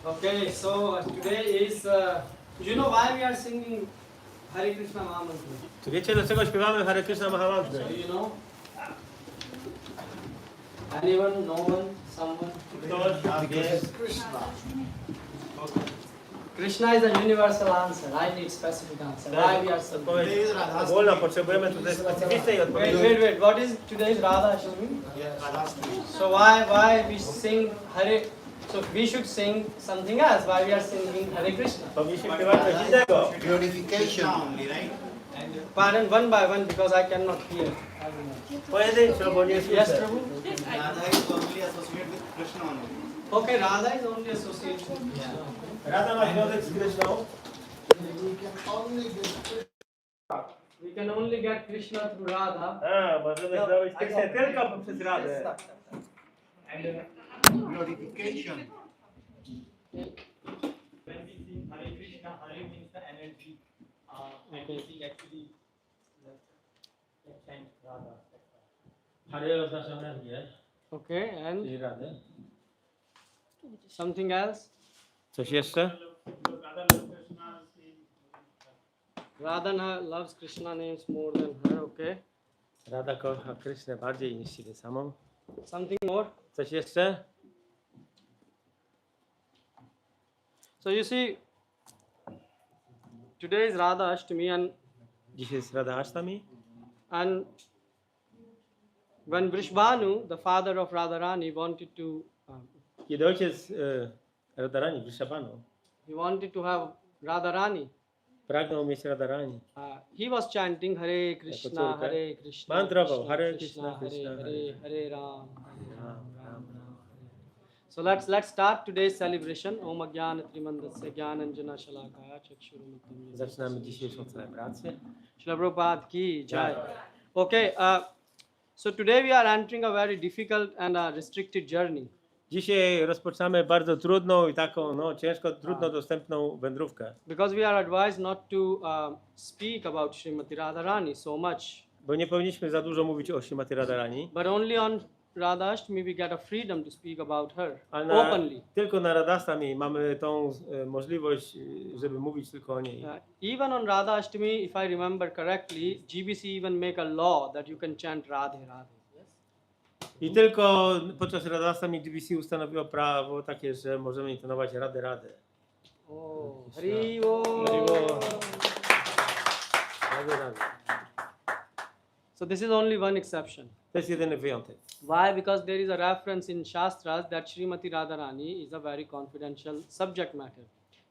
Okay, so today is. Do you know why we are singing Hare Krishna Mahamantra? Czy wiecie, dlaczego śpiewamy Hare Krishna Mahamantrę? Do you know? Anyone? No one? Someone? Ktoś wie? Krishna is a universal answer. I need specific answer. Why we are singing? Odpowiedź ogólna, potrzebujemy tutaj specyficznej Wait, odpowiedzi. wait. What is today's Radha Ashtami? So why we sing Hare? So we should sing something else. Why we are singing Hare Krishna? Powinniśmy śpiewać coś innego. Glorification. Pardon, one by one because I cannot hear. Pojedynczo, bo nie Yes, słyszę. Prabhu. Radha is only associated with Krishna only. Okay, Radha is only associated with Krishna. Rada ma związek z Kryszną. We can only get Krishna through Radha. Możemy zrobić Krysznę tylko poprzez Radę. Glorification. When we sing Hare Krishna, Hare means the energy. And we sing actually let's chant Radha. Hare oznacza energię, Okay, and czyli Radę. something else? Coś jeszcze? Radha loves Krishna names more than her. Okay. Rada kocha Krysznę bardziej niż siebie samą. Something more? Coś jeszcze? So you see, today is Radha Ashtami, Dzisiaj jest Radha Ashtami. and when Vrishbhanu, the father of Radharani, wanted to Kiedy ojciec Radharani, Vrishabhanu, he wanted to have Radharani. pragnął mieć Radharani. He was chanting Hare Krishna, córkę. Hare Krishna, Mantrował, Krishna, Hare Krishna, Krishna, Krishna, Hare Hare Hare, Hare Ram, Ram, Ram. So let's start today's celebration. Om Ajnana Trimandasya Jnananjana Shalakaya Chakshurumuttam. Zaczynamy dzisiejszą celebrację. Srila Prabhupada ki jai. Okay, so today we are entering a very difficult and restricted journey. Dzisiaj rozpoczynamy bardzo trudną i taką, ciężko, trudno dostępną wędrówkę. Because we are advised not to speak about Srimati Radharani so much. Bo nie powinniśmy za dużo mówić o Śrimati Radharani. But only on Radha Ashtami we get a freedom to speak about her Ale openly. tylko na Radhastami mamy tą możliwość, żeby mówić tylko o niej. Even on Radha Ashtami, if I remember correctly, GBC even make a law that you can chant Radhe Radhe. I tylko podczas Radhastami GBC ustanowiło prawo takie, że możemy intonować Radę Radę. Oh, Hari Bo. Radę Radę. So this is only one exception. To jest jedyny wyjątek. Why? Because there is a reference in Shastras that Srimati Radharani is a very confidential subject matter.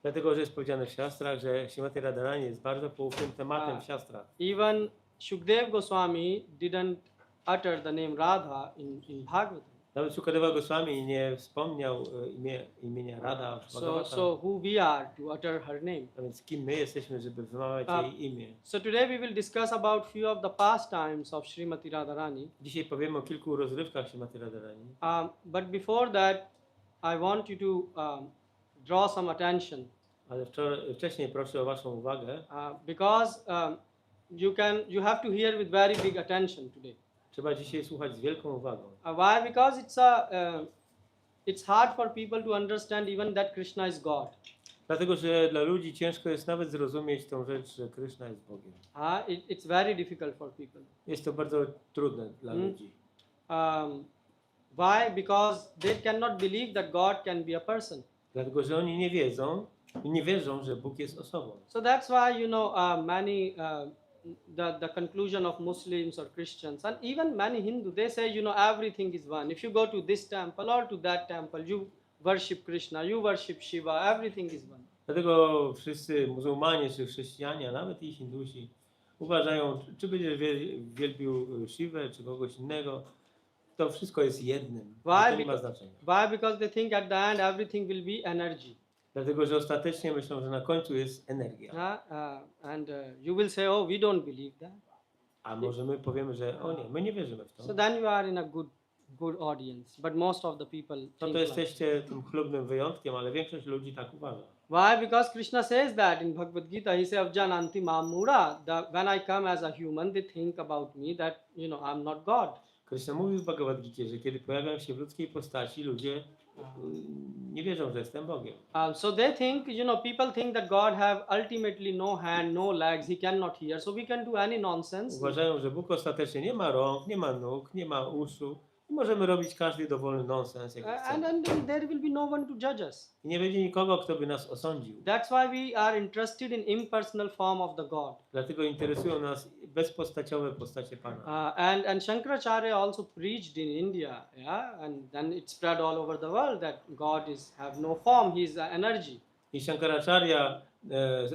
Dlatego, że jest powiedziane w siastrach, że Śrimati Radharani jest bardzo poufnym tematem w siastrach. Even Shukdev Goswami didn't utter the name Radha in Bhagavatam. Nawet Sukadeva Goswami nie wspomniał imienia Radha w Bhagavatam. So who we are to utter her name? A więc kim my jesteśmy, żeby wymawiać jej imię? So today we will discuss about few of the pastimes of Srimati Radharani. Dzisiaj powiemy o kilku rozrywkach Śrimati Radharani. But before that, I want you to draw some attention. Ale wcześniej proszę o waszą uwagę. Because you have to hear with very big attention today. Trzeba dzisiaj słuchać z wielką uwagą. Why? Because it's hard for people to understand even that Krishna is God. Dlatego, że dla ludzi ciężko jest nawet zrozumieć tą rzecz, że Krishna jest Bogiem. It's very difficult for people. Jest to bardzo trudne dla ludzi. Why? Because they cannot believe that God can be a person. Dlatego, że oni nie wierzą, że Bóg jest osobą. So that's why many the conclusion of Muslims or Christians and even many Hindu, they say everything is one. If you go to this temple or to that temple, you worship Krishna, you worship Shiva, everything is one. Dlatego wszyscy muzułmanie czy chrześcijanie, a nawet i Hindusi uważają, czy będziesz wielbił Shivę czy kogoś innego, to wszystko jest jednym. To nie ma znaczenia. Why? Because they think at the end everything will be energy. Dlatego, że ostatecznie myślą, że na końcu jest energia. You will say, oh, we don't believe that. A może my powiemy, że my nie wierzymy w to. So then you are in a good audience, but most of the people No think to jesteście tym chlubnym wyjątkiem, ale większość ludzi tak uważa. Why? Because Krishna says that in Bhagavad Gita. He says, "Jananti mamura." When I come as a human, they think about me that I'm not God. Krishna mówi w Bhagavad Gita, że kiedy pojawiam się w ludzkiej postaci, ludzie nie wierzą, że jestem Bogiem. So they think, people think that God have ultimately no hand, no legs, he cannot hear. So we can do any nonsense. Uważają, że Bóg ostatecznie nie ma rąk, nie ma nóg, nie ma uszu. I możemy robić każdy dowolny nonsens, jaki chcemy. And then there will be no one to judge us. I nie będzie nikogo, kto by nas osądził. That's why we are interested in impersonal form of the God. Dlatego interesują nas bezpostaciowe postacie Pana. And Shankaracharya also preached in India, yeah, and then it spread all over the world that God have no form, he is energy. I Shankaracharya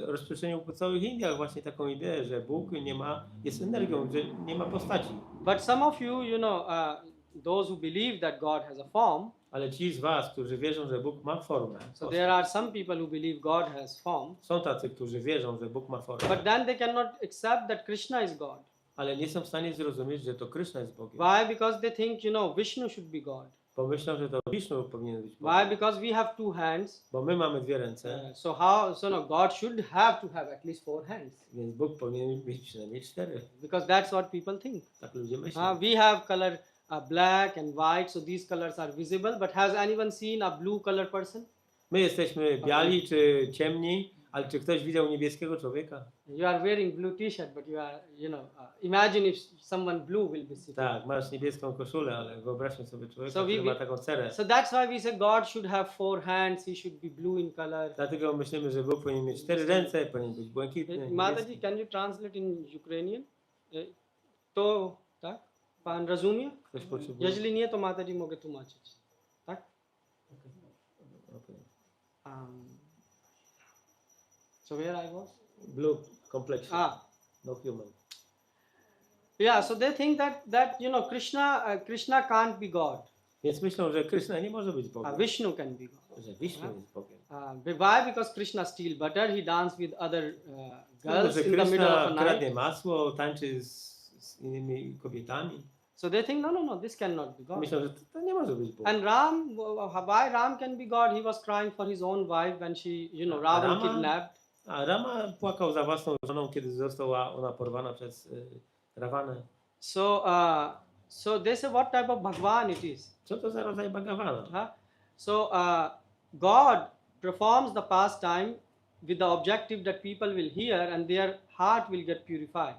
rozprzestrzenił po całych Indiach właśnie taką ideę, że Bóg jest energią, że nie ma postaci. But some of you, those who believe that God has a form, Ale ci z was, którzy wierzą, że Bóg ma formę, so there are some people who believe God has form, są tacy, którzy wierzą, że Bóg ma formę, but then they cannot accept that Krishna is God. ale nie są w stanie zrozumieć, że to Krishna jest Bogiem. Why? Because they think, Vishnu should be God. Bo myślą, że to Wisznu powinien być Why? Bogiem. Because we have two hands. Bo my mamy dwie ręce, God should have to have at least four hands. więc Bóg powinien mieć przynajmniej 4. Because that's what people think. Tak ludzie myślą. We have color black and white, so these colors are visible. But has anyone seen a blue color person? My jesteśmy biali czy ciemni, ale czy ktoś widział niebieskiego człowieka? You are wearing blue t-shirt, but you are, imagine if someone blue will be sitting. Tak, masz niebieską koszulę, ale wyobraźmy sobie człowieka, So który ma taką cerę. So that's why we say God should have four hands, he should be blue in color. Dlatego myślimy, że Bóg powinien mieć 4 ręce, powinien być błękitny. Mataji, niebieski. can you translate in Ukrainian? To, tak? Pan rozumie? Ktoś potrzebuje. Jeżeli nie, to Mataji mogę tłumaczyć. Tak? Okay. So where I was? Blue complexion, no human. Yeah, so they think that Krishna can't be God. Więc myślą, że Krishna nie może być Bogiem, Vishnu can be God. że Wisznu jest Bogiem. Why? Because Krishna steal butter, he dance with other Dlatego, girls że in the middle of Krishna the kradnie night. masło, tańczy z innymi kobietami. So they think, no, this cannot be God. Myślą, że to nie może być Bóg. And why Ram can be God? He was crying for his own wife when she, Ravan Rama? kidnapped. A Rama płakał za własną żoną, kiedy została ona porwana przez Rawanę. So they say, what type of Bhagwan it is? Co to za rodzaj Bhagavana? So God performs the pastime with the objective that people will hear and their heart will get purified.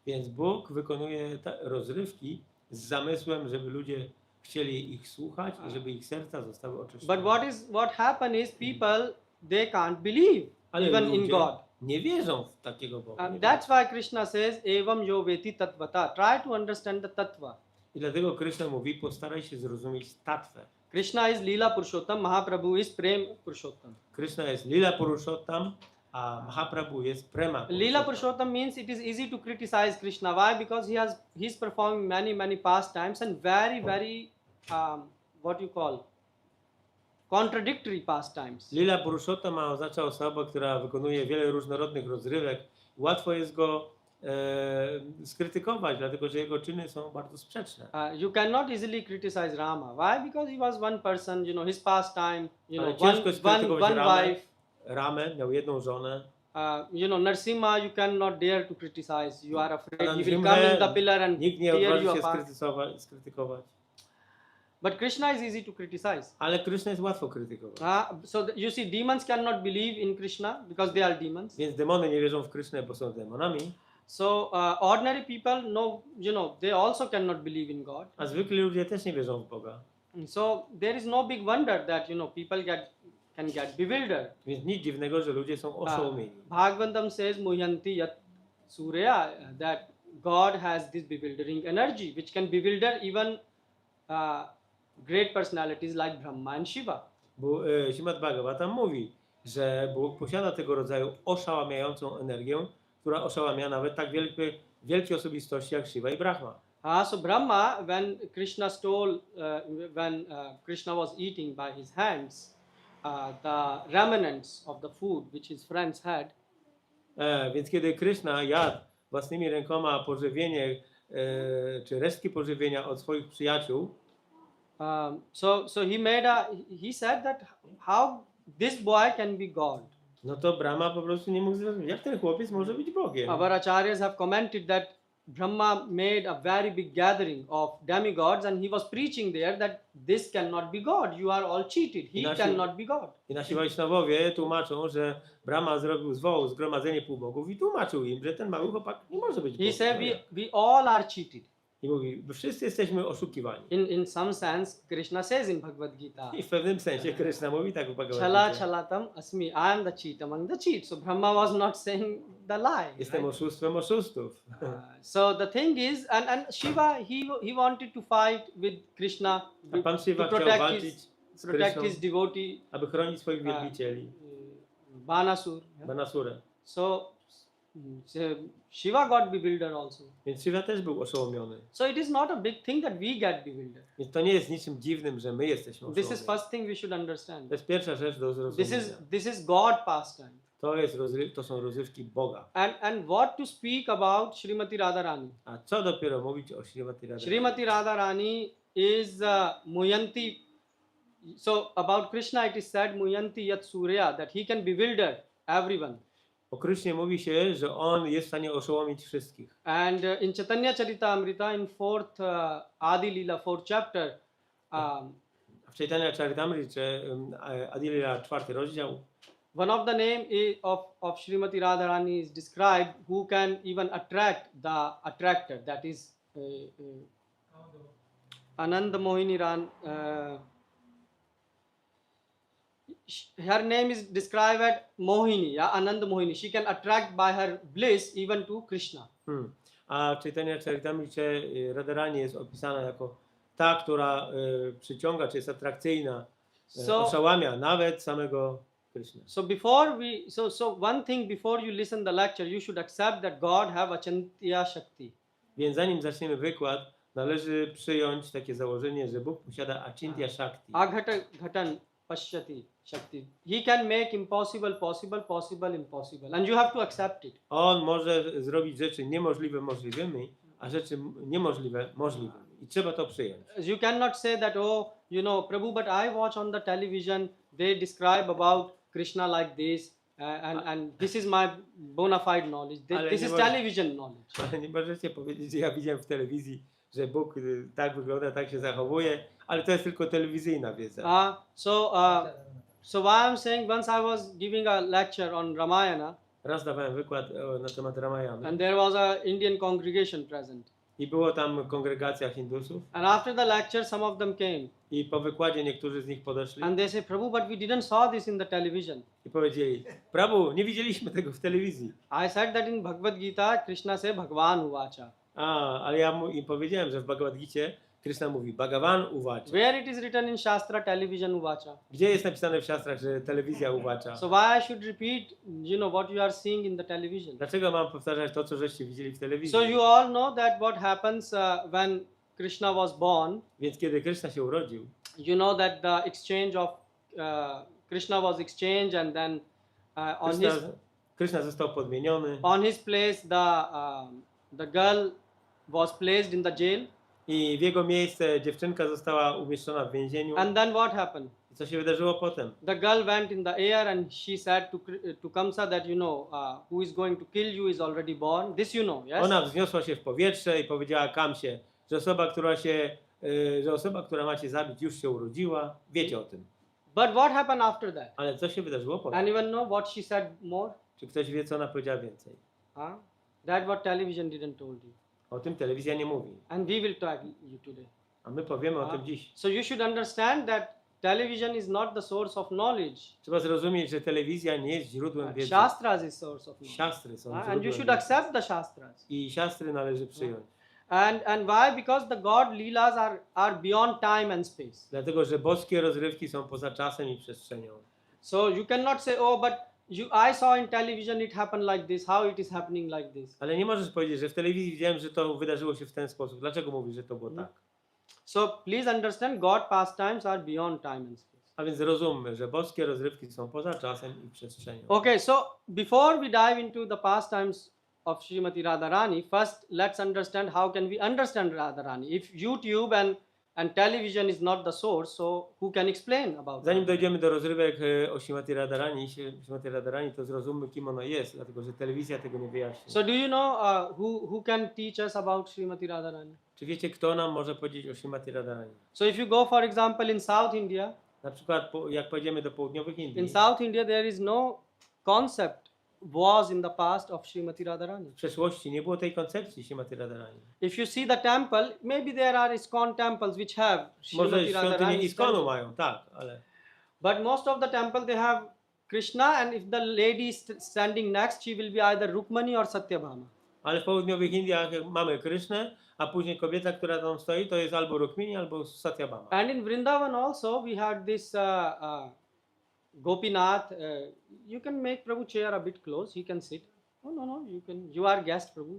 Więc Bóg wykonuje rozrywki z zamysłem, żeby ludzie chcieli ich słuchać i żeby ich serca zostały oczyszczone. But what happen is people, they can't believe Ale even ludzie in God. nie wierzą w takiego Boga. And that's why Krishna says, evam yo veti tattvata. Try to understand the tattva. I dlatego Krishna mówi, postaraj się zrozumieć tatwę. Krishna is Leela Purushottam, Mahaprabhu is Prem Purushottam. Krishna jest Lila Purushottam, a Mahaprabhu jest Prema Purushottam. Leela Purushottam means it is easy to criticize Krishna. Why? Because he's performing many pastimes and very what you call contradictory pastimes. Lila Purushottam oznacza osobę, która wykonuje wiele różnorodnych rozrywek. Łatwo jest go skrytykować, dlatego że jego czyny są bardzo sprzeczne. You cannot easily criticize Rama. Why? Because he was one person, his pastime, Ale ciężko skrytykować one wife. Ramę miał jedną żonę. Narsimha, you cannot dare to criticize. You are afraid he will Narsimhę come in the pillar and nikt nie tear odważy you się apart. skrytykować. But Krishna is easy to criticize. Ale Krishna jest łatwo krytykować. So you see, demons cannot believe in Krishna because they are demons. Więc demony nie wierzą w Krishnę, bo są demonami. So ordinary people know, they also cannot believe in God. A zwykli ludzie też nie wierzą w Boga. So there is no big wonder that people can get bewildered. Więc nic dziwnego, że ludzie są oszołomieni. Bhagavatam says muhyanti yat surya, that God has this bewildering energy which can bewilder even great personalities like Brahma and Shiva. Bo Śrimad Bhagavatam mówi, że Bóg posiada tego rodzaju oszałamiającą energię, która oszałamia nawet tak wielkie osobistości jak Shiva i Brahma. So Brahma, when Krishna stole, when Krishna was eating by his hands, the remnants of the food which his friends had. Więc kiedy Krishna jadł własnymi rękoma pożywienie, czy resztki pożywienia od swoich przyjaciół, So he said that how this boy can be God. no to Brahma po prostu nie mógł zrozumieć, jak ten chłopiec może być Bogiem. Our acharyas have commented that Brahma made a very big gathering of demigods and he was preaching there that this cannot be God. You are all cheated. He Inaczej- cannot be God. I nasi Wajsznawowie tłumaczą, że Brahma zrobił zgromadzenie półbogów i tłumaczył im, że ten mały chłopak nie może być He Bogiem. said No jak? we all are cheated. I mówi, wy wszyscy jesteśmy oszukiwani. In some sense, Krishna says in Bhagavad Gita, I w pewnym sensie Krishna mówi tak w Bhagavad Chala Gita. chalatam asmi, I am the cheat among the cheats. So Brahma was not saying the lie. Jestem Right? oszustwem oszustów. So the thing is, and Shiva, he wanted to fight with Krishna A Pan Shiva to chciał walczyć z protect Krishną, his devotee aby chronić swoich wielbicieli, Banasur. Yeah? Banasurę. So Shiva got bewildered also. Więc Shiva też był oszołomiony. So it is not a big thing that we get bewildered. Więc to nie jest niczym dziwnym, że my jesteśmy This is oszołomieni. first thing we should understand. To jest pierwsza rzecz do zrozumienia. This is God pastime. To są rozrywki Boga. And what to speak about Srimati Radharani? A co dopiero mówić o Śrimati Radharani? Srimati Radharani is Muyanti. So about Krishna it is said Muyanti Yat Surya, that he can bewilder everyone. O Krysznie mówi się, że on jest w stanie oszołomić wszystkich. And in Chaitanya Charitamrita in fourth Adi Lila, fourth chapter, W Chaitanya Charitamrita, Adi Lila, 4 rozdział, one of the name of Srimati Radharani is described who can even attract the attractor, that is Ananda Mohini Ran. Her name is described as Mohini, yeah, Ananda Mohini. She can attract by her bliss even to Krishna. A w Chaitanya Charitamrita Radharani jest opisana jako ta, która przyciąga, czy jest atrakcyjna, oszałamia nawet samego Krishna. So one thing before you listen the lecture, you should accept that God have Achintya Shakti. Więc zanim zaczniemy wykład, należy przyjąć takie założenie, że Bóg posiada Achintya Shakti. Ghatan Pashyati Shakti. He can make impossible possible, possible impossible. And you have to accept it. On może zrobić rzeczy niemożliwe możliwymi, a rzeczy niemożliwe możliwymi. I trzeba to przyjąć. You cannot say that, oh, you know, Prabhu, but I watch on the television, they describe about Krishna like this, and this is my bona fide knowledge. This is television knowledge. Ale nie możecie powiedzieć, że ja widziałem w telewizji, że Bóg tak wygląda, tak się zachowuje, ale to jest tylko telewizyjna wiedza. So why I'm saying, once I was giving a lecture on Ramayana, Raz dawałem wykład na temat Ramayana and there was a Indian congregation present. i było tam kongregacja Hindusów And after the lecture, some of them came. i po wykładzie niektórzy z nich podeszli And they say, Prabhu, but we didn't saw this in the television. i powiedzieli, Prabhu, nie widzieliśmy tego w telewizji. I said that in Bhagavad Gita, Krishna say Bhagavan Uvacha. Ale ja im powiedziałem, że w Bhagavad Gicie Krishna mówi Bhagavan Uvacha. Where it is written in Shastra, television Uvacha. Gdzie jest napisane w siastrach, że telewizja uwacza? So why I should repeat, you know, what you are seeing in the television? Dlaczego mam powtarzać to, co żeście widzieli w telewizji? So you all know that what happens when Krishna was born. Więc kiedy Krishna się urodził, You know that the exchange of Krishna was exchanged, and then Krishna został podmieniony on his place the girl was placed in the jail. i w jego miejsce dziewczynka została umieszczona w więzieniu. And then what happened? I co się wydarzyło potem? The girl went in the air and she said to Kamsa that, you know, who is going to kill you is already born. This you know, yes? Ona wzniosła się w powietrze i powiedziała Kamsie, że osoba, która ma cię zabić, już się urodziła. Wiecie o tym. But what happened after that? Ale co się wydarzyło potem? Anyone know what she said more? Czy ktoś wie, co ona powiedziała więcej? That what television didn't told you. O tym telewizja nie mówi. And we will talk you today. A my powiemy o tym dziś. So you should understand that television is not the source of knowledge. Trzeba zrozumieć, że telewizja nie jest źródłem wiedzy. Shastras is source of knowledge. Siastry są źródłem And you should wiedzy. accept the Shastras. I siastry należy przyjąć. And why? Because the God Leelas are beyond time and space. Dlatego, że boskie rozrywki są poza czasem i przestrzenią. So you cannot say, oh, but I saw in television it happened like this. How it is happening like this? Ale nie możesz powiedzieć, że w telewizji widziałem, że to wydarzyło się w ten sposób. Dlaczego mówisz, że to było tak? So please understand, God pastimes are beyond time and space. A więc rozummy, że boskie rozrywki są poza czasem i przestrzenią. Okay, so before we dive into the pastimes of Srimati Radharani, first let's understand how can we understand Radharani. If YouTube and and television is not the source, so who can explain about Zanim it? dojdziemy do rozrywek o Śrimati Radharani, to zrozummy, kim ona jest, dlatego że telewizja tego nie wyjaśni. So do you know who can teach us about Srimati Radharani? Czy wiecie, kto nam może powiedzieć o Śrimati Radharani? So if you go, for example, in South India, Na przykład, jak pojedziemy do południowych Indii, in South India there is no concept was in the past of Srimati Radharani. w przeszłości nie było tej koncepcji Śrimati Radharani. If you see the temple, maybe there are ISKCON temples which have Może Srimati świątynię Radharani. Iskonu mają, tak, ale But most of the temple they have Krishna, and if the lady is standing next, she will be either Rukmani or Satyabhama. w południowych Indiach mamy Krysznę, a później kobieta, która tam stoi, to jest albo Rukmini, albo Satyabhama. And in Vrindavan also we had this Gopinath. You can make Prabhu chair a bit close. He can sit. No. You can. You are guest, Prabhu.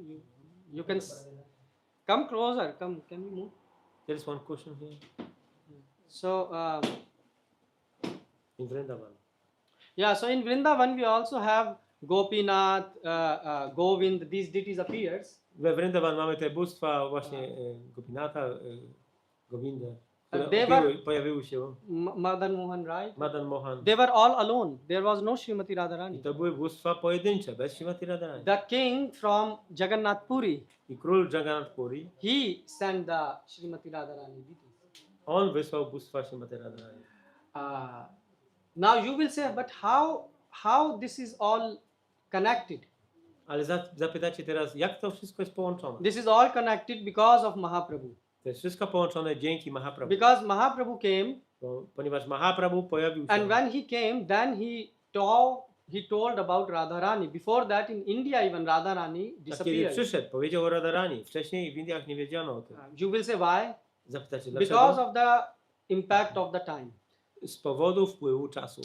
You can come closer. Come. Can you move? There is one question here. So In Vrindavan. yeah. So in Vrindavan we also have Gopinath, Govind. These deities appears. We Vrindavan mamy te bóstwa właśnie Gopinatha, Govinda, They które were- pojawiły się, Madan Mohan, right? Madan Mohan. They were all alone. There was no Srimati I Radharani. to były bóstwa pojedyncze, bez Śrimati Radharani. The king from Jagannath Puri, I król Jagannath Puri, he sent the Srimati Radharani deities. on wysłał bóstwa Śrimati Radharani. Now you will say, but how this is all connected? Ale zapytacie teraz, jak to wszystko jest połączone? This is all connected because of Mahaprabhu. To jest wszystko połączone dzięki Mahaprabhu. Because Mahaprabhu came, Ponieważ Mahaprabhu pojawił się. and when he came, then he told about Radharani. Before that, in India, even Radharani A kiedy disappeared. przyszedł, powiedział o Radharani. Wcześniej w Indiach nie wiedziano o tym. You will say why? Zapytacie Because dlaczego? of the impact of the time. Z powodu wpływu czasu.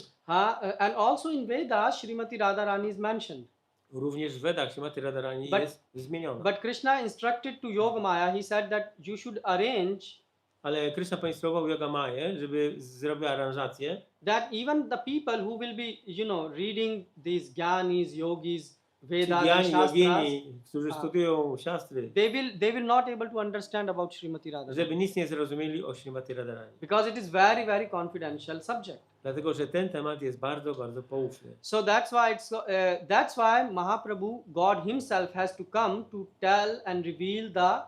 And also in Vedas, Srimati Radharani is mentioned. Również w Wedach Śrimati Radharani But- jest zmieniona. But Krishna instructed to Yogamaya, he said that you should arrange Ale Krishna poinstruował Yogamaję, żeby zrobiła aranżację, that even the people who will be, reading these Gyanis, Yogis, Vedas and Jani, Shastras, Yogini, którzy studiują siastry, they will not able to understand about Srimati Radharani. żeby nic nie zrozumieli o Śrimati Radharani. Because it is very, very confidential subject. Dlatego, że ten temat jest bardzo, bardzo poufny. So that's why Mahaprabhu, God himself has to come to tell and reveal the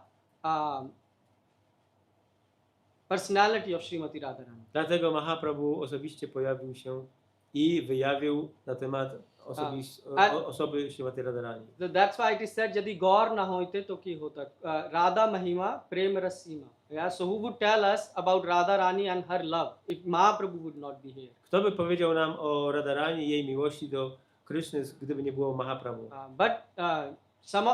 personality of Srimati Radharani. Dlatego Mahaprabhu osobiście pojawił się i wyjawił na temat osoby Śrimati Radharani. So that's why it is said, Jadi gaur na hoite to ki hota. Radha Mahima Prem Rasima. Yeah, so who would tell us about Radha Rani and her love if Mahaprabhu would not be here? Kto by powiedział nam o Radharani i jej miłości do Kryszny, gdyby nie było Mahaprabhu?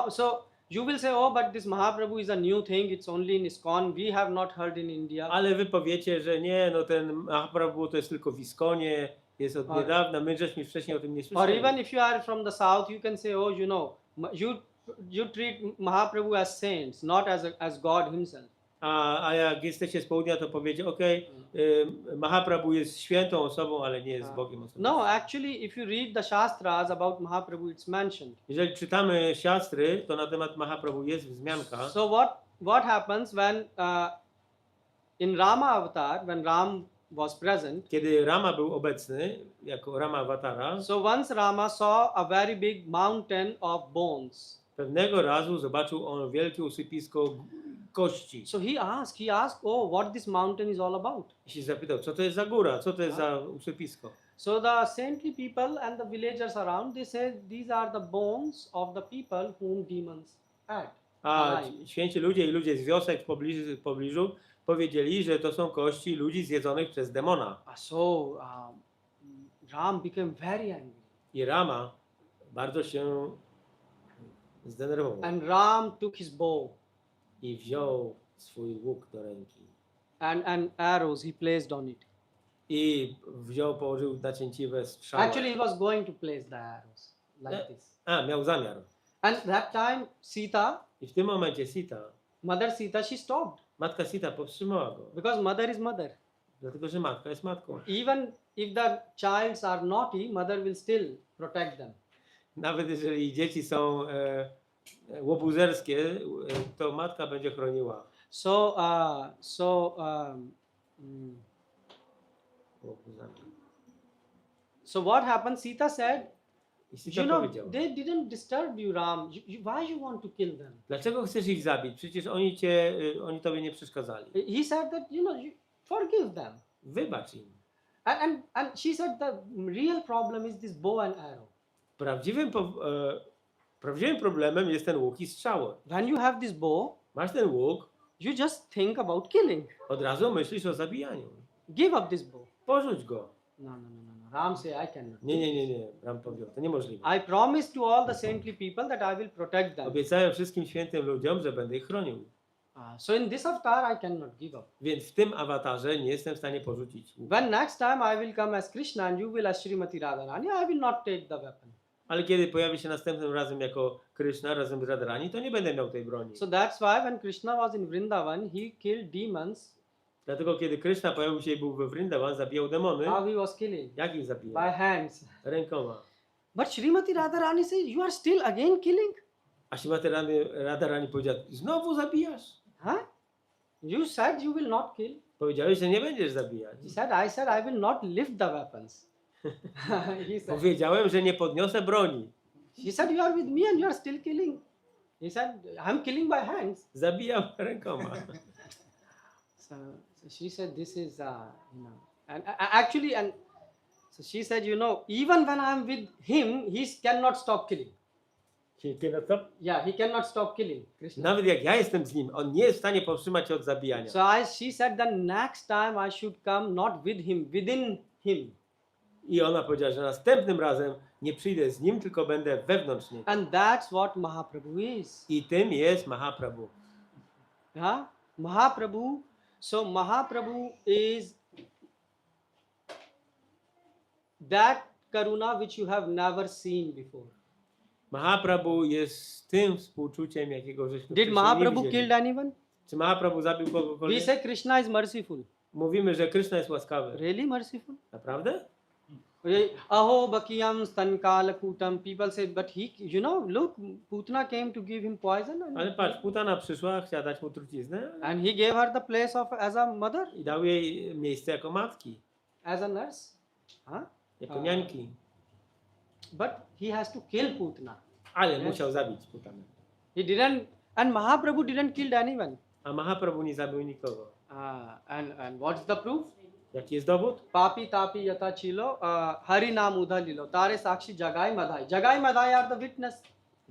So you will say, oh, but this Mahaprabhu is a new thing. It's only in ISKCON. We have not heard in India. Ale wy powiecie, że nie, no ten Mahaprabhu to jest tylko w Iskonie, jest od niedawna, my żeśmy wcześniej o tym nie Or słyszeli. even if you are from the south, you can say, oh, you treat Mahaprabhu as saints, not as God himself. A jak jesteście z południa, to powiecie, Mahaprabhu jest świętą osobą, ale nie jest Bogiem osobą. No, actually, if you read the Shastras about Mahaprabhu, it's mentioned. Jeżeli czytamy siastry, to na temat Mahaprabhu jest wzmianka. So what happens when in Rama avatar, when Ram was present? Kiedy Rama był obecny, jako Rama Avatara, So once Rama saw a very big mountain of bones. pewnego razu zobaczył on wielkie usypisko kości. So he asked, oh, what this mountain is all about? I się zapytał, co to jest za góra, co to jest za usypisko. So the saintly people and the villagers around, they say these are the bones of the people whom demons ate. A święci ludzie i ludzie z wiosek w pobliżu powiedzieli, że to są kości ludzi zjedzonych przez demona. So Ram became very angry. I Rama bardzo się zdenerwował. And Ram took his bow I wziął swój łuk do ręki. and arrows he placed on it. I położył nacięciwe strzały. Actually, he was going to place the arrows like this. Miał zamiar. And that time, Sita, I w tym momencie Sita, Mother Sita, she stopped. matka Sita powstrzymała go. Because mother is mother. Dlatego, że matka jest matką. Even if the childs are naughty, mother will still protect them. Nawet jeżeli dzieci są łobuzerskie, to matka będzie chroniła. Mm, so what happened? Sita said, I Sita you know, powiedziała, they didn't disturb you, Ram. Why you want to kill them? dlaczego chcesz ich zabić? Przecież oni tobie nie przeszkadzali. He said that, you forgive them. Wybacz im. And she said the real problem is this bow and arrow. Prawdziwym problemem jest ten łuk i strzały. When you have this bow, Masz ten łuk, you just think about killing. od razu myślisz o zabijaniu. Give up this bow. Porzuć go. No. Ram say, I cannot. Nie. Ram powiedział, to niemożliwe. I promise to all the saintly people that I will protect them. Obiecałem wszystkim świętym ludziom, że będę ich chronił. So in this avatar, I cannot give up. Więc w tym awatarze nie jestem w stanie porzucić łuku. When next time I will come as Krishna and you will as Srimati Radharani, I will not take the weapon. Ale kiedy pojawi się następnym razem jako Krishna razem z Radharani, to nie będę miał tej broni. So that's why when Krishna was in Vrindavan, he killed demons. Dlatego kiedy Krishna pojawił się i był we Vrindavan, zabijał demony. How he was killing? Jak ich zabijał? By hands. Rękoma. But Srimati Radharani says, you are still again killing? A Srimati Radharani powiedziała, znowu zabijasz? Huh? You said you will not kill. Powiedziałeś, że nie będziesz zabijać. I said I will not lift the weapons. He said, Powiedziałem, że nie podniosę broni. she said, you are with me and you are still killing. He said, I'm killing by hands. Zabijał rękoma. So she said, this is, and actually, and so she said, even when I'm with him, he cannot stop killing. Yeah, he cannot stop killing Krishna. Nawet jak ja jestem z nim, on nie jest w stanie powstrzymać się od zabijania. So she said, the next time I should come not with him, within him. I ona powiedziała, że następnym razem nie przyjdę z nim, tylko będę wewnątrz niego. And that's what Mahaprabhu is. I tym jest Mahaprabhu. Yeah? Mahaprabhu. So Mahaprabhu is that karuna which you have never seen before. Mahaprabhu jest tym współczuciem, jakiego żeśmy Did wcześniej Mahaprabhu nie killed widzieli. anyone? Czy Mahaprabhu zabił We kogokolwiek? say Krishna is merciful. Mówimy, że Krishna jest łaskawy. Really merciful? Naprawdę? Aho bakiyam stankalakutam. People say, but he, look, Putana came to give him poison. Ale patrz, Putana przyszła, chciała dać mu truciznę And he gave her the place as a mother, i dał jej miejsce jako matki, as a nurse. Huh? jako niańki. But he has to kill Putana. Ale musiał zabić Putanę. He didn't, and Mahaprabhu didn't kill anyone. A Mahaprabhu nie zabił nikogo. And what's the proof? Jaki jest dowód? Papi tapi yata chilo, hari naam udha lilo. Tare sakshi Jagai Madhai. Jagai Madhai are the witness.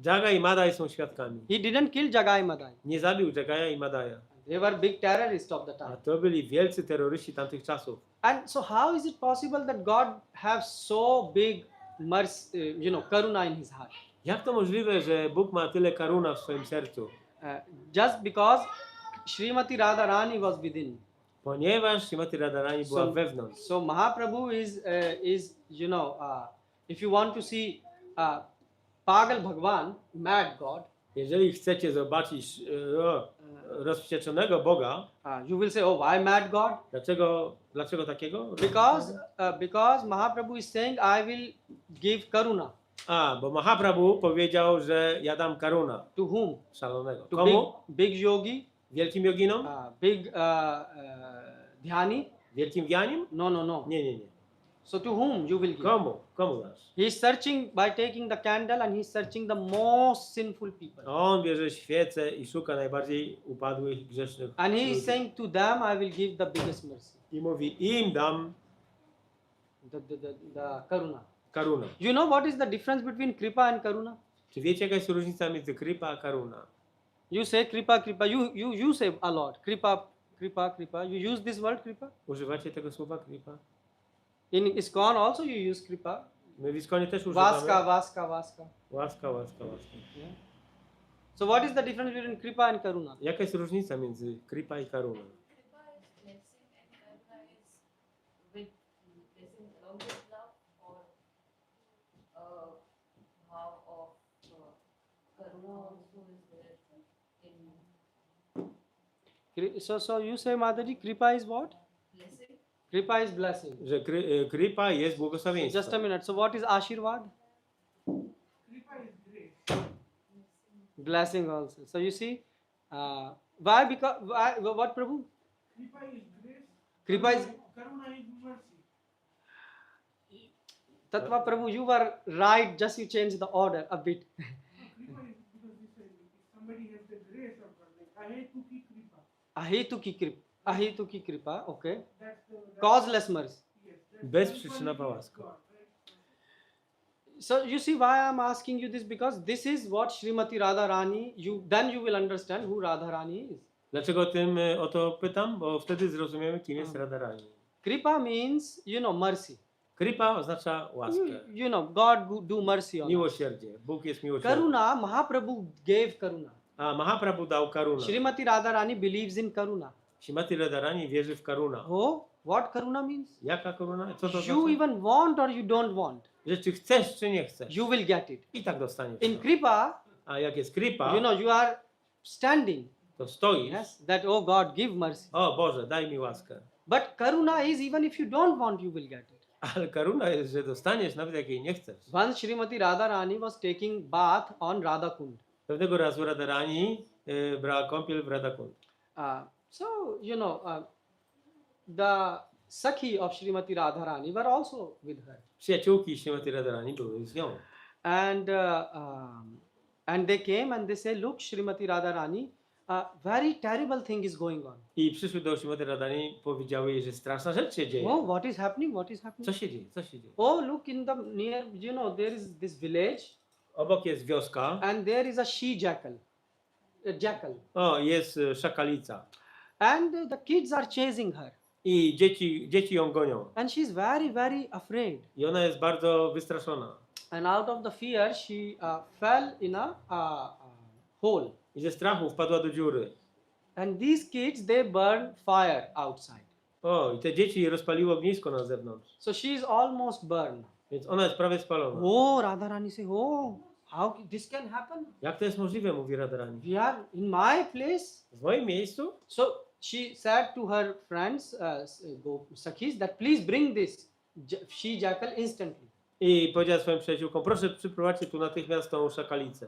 Jaga i Madai są świadkami. He didn't kill Jagai Madhai. Nie zabił Jagaja i Madaja. They were big terrorists of the A time. to byli wielcy terroryści tamtych czasów. And so how is it possible that God have so big mercy, karuna in his heart? Jak to możliwe, że Bóg ma tyle karuna w swoim sercu? Just because Srimati Radharani was within. Ponieważ Srimati Radharani była wewnątrz. So Mahaprabhu is if you want to see Pagal Bhagwan, mad God, Jeżeli chcecie zobaczyć rozwścieczonego Boga, you will say, oh, why mad God? dlaczego takiego? Because Mahaprabhu is saying, I will give karuna. Bo Mahaprabhu powiedział, że ja dam karuna. To whom? Szalonego. To Komu? big yogi, Wielkim joginom? big dhyani? Wielkim gjanim? No. Nie. So to whom you will give? Komu dasz? He is searching by taking the candle and he is searching the most sinful people. On bierze świecę i szuka najbardziej upadłych, grzesznych And he ludzi. is saying to them, I will give the biggest mercy. I mówi, im dam The karuna. karuna. You know what is the difference between kripa and karuna? Czy wiecie, jaka jest różnica między kripa a karuna? You say kripa. You say a lot. Kripa. You use this word kripa? Używacie tego słowa kripa? In ISKCON also you use kripa. My w Iskonie też używamy. Vaska. Łaska. Yeah. So what is the difference between kripa and karuna? Jaka jest różnica między kripa i karuna? Kripa is blessing and karuna is with blessing along with love, or how of karuna also is there in So you say, Mataji, kripa is what? blessing. Kripa is blessing. Że kripa jest Just a błogosławieństwem. minute. So what is Ashirwad? Blessing also. So you see, Why? Because why? What, Prabhu? Kripa is grace. Kripa is Karuna is mercy. Tattva, Prabhu. You were right. Just you changed the order a bit. No, Kripa is because this is, if somebody has the grace of God, like Ahetuki Kripa. Ahetuki kripa. Ahetuki kripa. Okay. That's the Causeless mercy. yes, that's the Bezprzyczynowa quality of łaska. God, right? So you see why I'm asking you this, because this is what Srimati Radharani. You will understand who Radharani is. Dlaczego o to pytam? Bo wtedy zrozumiemy, kim jest Radharani. Kripa means mercy. Kripa oznacza łaskę, God do mercy on us. miłosierdzie. Bóg jest miłosierny. Karuna, Mahaprabhu gave karuna. A Mahaprabhu dał karuna. Srimati Radharani believes in karuna. Śrimati Radharani wierzy w karuna. Oh, what karuna means? Jaka karuna? Co to You znaczy? even want or you don't want, Że czy chcesz, czy nie chcesz. you will get it. I tak dostaniesz. In to. kripa, A jak jest kripa, you are standing. to stoisz. Yes, that oh God, give mercy. O Boże, daj mi łaskę. But karuna is even if you don't want, you will get it. Ale karuna jest, że dostaniesz, nawet jak jej nie chcesz. Once Srimati Radharani was taking bath on Radha Kund. Pewnego razu Radharani brała kąpiel w Radhakund. So, the Sakhi of Srimati Radharani were also with her. Przyjaciółki Śrimati Radharani były z nią. And they came and they say, look, Srimati Radharani, a very terrible thing is going on. I przyszły do Śrimati Radharani, powiedziały jej, że straszna rzecz się dzieje. Oh, what is happening? What is happening? Co się dzieje? Co się dzieje? Oh, look in the near, there is this village Obok jest wioska. and there is a she-jackal. A jackal. O, jest szakalica. And the kids are chasing her. I dzieci ją gonią. And she's very, very afraid. I ona jest bardzo wystraszona. And out of the fear, she fell in a hole. I ze strachu wpadła do dziury. And these kids, they burn fire outside. O, i te dzieci rozpaliło ognisko na zewnątrz. So she is almost burned. Więc ona jest prawie spalona. Oh, Radharani say, oh, how this can happen? Jak to jest możliwe, mówi Radharani. We are in my place. W moim miejscu? So she said to her friends, Sakhis, that please bring this she-jackal instantly. I powiedziała swoim przyjaciółkom, proszę przyprowadźcie tu natychmiast tą szakalicę.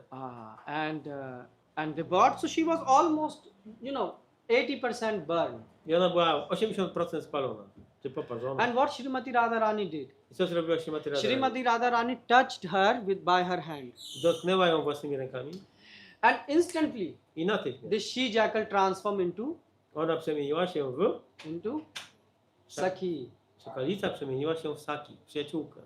And they brought, so she was almost, 80% burned. I ona była 80% spalona, czy poparzona. And what Srimati Radharani did? I co zrobiła Śrimati Radharani? Srimati Radharani touched her by her hand. Dotknęła ją własnymi rękami And instantly, i natychmiast this she-jackal transformed ona przemieniła się w... into Sakhi. Szakalica przemieniła się w Saki, przyjaciółkę.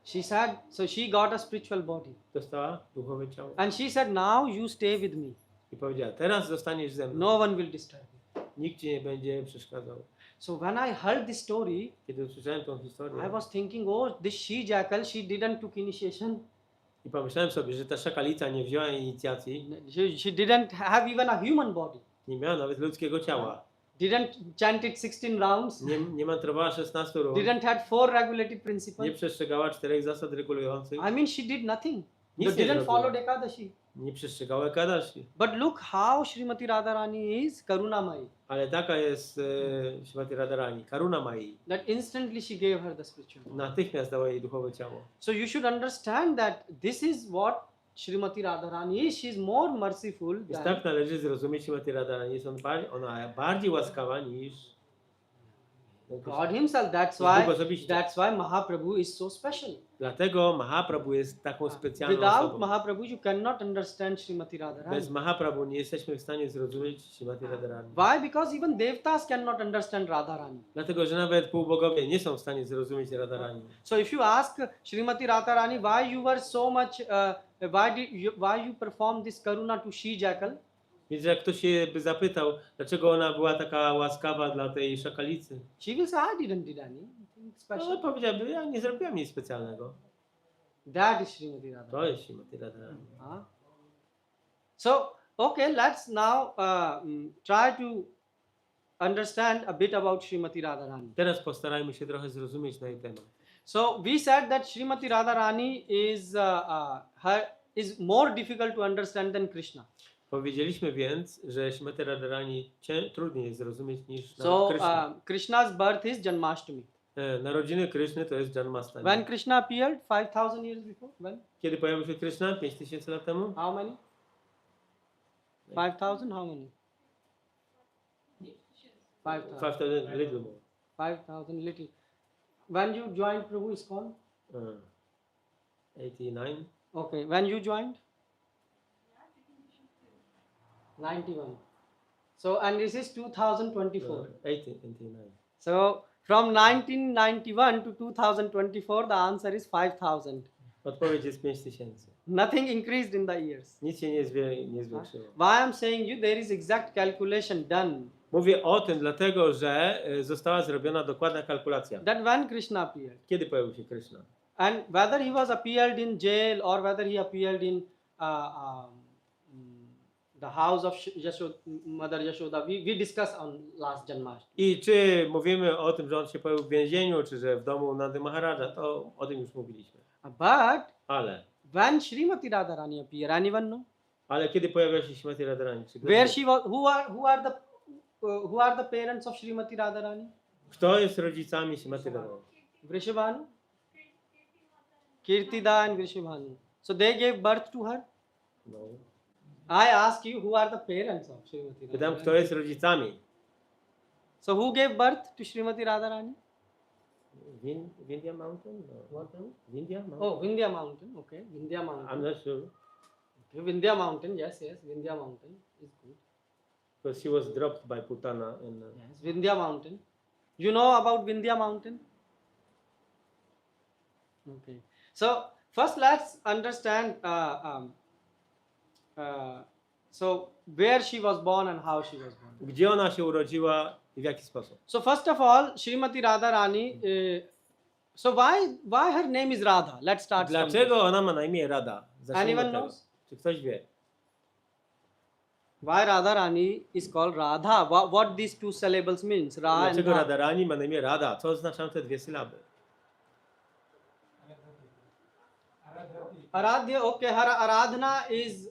She said, so she got a spiritual body. Dostała duchowe ciało. And she said, now you stay with me. I powiedziała, teraz zostaniesz ze mną. No one will disturb you. Nikt ci nie będzie przeszkadzał. So when I heard this story, Kiedy usłyszałem tą historię I was thinking, oh, this she-jackal, she didn't took initiation. i pomyślałem sobie, że ta szakalica nie wzięła inicjacji, She didn't have even a human body. nie miała nawet ludzkiego ciała. Didn't chant it 16 rounds. Nie mantrowała 16 rund. Didn't have 4 regulative Nie principles. przestrzegała 4 zasad regulujących. I mean, she did nothing. Nic nie Didn't zrobiła. follow Ekadashi. Nie przestrzegała Ekadashi. But look how Srimati Radharani is Karunamai. Ale taka jest Śrimati Radharani, Karuna Mai. That instantly she gave her the spiritual body. Natychmiast dała jej duchowe ciało. So you should understand that this is what Srimati Radharani is. She is more merciful Więc than... tak należy zrozumieć Śrimati Radharani. Jest ona bardziej łaskawa niż God himself. That's why Mahaprabhu is so special. Dlatego Mahaprabhu jest taką specjalną Without osobą. Mahaprabhu, you cannot understand Srimati Radharani. Bez Mahaprabhu nie jesteśmy w stanie zrozumieć Śrimati Radharani. Why? Because even Devtas cannot understand Radharani. Dlatego, że nawet półbogowie nie są w stanie zrozumieć Radharani. So if you ask Srimati Radharani why you were so much, why you performed this karuna to she-jackal, Więc jak ktoś się by zapytał, dlaczego ona była taka łaskawa dla tej szakalicy, she will say, I didn't did anything no special. powiedziałby, ja nie zrobiłam nic specjalnego. That is Srimati Radharani. To jest Śrimati Radharani. So, okay, let's now try to understand a bit about Srimati Radharani. Teraz postarajmy się trochę zrozumieć na jej temat. So we said that Srimati Radharani is more difficult to understand than Krishna. Powiedzieliśmy więc, że Śrimati Radharani trudniej jest zrozumieć niż So nawet Krishna. Krishna's birth is Janmashtami. Narodziny Kryszny to jest Janmastami. When Krishna appeared 5,000 years before, when? Kiedy pojawił się Krishna? 5000 lat temu? How many? 5,000? How many? 5,000. 5,000 little more. 5,000 little. When you joined Prabhu ISKCON? 89. Okay. When you joined? 91. So, and this is 2024. 89. So, from 1991 to 2024, the answer is 5,000. Odpowiedź jest 5,000. Nothing increased in the years. Nic się nie zwiększyło. Why I'm saying you, there is exact calculation done. Mówię o tym dlatego, że została zrobiona dokładna kalkulacja. That when Krishna appeared, Kiedy pojawił się Krishna? and whether he was appeared in jail or whether he appeared in the house of Mother Yashoda, we discussed on last Janmashtami. I czy mówimy o tym, że on się pojawił w więzieniu, czy że w domu Nandy Maharaja, to o tym już mówiliśmy. But Ale when Srimati Radharani appeared, anyone know? Ale kiedy pojawia się Śrimati Radharani? Where she was? Who are the parents of Srimati Radharani? Kto jest rodzicami Śrimati Radharani? Vrishabhanu, Kirtida and Vrishabhanu. So they gave birth to her. No. I ask you, who are the parents of Srimati Pytam, Radharani? kto jest rodzicami? So who gave birth to Srimati Radharani? Vindhya Mountain? No. What? Vindhya Mountain? Oh, Vindhya Mountain. Okay, Vindhya Mountain. I'm not sure. Okay, Vindhya Mountain. Yes, Vindhya Mountain is good. Because she was dropped by Putana in... Yes, Vindhya Mountain. You know about Vindhya Mountain? Okay. So first, let's understand. So where she was born and how she was born. Gdzie ona się urodziła i w jaki sposób? So first of all, Srimati Radharani. So why her name is Radha? Let's start. from Dlaczego ona ma na imię Radha? Zacznijmy Anyone od tego. knows? Czy ktoś wie? Why Radharani is called Radha? What these two syllables means? Ra and Dlaczego Dha. Radharani ma na imię Radha? Co oznaczają te dwie sylaby? Aradhya. Okay, her Aradhana is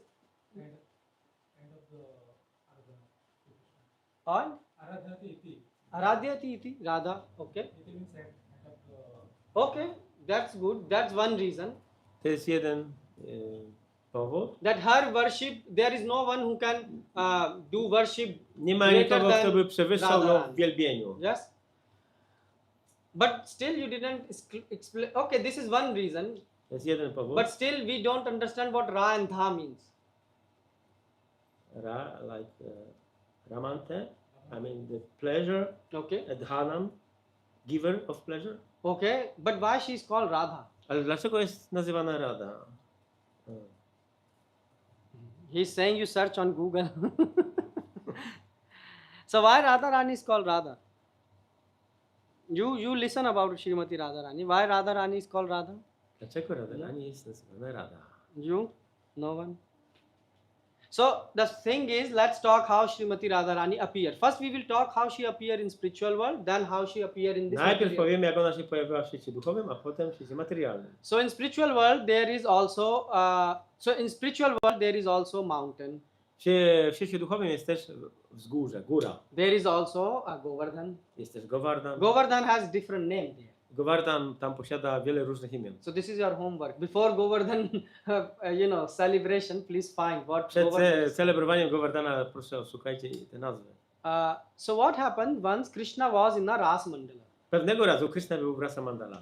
on Aradhyati iti Radha. Okay. Okay, that's good. That's one reason. To jest jeden powód. That her worship, there is no one who can do worship Nie ma greater nikogo, kto by than przewyższał ją w Radharani. wielbieniu. Yes. But still you didn't explain. Okay, this is one reason. To jest jeden powód. But still we don't understand what Ra and Dha means. Ra, like Ramante, I mean the pleasure, Okay. Dhanam, giver of pleasure. Okay, but why she is called Radha? Ale dlaczego jest nazywana Radha? He's saying you search on Google. So why Radharani is called Radha? You listen about Srimati Radharani. Why Radharani is called Radha? Dlaczego Radharani jest nazywana Radha? You? No one? So the thing is, let's talk how Srimati Radharani appeared. First we will talk how she appeared in spiritual world, then how she appeared in this Najpierw material. powiemy, jak ona się pojawiła w świecie duchowym, a potem w świecie materialnym. So in spiritual world there is also mountain. W świecie duchowym jest też wzgórze, góra. There is also Govardhan. Jest też Govardhan. Govardhan has different name there. Govardhan tam posiada wiele różnych imion. So this is your homework. Before Govardhan, celebration, please find what Przed Govardhan is. celebrowaniem Govardhana proszę szukajcie te nazwy. So what happened once Krishna was in a Ras Mandala Pewnego razu Krishna był w Rasa Mandala.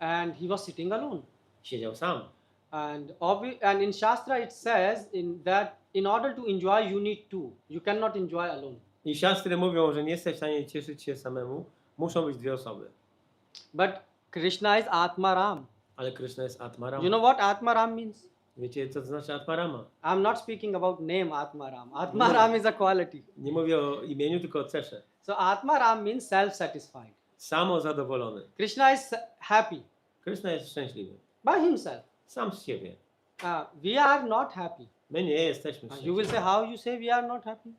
and he was sitting alone. Siedział sam. And in Shastra it says in order to enjoy you need two. You cannot enjoy alone. I siostry mówią, że nie jesteś w stanie cieszyć się samemu. Muszą być dwie osoby. But Krishna is Atmaram. Ale Krishna jest Atmaram. You know what Atmaram means? Wiecie, co to znaczy Atmarama? I'm not speaking about name Atmaram. Atmaram is a quality. Nie mówię o imieniu, tylko o cesze. So Atmaram means self-satisfied. Samozadowolony. Krishna is happy Krishna jest szczęśliwy. by himself. Sam z siebie. We are not happy. My nie jesteśmy You will szczęśliwi. say, how you say we are not happy?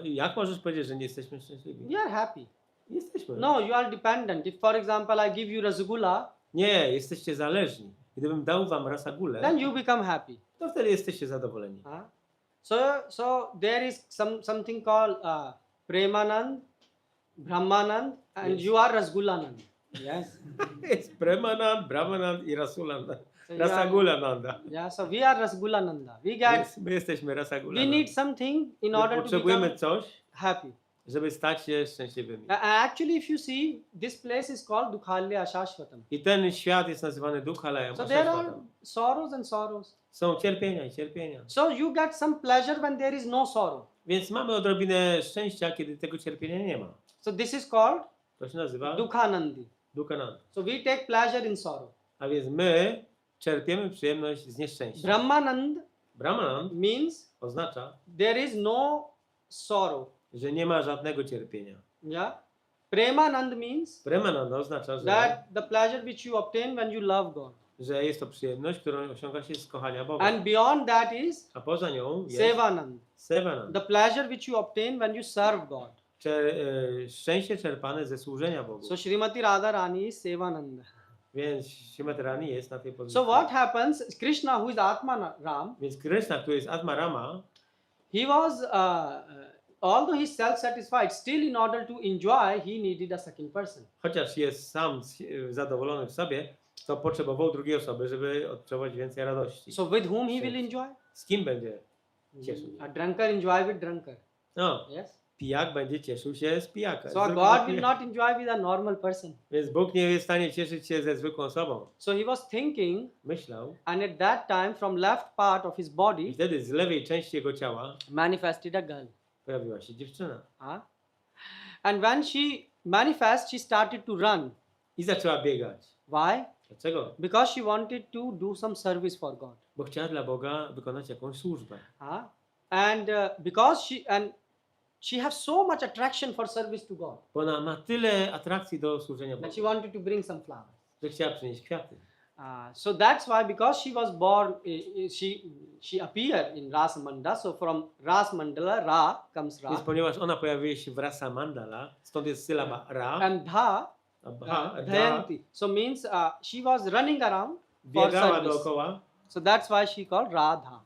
Jak możesz powiedzieć, że nie jesteśmy szczęśliwi? We are happy. Jesteśmy. No, you are dependent. If, for example, I give you rasgulla, Nie, jesteście zależni. Gdybym dał wam rasagulę, then you become happy. to wtedy jesteście zadowoleni. So there is something called Premanand, Brahmanand, and Yes. you are Rasgullanand. Yes. Jest Premanand, Brahmanand i Rasulanda. So you are- Rasagulananda. Yeah. So we are Rasgullananda. We get. My jesteśmy We Rasagulananda. need something in My order to potrzebujemy become coś, happy. żeby stać się szczęśliwymi. Actually, if you see, this place is called Dukhalya Ashashvatam. I ten świat jest nazywany Dukhalajem. So there are sorrows and sorrows. Są cierpienia i cierpienia. So you get some pleasure when there is no sorrow. Więc mamy odrobinę szczęścia, kiedy tego cierpienia nie ma. So this is called To się nazywa Dukhanandi. Dukhananda. So we take pleasure in sorrow. A więc my czerpiemy przyjemność z nieszczęścia. Brahmanand Brahmanand means oznacza, there is no sorrow. że nie ma żadnego cierpienia. Yeah. Premanand means Premananda oznacza, that the pleasure which you obtain when you love God. że jest to przyjemność, którą osiąga się z kochania Boga. And beyond that is A poza nią jest Sevanand. Sevanand. The pleasure which you obtain when you serve God. Szczęście czerpane ze służenia Bogu. So Srimati Radharani is Sevananda. Więc Shimaterani jest na tej pozycji. So what happens? Krishna, who is Atma Ram, Więc Krishna, który jest Atma Rama, he was, although he's self-satisfied, still in order to enjoy, he needed a second person. chociaż jest sam zadowolony w sobie, to potrzebował drugiej osoby, żeby odczuwać więcej radości. So with whom he will enjoy? Z kim będzie cieszył A się? drunkard enjoy with drunkard. No, Yes. pijak będzie cieszył się z pijaka. So God will not enjoy with a normal person. Więc Bóg nie jest w stanie cieszyć się ze zwykłą osobą. So he was thinking, Myślał and at that time, from left part of his i body, wtedy z lewej części jego ciała manifested a girl. pojawiła się dziewczyna. And when she manifests, she started to run. I zaczęła biegać. Why? Dlaczego? Because she wanted to do some service for God. Bo chciała dla Boga wykonać jakąś służbę. And because she has so much attraction for service to God Bo ona ma tyle atrakcji do służenia that she Bogu, wanted to bring some flowers. że chciała przynieść kwiaty. So that's why, because she was born, she appeared in Rasamanda. So from Rasmandala, Ra comes Więc Ra, ponieważ ona pojawiła się w Rasa Mandala, stąd jest sylaba Ra, and Dha, Dha, Dhayanti. So means she was running around for biegała service. dookoła, So that's why she called Radha.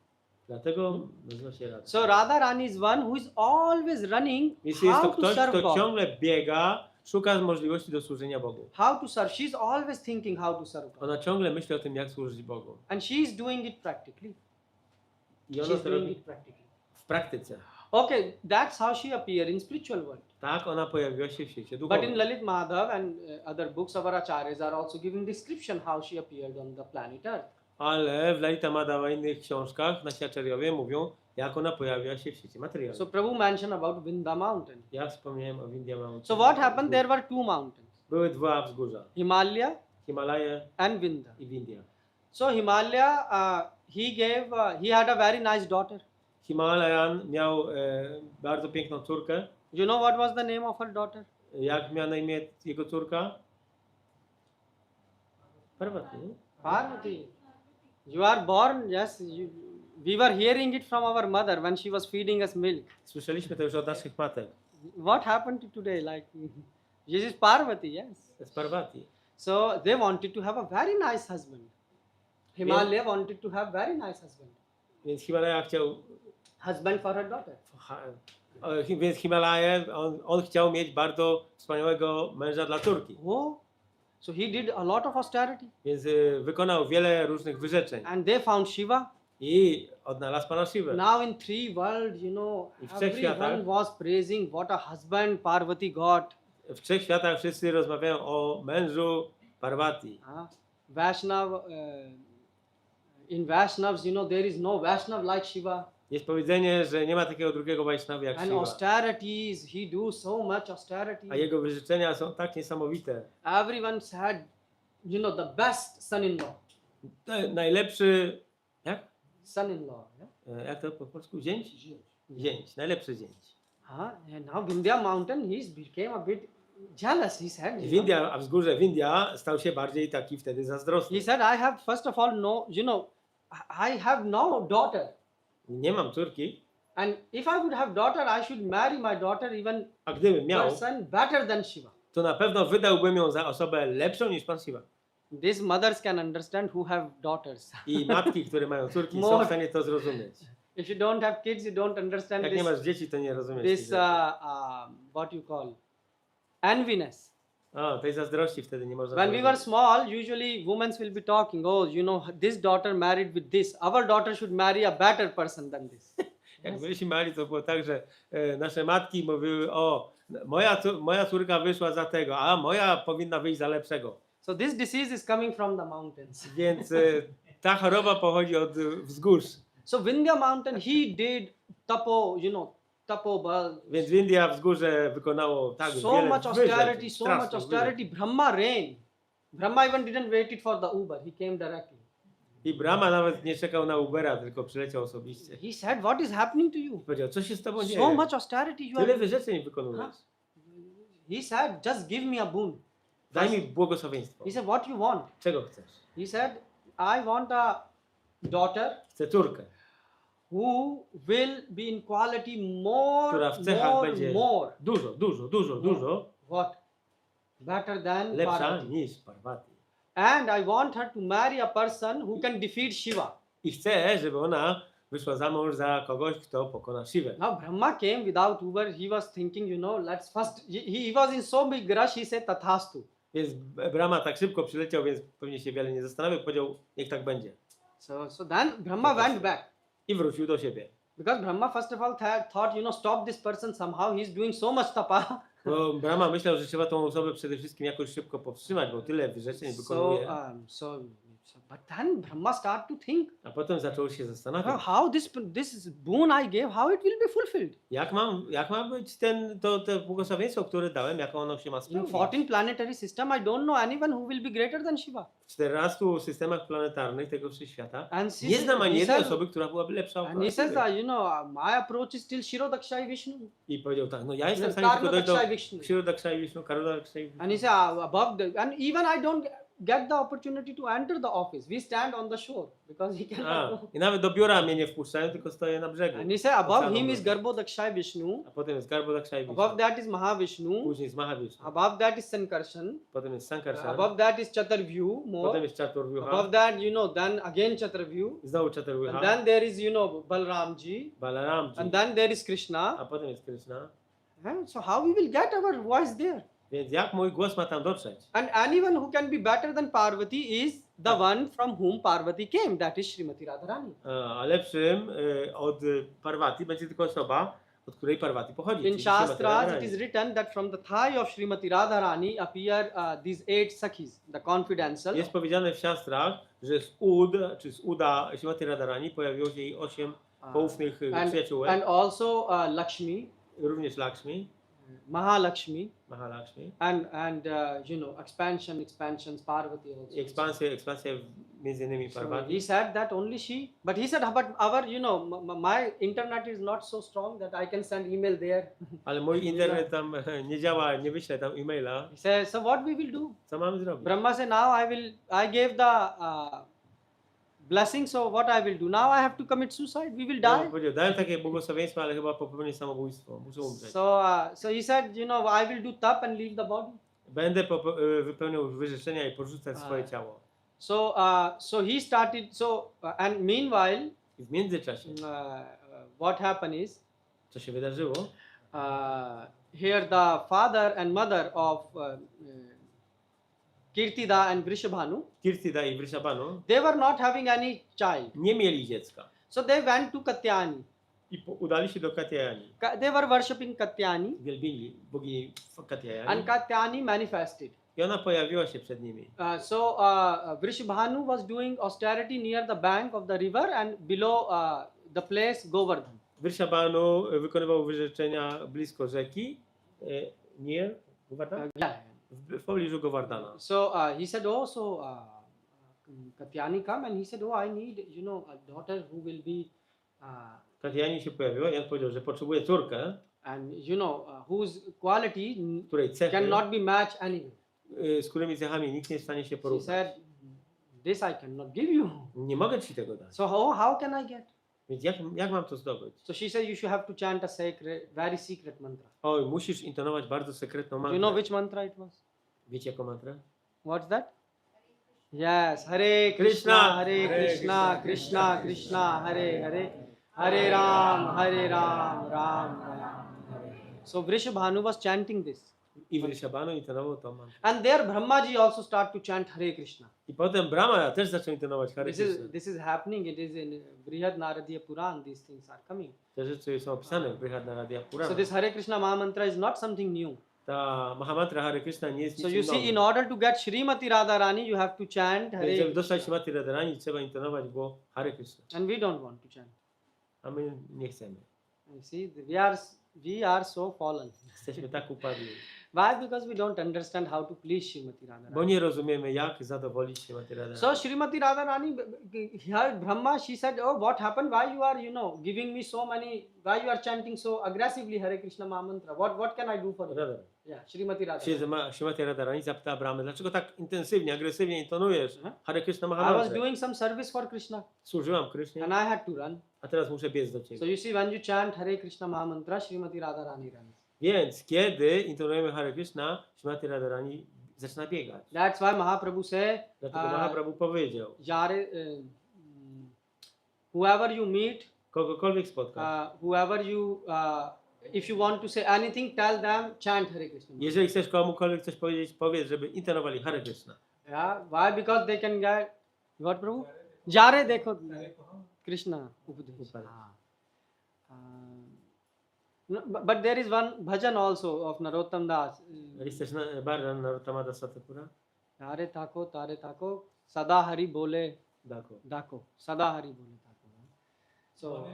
dlatego nazywa się Radha. So Radha Rani is one who is always running Więc jest to how to ktoś, serve kto God. ciągle biega, szuka możliwości do służenia Bogu. How to serve. She's always thinking how to serve God. Ona ciągle myśli o tym, jak służyć Bogu. And she's doing it practically. I ona She's to doing robi it practically. w praktyce. Okay, that's how she appeared in spiritual world. Tak, ona pojawiła się w świecie But duchowym. in Lalit Madhav and other books of our acharyas are also giving description how she appeared on the planet Earth. Ale w Lalita Madhava i innych książkach nasi acharyowie mówią, jak ona pojawiła się w świecie materialnym. So Prabhu mentioned about Vindha mountain. Ja wspomniałem o Vindhya Mountain. So what happened? There were two mountains, Były dwa wzgórza. Himalaya Himalaje and Vindhya. i Vindhya. So Himalaya, he had a very nice daughter. Himalajan miał bardzo piękną córkę. You know what was the name of her daughter? Jak miała na imię jego córka? Parvati. nie? Parvati. You are born, yes. We were hearing it from our mother when she was feeding us milk. Słyszeliśmy to już od naszych matek. What happened to today? Like, this is Parvati, yes. To jest Parvati. So they wanted to have a very nice husband. Himalaya wanted to have very nice husband. Więc Himalaja chciał... Husband for her daughter. Więc Himalaje, on chciał mieć bardzo wspaniałego męża dla córki. Oh, so he did a lot of austerity. Więc wykonał wiele różnych wyrzeczeń. And they found Shiva. I odnalazł Pana Shivę. Now in three worlds, you know, I w trzech everyone światach. was praising what a husband Parvati got. W trzech światach wszyscy rozmawiają o mężu Parvati. Vaishnav, in Vaishnavs, you know, there is no Vaishnav like Shiva. Jest powiedzenie, że nie ma takiego drugiego Vaishnava jak And Shiva. austerities, he do so much austerity. A jego wyrzeczenia są tak niesamowite. Everyone said, you know, the best son-in-law. Najlepszy... Jak? Son-in-law. Yeah? Jak to po polsku? Zięć? Zięć. Najlepszy zięć. And now Vindhya mountain, he became a bit jealous, he said. W India, a wzgórze Vindhya stał się bardziej taki wtedy zazdrosny. He said, I have, first of all, no, you know, I have no daughter. Nie mam córki, And if I would have daughter, I should marry my daughter even a gdybym miał, person better than Shiva. to na pewno wydałbym ją za osobę lepszą niż Pan Shiva. These mothers can understand who have daughters. I matki, które mają córki, są More. w stanie to zrozumieć. If you don't have kids, you don't understand Jak nie this, masz dzieci, to nie rozumiesz. this tych rzeczy. what you call, enviness. O, tej zazdrości wtedy nie można When we were zrozumieć. small, usually women will be talking, oh, you know, this daughter married with this. Our daughter should marry a better person than this. Jak byliśmy mali, to było tak, że nasze matki mówiły, o, moja córka wyszła za tego, a moja powinna wyjść za lepszego. So this disease is coming from the mountains. Więc ta choroba pochodzi od wzgórz. So Vindhya mountain, he did tapo, tapo, Więc India wzgórze wykonało tak so wiele much wyrzeczeń, austerity, so much strasznych austerity. Brahma reigned. Brahma even didn't wait it for the Uber. He came directly. I Brahma nawet nie czekał na Ubera, tylko przyleciał osobiście. He said, what is happening to you? Powiedział, co się z tobą So dzieje? much austerity you Tyle are. wyrzeczeń wykonujesz. He said, just give me a boon. Daj mi błogosławieństwo. He said, what you want? Czego chcesz? He said, I want a daughter Chcę córkę, who will be in quality more, która w cechach będzie more. dużo What? Better than lepsza Parvati. niż Parvati. And I want her to marry a person who can defeat Shiva. I chcę, żeby ona wyszła za mąż za kogoś, kto pokona Shivę. Now Brahma came without Uber. He was thinking, let's first. He was in so big rush. He said, Tathastu. Więc Brahma tak szybko przyleciał, więc pewnie się wiele nie zastanawiał, powiedział, niech tak będzie. So then Brahma went back. I wrócił do siebie. Because Brahma first of all thought, stop this person somehow. He's doing so much tapa. Bo Brahma myślał, że trzeba tą osobę przede wszystkim jakoś szybko powstrzymać, bo tyle wyrzeczeń wykonuje. But then Brahma started to think, A potem zaczął się zastanawiać, how this boon I gave, how it will be fulfilled. jak ma być to błogosławieństwo, które dałem, jak ono się ma In spełnić. 14 planetary system, I don't know anyone who will be greater than Shiva. W 14 systemach planetarnych tego wszechświata And nie znam ani he jednej said- osoby, która byłaby lepsza od And he says Shiwy. that, my approach is still Shirodakshai Vishnu. I powiedział tak, no ja jestem w stanie tylko dojść do Karnodakshai Vishnu. Kshirodakshai Vishnu, Karnodakshai Vishnu. And he said, above and even I don't get the opportunity to enter the office. We stand on the shore because he cannot go. I nawet do biura mnie nie wpuszczają, tylko stoję na brzegu. And he said, above Oceanu him is Mrozu. Garbhodakshai Vishnu. A potem jest Garbhodakshai Vishnu. Above that is Mahavishnu. Później jest Mahavishnu. Above that is Sankarshan. Potem jest Sankarshan. Above that is Chaturvyu. Potem More. jest Chaturvyuha. Above that, then again Chaturvyu. Znowu And Chaturvyuha. then there is, Balramji. Balaramji. And then there is Krishna. A potem jest Krishna. So how we will get our voice there? Więc jak mój głos ma tam dotrzeć? And anyone who can be better than Parvati is the one from whom Parvati came. That is Srimati Radharani. A lepszym od Parvati będzie tylko osoba, od której Parvati pochodzi. In czyli Srimati Shastras, it Radharani. is written that from the thigh of Srimati Radharani appear these 8 sakhis, the confidential. Jest powiedziane w siastrach, że z ud, czy z uda Srimati Radharani pojawiło się jej 8 poufnych przyjaciółek, And also Lakshmi, również Lakshmi, Mahalakshmi, Mahalakshmi. and expansions, Parvati also. I ekspansja między innymi So Parvati. he said that only she, but he said, but our, my internet is not so strong that I can send email there. Ale mój internet tam nie działa, nie wyślę tam e-maila. He said, so what we will do? Co mamy zrobić? Brahma said, now I gave the blessing, so what I will do? Now I have to commit suicide, we will Ja die. powiedział, dałem takie błogosławieństwo, ale chyba popełnię samobójstwo, muszę umrzeć. So he said, I will do tap and leave the body. Będę wypełniał wyrzeczenia i porzucać swoje ciało. So he started, and meanwhile, I w międzyczasie, what happened is, co się wydarzyło? here the father and mother of Kirtida and Vrishabhanu, Kirtida i Vrishabhanu they were not having any child. nie mieli dziecka. So they went to Katyani. I udali się do Katyayani. They were worshipping Katyani, Wielbili bogini Katyayani. and Katyani manifested. I ona pojawiła się przed nimi. Vrishabhanu was doing austerity near the bank of the river and below the place Govardhan. Vrishabhanu wykonywał wyrzeczenia blisko rzeki. Nie? Govardhan? W pobliżu Govardhana. So he said, Katyani come, and he said, I need, a daughter who will be, Katyayani się pojawiła i on powiedział, że potrzebuje córkę, and whose quality której cechy, cannot be matched anywhere. z którymi cechami nikt nie jest w stanie się He porównać. said, this I cannot give you. Nie mogę ci tego dać. So how can I get? Więc jak mam to zdobyć? So she said, you should have to chant a very secret mantra. Oj, musisz intonować bardzo sekretną Do mantrę. you know which mantra it was? Wiecie jaką mantrę? What's that? Yes, Hare Krishna, Krishna, Hare Hare Krishna, Krishna Krishna, Hare Hare, Hare Ram, Ram Ram. So Vrishabhanu was chanting this. I Vrishabhanu intonował tą mantrę. And there Brahmaji also start to chant Hare Krishna. I potem Brahma też zaczął intonować Hare Krishna. This is happening. It is in Brihad Naradiya Puran. These things are coming. Te rzeczy są opisane w Brihad Naradiya So Purana. this Hare Krishna Mahamantra is not something new. Ta Mahamantra Hare Krishna nie jest So niczym you see, in nowym. order to get Srimati Radharani, you have to chant Hare Żeby dostać Krishna. Śmati Radharani, trzeba intonować było Hare Krishna. And we don't want to chant. A my nie chcemy. You see, we are so fallen. Jesteśmy tak upadli. Why? Because we don't understand how to please Srimati Bo Radharani. nie rozumiemy, jak zadowolić Śmati Radharani. So Srimati Radharani heard Brahma. She said, "Oh, what happened? Why you are, giving me so many? Why you are chanting so aggressively Hare Krishna Mahamantra? What can I do for you?" Radha. Yeah, Srimati Radharani. Śmati Radharani zapytała Brahmy, dlaczego tak intensywnie, agresywnie intonujesz Hare Krishna I was Mahamantrę? doing some service for Krishna, Służyłam Krysznie, and I had to run. a teraz muszę biec do So Ciebie. you see, when you chant Hare Krishna Mahamantra, Srimati Radharani runs. Więc kiedy intonujemy Hare Krishna, Śmati Radharani zaczyna biegać. That's why Mahaprabhu said, Dlatego Mahaprabhu powiedział, Yare, whoever you meet, kogokolwiek spotkasz, whoever you, if you want to say anything, tell them chant Hare Krishna. jeżeli chcesz komukolwiek coś powiedzieć, powiedz, żeby intonowali Hare Krishna. Yeah, why? Because they can get what, Prabhu? Jare dekho Krishna Upadesh. No, but there is one bhajan also of Narottam Das. Jest też Bhajan Narottama Dasa Thakura? Tare tako, sada hari bole Dako. dako, sada hari bole dako. So,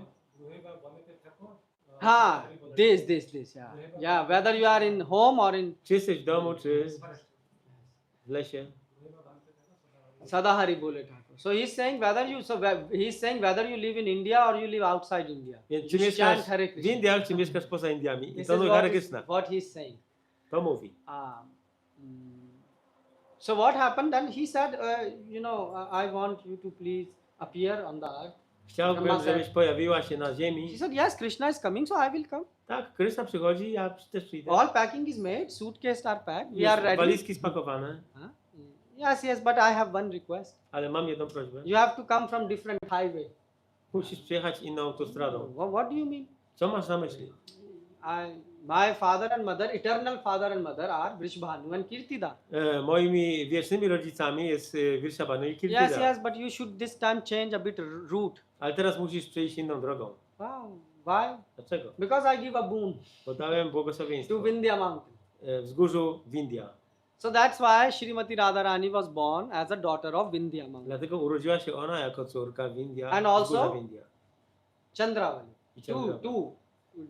ha, this, yeah. Yeah, whether you are in home or in Czy jesteś w domu, czy w lesie? sada hari bole dako. So he's saying whether you live in India or you live outside India. Więc czy You mieszkasz chant Hare w Krishna. Indiach, czy mieszkasz poza Indiami? This is Intonuj Hare Krishna. what he's saying. To mówi. So what happened then? He said, I want you to please appear on the earth. Chciałbym, Brahma żebyś said- pojawiła się na He ziemi. said, yes, Krishna is coming, so I will come. Tak, Krishna przychodzi, ja też przyjdę. All packing is made, suitcases are packed, we Już are ready. walizki spakowane, Huh? Yes, but I have one request. ale mam jedną prośbę. You have to come from different highway. Musisz przyjechać inną autostradą. What do you mean? Co masz na myśli? My father and mother, eternal father and mother are Vrishbhanu and Kirtida. Moimi wiecznymi rodzicami jest Vrishabhanu i Kirtida. Yes, but you should this time change a bit route. Ale teraz musisz przejść inną drogą. Wow. Why? Dlaczego? Because I give a boon Bo dałem to błogosławieństwo Vindhya mountain. wzgórzu Windia. So that's why Srimati Radharani was born as a daughter of Vindhya mountain. Dlatego urodziła się ona jako córka Windia, And also- wzgórza Windia. Chandravali. I Chandravali. Two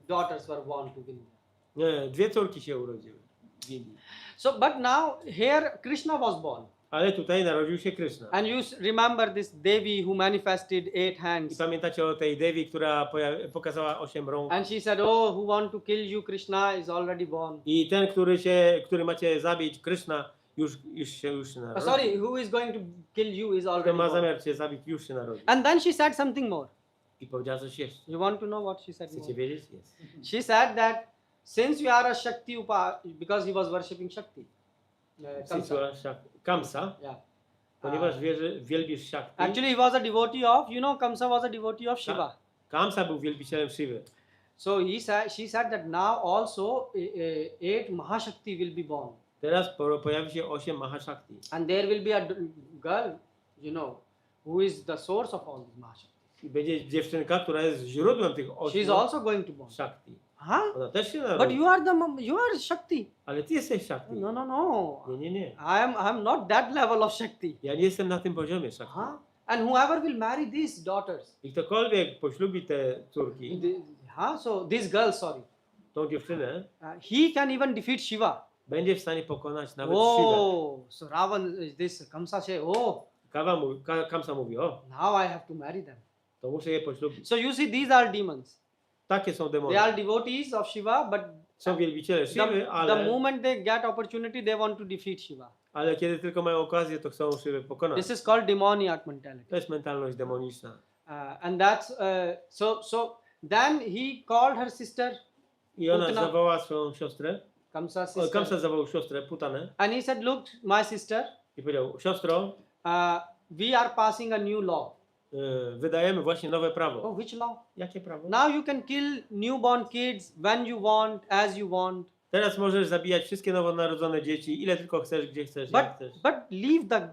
daughters were born to Vindhya. Nie, dwie córki się urodziły w Indii. So, but now here Krishna was born. Ale tutaj narodził się Krishna. And you remember this Devi who manifested 8 I hands. pamiętacie o tej Devi, która pokazała 8 rąk. And she said, oh, who want to kill you, Krishna is already born. I ten, który macie zabić, Krishna, już się narodził. Sorry, who is going to kill you is Kto already ma born. zamiar cię zabić, już się narodził. And then she said something more. I powiedziała coś jeszcze. You want to know what she said Chcecie more? wiedzieć? Jest. She said that since you are a Shakti because he was worshipping Shakti. Kamsa. Kamsa, Yeah. ponieważ wielbisz Shakti. Actually, he was a devotee of, Kamsa was a devotee of Shiva. Kamsa był wielbicielem Shiwy. So she said that now also 8 Mahashakti will be born. Teraz pojawi się 8 Mahashakti. And there will be a girl, who is the source of all these Mahashakti. I będzie dziewczynka, która jest źródłem tych 8 She is also going to born. Shakti. Huh? Ona też się But narodzi. you are Shakti. Ale ty jesteś Shakti. No. Nie. I am not that level of Shakti. Ja nie jestem na tym poziomie Shakti. Huh? And whoever will marry these daughters, I ktokolwiek poślubi te córki, so this girl, sorry, tą dziewczynę, he can even defeat Shiva. będzie w stanie pokonać nawet Shivę. So Ravan, this Kamsa say, Kamsa mówi, now I have to marry them. to muszę je poślubić. So you see, these are demons. Takie są demony. They are devotees of Shiva, but Są wielbiciele Shiwy, the ale moment they get opportunity, they want to defeat Shiva. kiedy tylko mają okazję, to chcą Shivę pokonać. This is called demoniac mentality. To jest mentalność demoniczna. And that's so. Then he called her sister I ona Putna. zawołała swoją siostrę, Kamsa sister, Kamsa zawołał siostrę, Putanę, and he said, "Look, my sister, i powiedział, siostro, we are passing a new law." wydajemy właśnie nowe prawo. Oh, which law? Jakie prawo? Now you can kill newborn kids when you want, as you want. Teraz możesz zabijać wszystkie nowonarodzone dzieci, ile tylko chcesz, gdzie chcesz, jak chcesz. But leave the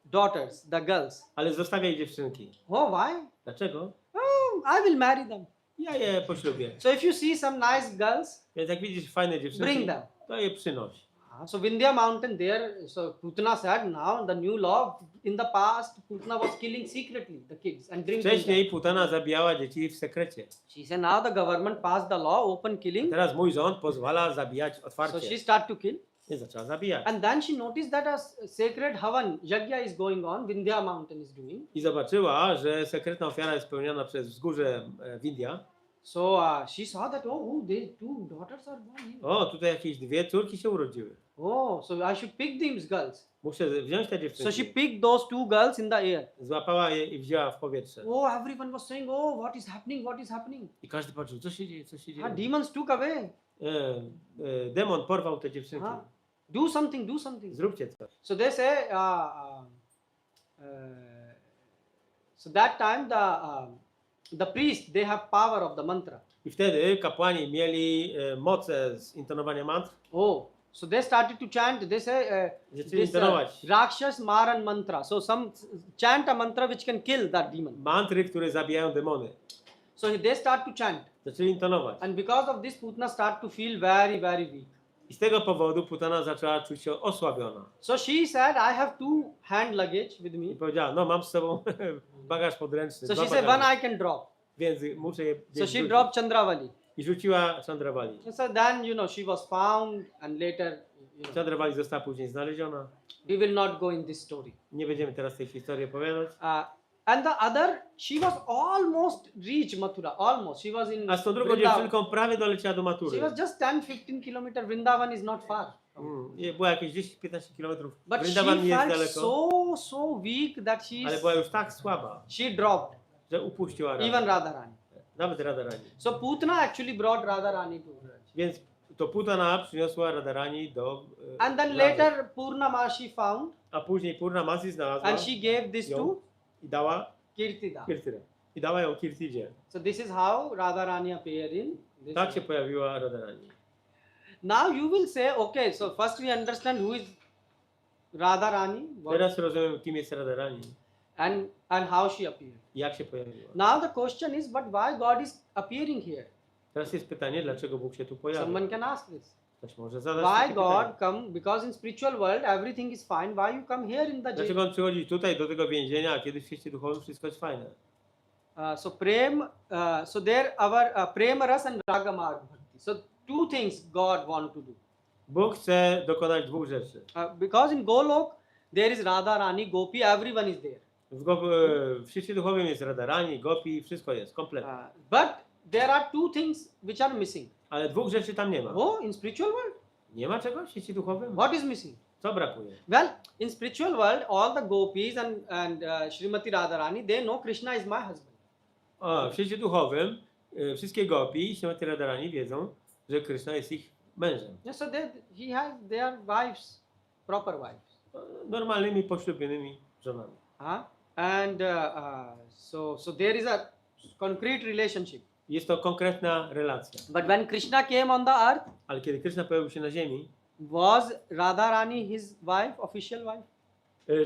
daughters, the girls. Ale zostawiaj dziewczynki. Oh, why? Dlaczego? Oh, I will marry them. Ja je poślubię. So if you see some nice girls, Więc jak widzisz fajne dziewczynki, bring them. to je przynoś. So Vindhya mountain there, so Putana said now the new law, in the past Putana was killing secretly the kids and drinking them. Wcześniej Putana zabijała dzieci w sekrecie. She said now the government passed the law, open A killing. teraz mój rząd pozwala zabijać So otwarcie. she started to kill. Nie zaczęła zabijać. And then she noticed that a sacred Havan, Yajna is going on, Vindhya mountain is doing. I zobaczyła, że sekretna ofiara jest spełniona przez wzgórze Windia. So she saw that, these two daughters are born here. O, tutaj jakieś dwie córki się urodziły. Oh, so I should pick these girls. Muszę wziąć te So she dziewczynki. picked those two girls in the air. Złapała je i wzięła w powietrze. Oh, everyone was saying, oh, what is happening, what is happening? I każdy patrzył, co się dzieje, co się dzieje. Demons took away. Demon porwał te dziewczynki. Do something, do something. Zróbcie coś. So they say, so that time the priest, they have power of the mantra. I wtedy kapłani mieli moce z intonowania mantr. Oh, so they started to chant. They say Zaczęli this intonować Rakshas Maran mantra. So some chant a mantra which can kill that demon. mantry, które zabijają demony. So they start to chant, Zaczęli intonować. and because of this, Putana start to feel very, very weak. I z tego powodu Putana zaczęła czuć się osłabiona. So she said, I have two hand luggage with I me. powiedziała, no mam z sobą bagaż podręczny. So dwa she said, bagaże, one I can drop. więc muszę je So gdzieś she wrzucić. dropped Chandravali. I rzuciła Chandravali. So then, she was found, and later, Chandravali została później znaleziona. we will not go in this story. Nie będziemy teraz tej historii opowiadać. And the other, she was almost reached Mathura, almost. She was in A z tą drugą Vrindavan. dziewczynką prawie doleciała do She matury. was just 10-15 kilometers. Vrindavan is not far. Była jakieś 10-15 kilometrów. But she Vrindavan nie jest felt daleko, so weak that ale była już tak słaba, she dropped, że upuściła Radę. even Radharani. Nawet Radharani. So Putana actually brought Radharani to Vraj. Więc to Putana przyniosła Radharani do And then Rady. later Purnamashi found, A później Purnamasi znalazła and she gave this ją to i dała Kirtida. Kirtyrę. I dała ją Kirtidzie. So this is how Radharani appeared in this. Tak się pojawiła Radharani. Now you will say, okay, so first we understand who is Radharani Teraz rozumiem, kim jest Radharani and how she appeared. i jak się pojawiła. Now the question is, but why God is appearing here? Teraz jest pytanie, dlaczego Bóg się tu pojawia. Someone can ask this. Ktoś może zadać Why takie God pytanie. come? Because in spiritual world everything is fine. Why you come here in the jail? Dlaczego on przychodzi tutaj do tego więzienia, a kiedy w świecie duchowym wszystko jest fajne? So prem, so there our prema ras and raga marg bhakti. So two things God want to do. Bóg chce dokonać dwóch rzeczy. Because in Golok there is Radha Rani, Gopi, everyone is there. W świecie duchowym jest Radharani, Gopi, wszystko jest, kompletnie. But there are two things which are missing. Ale dwóch rzeczy tam nie ma. Oh, in spiritual world, Nie ma czegoś w świecie duchowym? what is missing? Co brakuje? Well, in spiritual world, all the gopis and Srimati Radharani, they know Krishna is my husband. W świecie duchowym wszystkie Gopi i Śrimati Radharani wiedzą, że Krishna jest ich mężem. Yeah, so they are wives, proper wives. Normalnymi, poślubionymi żonami. And so there is a concrete relationship. Jest to konkretna relacja. But when Krishna came on the earth, Ale kiedy Krishna pojawił się na ziemi, was Radharani his wife, official wife?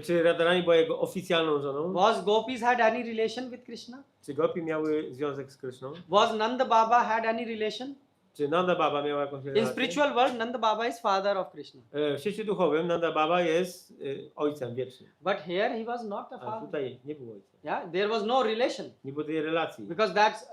czy Radharani była jego oficjalną żoną? Was gopis had any relation with Krishna? Czy Gopi miały związek z Krishną? Was Nanda Baba had any relation? Czy Nanda Baba miała jakąś relację? In spiritual world, Nanda Baba is father of Krishna. W świecie duchowym Nanda Baba jest ojcem wiecznym. But here he was not a A father. tutaj nie było ojca. Yeah, there was no relation. Nie było tej relacji. Because that's,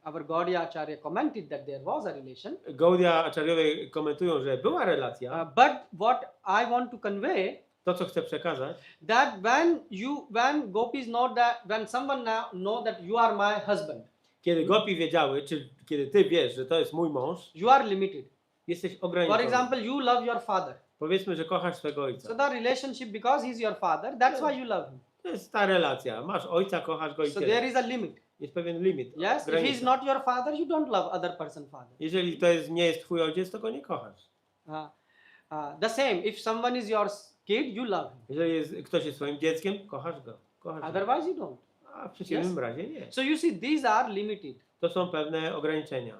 our Gaudiya Acharya commented that there was a relation. Gaudiya Acharyowie komentują, że była relacja. But what I want to convey, To, co chcę przekazać, that when gopis know that, when someone know that you are my husband, kiedy Gopi wiedziały, czy kiedy ty wiesz, że to jest mój mąż, you are limited. jesteś For ograniczony. example, you love your father. Powiedzmy, że kochasz swego So ojca. the relationship, because he's your father, that's why you love him. To jest ta relacja. Masz ojca, kochasz go i So tyle. there is a limit. Jest pewien limit. Yes, if granica. he's not your father, you don't love other person's father. Jeżeli to nie jest twój ojciec, to go nie kochasz. The same, if someone is your kid, you love him. Jeżeli ktoś jest swoim dzieckiem, kochasz go. Kochasz go. Otherwise, you don't. A w przeciwnym razie nie. So you see, these are limited. To są pewne ograniczenia.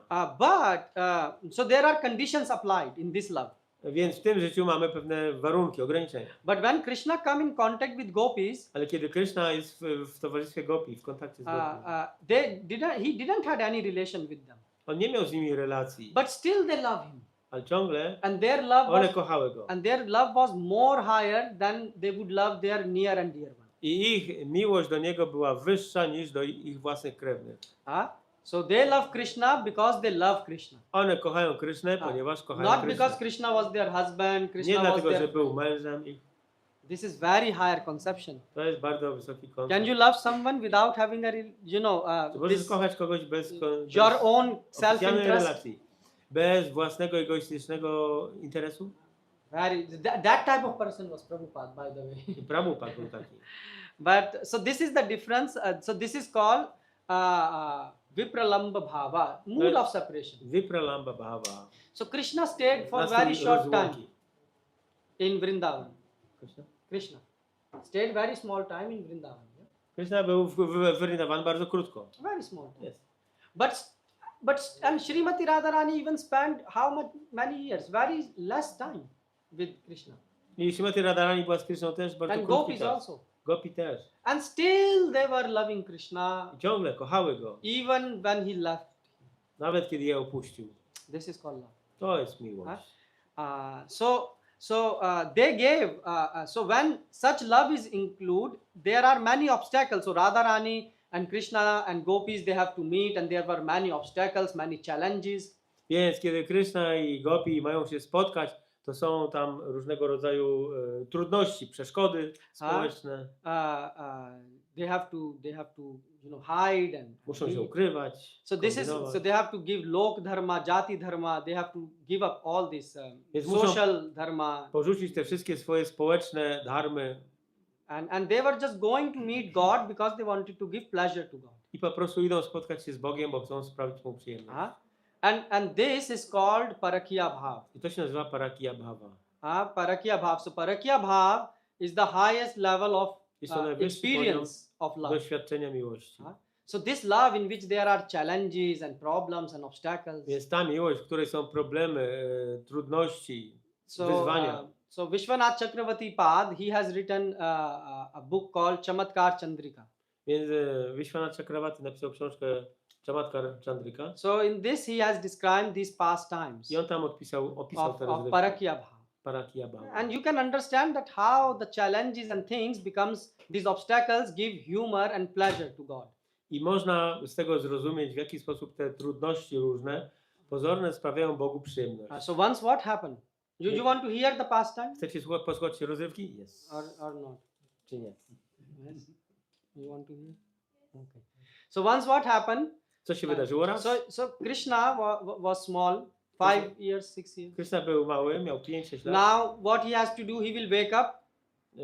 So there are conditions applied in this love. Więc w tym życiu mamy pewne warunki, ograniczenia. But when Krishna come in contact with gopis, Ale kiedy Krishna jest w towarzystwie gopi, w kontakcie z gopi, he didn't had any relation with them. on nie miał z nimi relacji, But still they love him. ale ciągle And their love one was, kochały go. and their love was more higher than they would love their near and dear one. I ich miłość do niego była wyższa niż do ich własnych krewnych. So they love Krishna because they love Krishna. One kochają Krishnę, ponieważ kochają Not Krishnę. because Krishna was their husband, Nie Krishna was dlatego, że their... był mężem ich. This is very higher conception. To jest bardzo wysoki Can koncept. you love someone without having a, Czy możesz this, kochać kogoś bez your own oficjalnej self-interest? relacji? Bez własnego egoistycznego interesu? That type of person was Prabhupada, by the way. I Prabhupada był taki. But so this is the difference. So this is called Vipralamba Bhava, mood of separation. Vipralamba Bhava. So Krishna stayed for Nastrój very short time rozłąki. in Vrindavan. Krishna? Krishna stayed very small time in Vrindavan. Yeah? Krishna był wyrywnowany bardzo krótko. Very small time. Jest. But and Srimati Radharani even spent many years? Very less time with Krishna. I Śrimati Radharani była z Krishną też bardzo And krótki gopis czas. also. Gopi też. And still they were loving Krishna I ciągle kochały go. even when he left. Nawet kiedy je opuścił. This is called love. To jest miłość. They gave. So when such love is included, there are many obstacles. So Radharani and Krishna and gopis, they have to meet, and there were many obstacles, many challenges. Więc kiedy Krishna i Gopi mają się spotkać, to są tam różnego rodzaju trudności, przeszkody społeczne. They have to hide and Muszą się leave. ukrywać. So kombinować. so they have to give lok dharma, jati dharma. They have to give up all this Więc muszą social dharma, porzucić te wszystkie swoje społeczne dharmy and they were just going to meet God because they wanted to give pleasure to God. i po prostu idą spotkać się z Bogiem, bo chcą sprawić mu przyjemność. And this is called parakya bhav. I to się nazywa parakya bhava. Parakya bhav. So parakya bhav is the highest level of Jest to najwyższy poziom experience of love. doświadczenia miłości. So this love in which there are challenges and problems and obstacles. Więc ta miłość, w której są problemy, trudności, wyzwania. So Vishwanath Chakravarti Pad, he has written a book called Chamatkar Chandrika. Więc Vishwanath Chakravarti napisał książkę Chamatkar Chandrika. So in this he has described these pastimes I on tam opisał te of parakya bhav. parakya bhava. And you can understand that how the challenges and things becomes, these obstacles give humor and pleasure to God. I można z tego zrozumieć, w jaki sposób te trudności różne, pozorne, sprawiają Bogu przyjemność. So once what happened? You want to hear the pastime Chcecie posłuchać rozrywki? Yes. or not? Czy nie? Yes. You want to hear? Okay. So once what happened? Co się wydarzyło raz? So Krishna was small, 5 years, 6 years. Krishna był mały, miał 5-6 lat. Now what he has to do, he will wake up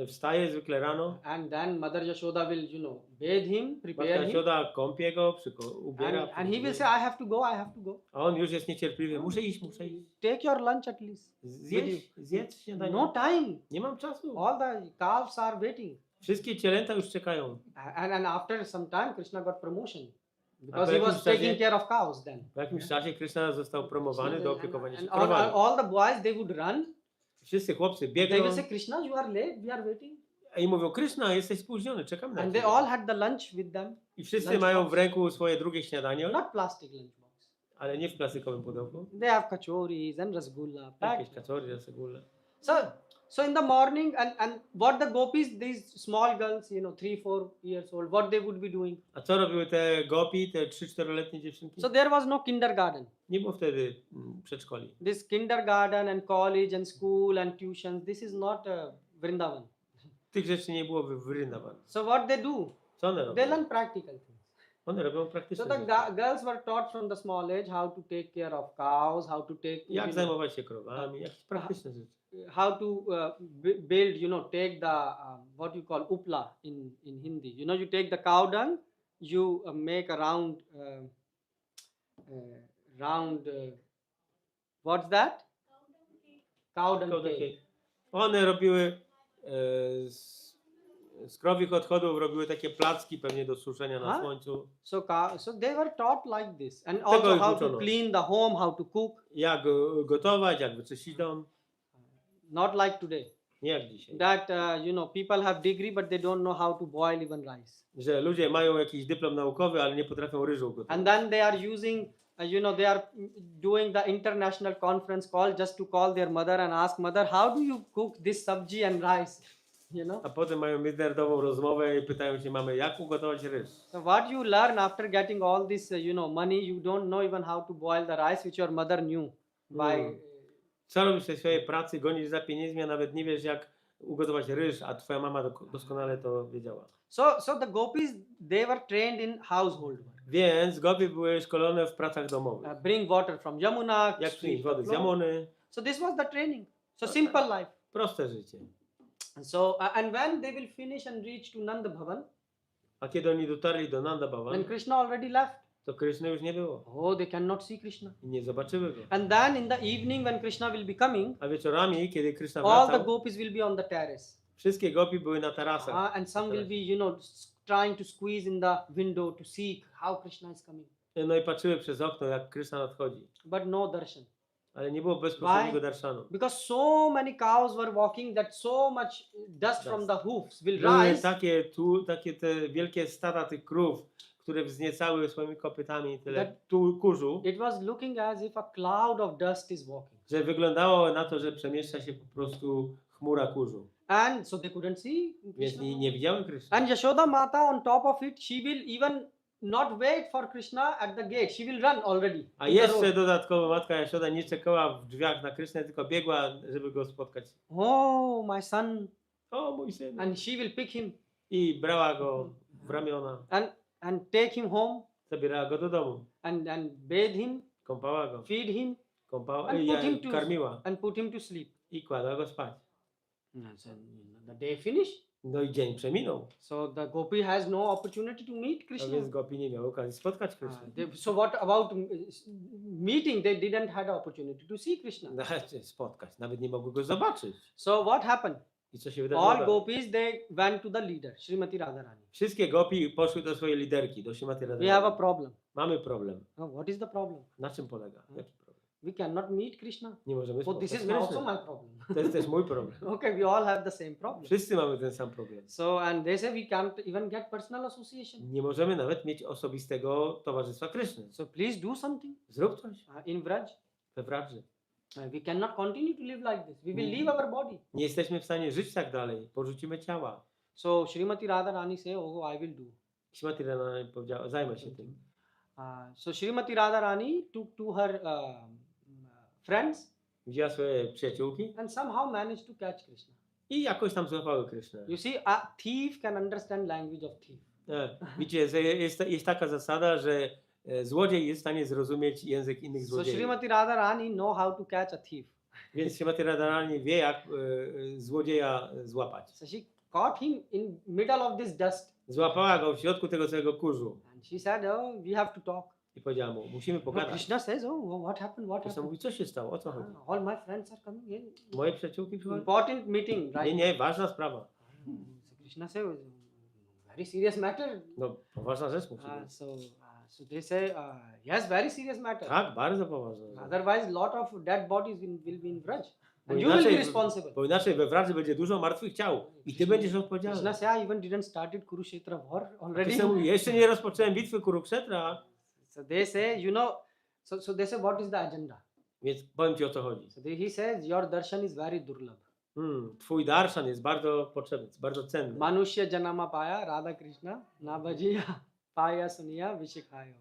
Wstaje zwykle rano. and then Mother Yashoda will, bathe him, prepare Matka him. Yashoda kąpie go, ubiera. And he will say, I have to go, I have to go. A on już jest niecierpliwy. Muszę iść. Take your lunch at least. Zjedz śniadanie. No time. Nie mam czasu. All the calves are waiting. Wszystkie cielęta już czekają. And after some time, Krishna got promotion. po Because he jakimś was taking czasie- care of cows then. W jakimś czasie Krishna został promowany do opiekowania się And krowami. all the boys, they would run. Wszyscy chłopcy They biegną will say, Krishna, you are late, we are waiting. i mówią, Krishna, jesteś spóźniony, czekam na And ciebie. they all had the lunch with them. I wszyscy lunch mają box. w ręku swoje drugie śniadanie, Not plastic lunchbox. ale nie w plastikowym pudełku. They have kachoris and rasgulla. packed. Jakieś kaczory, rasegule. So in the morning, and what the gopis, these small girls, 3-4 years old, what they would be doing? A co robiły te gopi, te 3-4-letnie dziewczynki? So there was no kindergarten. Nie było wtedy przedszkoli. This kindergarten and college and school and tuitions, this is not Vrindavan. Tych rzeczy nie było w Vrindavan. So what they do? Co one They robią? learn practical things. One robią So praktyczne the rzeczy. girls were taught from the small age how to take care of cows, how to take, Jak zajmować się krowami, jakieś praktyczne rzeczy. how to build, take the what you call upla in Hindi. You take the cow dung, you make a round. What's that? Cow dung cake. One robiły z krowich odchodów robiły takie placki pewnie do suszenia na Huh? słońcu. So they were taught like this, and Tego also ich how to uczono. clean the home, how to cook. Jak gotować, jak wyczyścić dom. Not like today, Nie jak dzisiaj. that people have degree but they don't know how to boil even rice, Że ludzie mają jakiś dyplom naukowy, ale nie potrafią ryżu and gotować. then they are using they are doing the international conference call just to call their mother and ask, mother, how do you cook this sabji and rice? A potem mają międzynarodową rozmowę i pytają się mamy, jak ugotować ryż. So what you learn after getting all this money, you don't know even how to boil the rice which your mother knew by Co robisz w tej swojej pracy, gonisz za pieniędzmi, a nawet nie wiesz jak ugotować ryż, a twoja mama doskonale to wiedziała. so the gopis, they were trained in household work. Więc gopi były szkolone w pracach domowych. Bring water from Yamuna, Jak sweep przynieść the wodę z floor. Jamuny. So this was the training. So simple life. Proste życie. So and when they will finish and reach to Nanda Bhavan, A kiedy oni dotarli do Nanda Bhavan, when Krishna already left, to Kryszny już nie było. oh, they cannot see Krishna. I nie zobaczyły go. And then in the evening when Krishna will be coming, A wieczorami, kiedy Kryszna all the wracał, gopis will be on the terrace. wszystkie gopi były na tarasach. And some will be, trying to squeeze in the window to see how Krishna is coming. No i patrzyły przez okno, jak Kryszna nadchodzi. But no darshan. Ale nie było bezpośredniego darszanu. Because so many cows were walking that so much dust from the hoofs will Były rise. takie te wielkie stada tych krów, które wzniecały swoimi kopytami tyle That- kurzu, It was looking as if a cloud of dust is walking. że wyglądało na to, że przemieszcza się po prostu chmura kurzu. And so they couldn't see Więc Krishna. nie widziały Kryszny. And Yashoda Mata on top of it, she will even not wait for Krishna at the gate. She will run already. A in the jeszcze road. dodatkowo matka Jaszoda nie czekała w drzwiach na Krysznę, tylko biegła, żeby go spotkać. Oh, my son. O, mój syn. And she will pick him I brała go w ramiona, and take him home zabierała go do domu, and bathe him, kąpała go, feed him, kąpała, And put him to- karmiła and put him to sleep. i kładła go spać. And so, the day finished. No i dzień przeminął, So the gopi has no opportunity to meet a Krishna. więc gopi nie miał okazji spotkać Krysznę. So what about meeting? They didn't have opportunity to see Krishna. Spotkać, nawet nie mogły go zobaczyć. So what happened? I co się wydarzyło? All dalej? gopis, they went to the leader, Srimati Radharani. Wszystkie gopi poszły do swojej liderki, do Śrimati We have a Radharani. problem. Mamy problem. What is the problem? Na czym polega? Jaki problem? We cannot meet Krishna. Nie możemy Oh, this spotkać is also Kryszny. my problem. To jest też mój problem. Okay, we all have the same problem. Wszyscy mamy ten sam problem. So, and they say we can't even get personal association. Nie możemy nawet mieć osobistego towarzystwa Kryszny. So please do something Zrób coś in Vraj. we Wradży. We cannot continue to live like this. We will leave our body. Nie jesteśmy w stanie żyć tak dalej. Porzucimy ciała. So Srimati Radharani say, oh, I will do. Śrimati Radharani powiedziała, zajmę się tym. So Srimati Radharani took to her friends Wzięła swoje przyjaciółki and somehow managed to catch Krishna. i jakoś tam złapały Krysznę. You see, a thief can understand language of thief. Widzicie, że jest taka zasada, że złodziej jest w stanie zrozumieć język innych So złodziei. Srimati Radharani know how to catch a thief. Więc Śrimati Radharani wie, jak złodzieja złapać. So she caught him in middle of this dust. Złapała go w środku tego całego kurzu And she said, oh, we have to talk. i powiedziała mu, musimy No, pogadać. Krishna says, oh, what happened, what Krishna happened? mówi, co się stało, o co chodzi? All my friends are coming in. Moje przyjaciółki przychodzą? Important meeting, Nie, right? nie, ważna sprawa. So Krishna says, very serious matter. No, poważna rzecz musi być. So they say, yes, very serious matter. Tak, bardzo poważna rzecz. Otherwise, lot of dead bodies will be in Vraj. Bo And you will be inaczej, responsible. bo inaczej we Wradzy będzie dużo martwych ciał i ty będziesz Krishna odpowiedzialny. says, I even didn't started Kurukshetra war already. Krishna mówi, jeszcze nie rozpocząłem bitwy Kurukshetra, So they say, so they say, what is the agenda? więc powiem ci o co chodzi. So he says, your darshan is very durlabh. Twój darshan jest bardzo potrzebny, jest bardzo cenny. Manushya janama paya, Radha Krishna, na bhajiya, paya suniya, vishikhayo.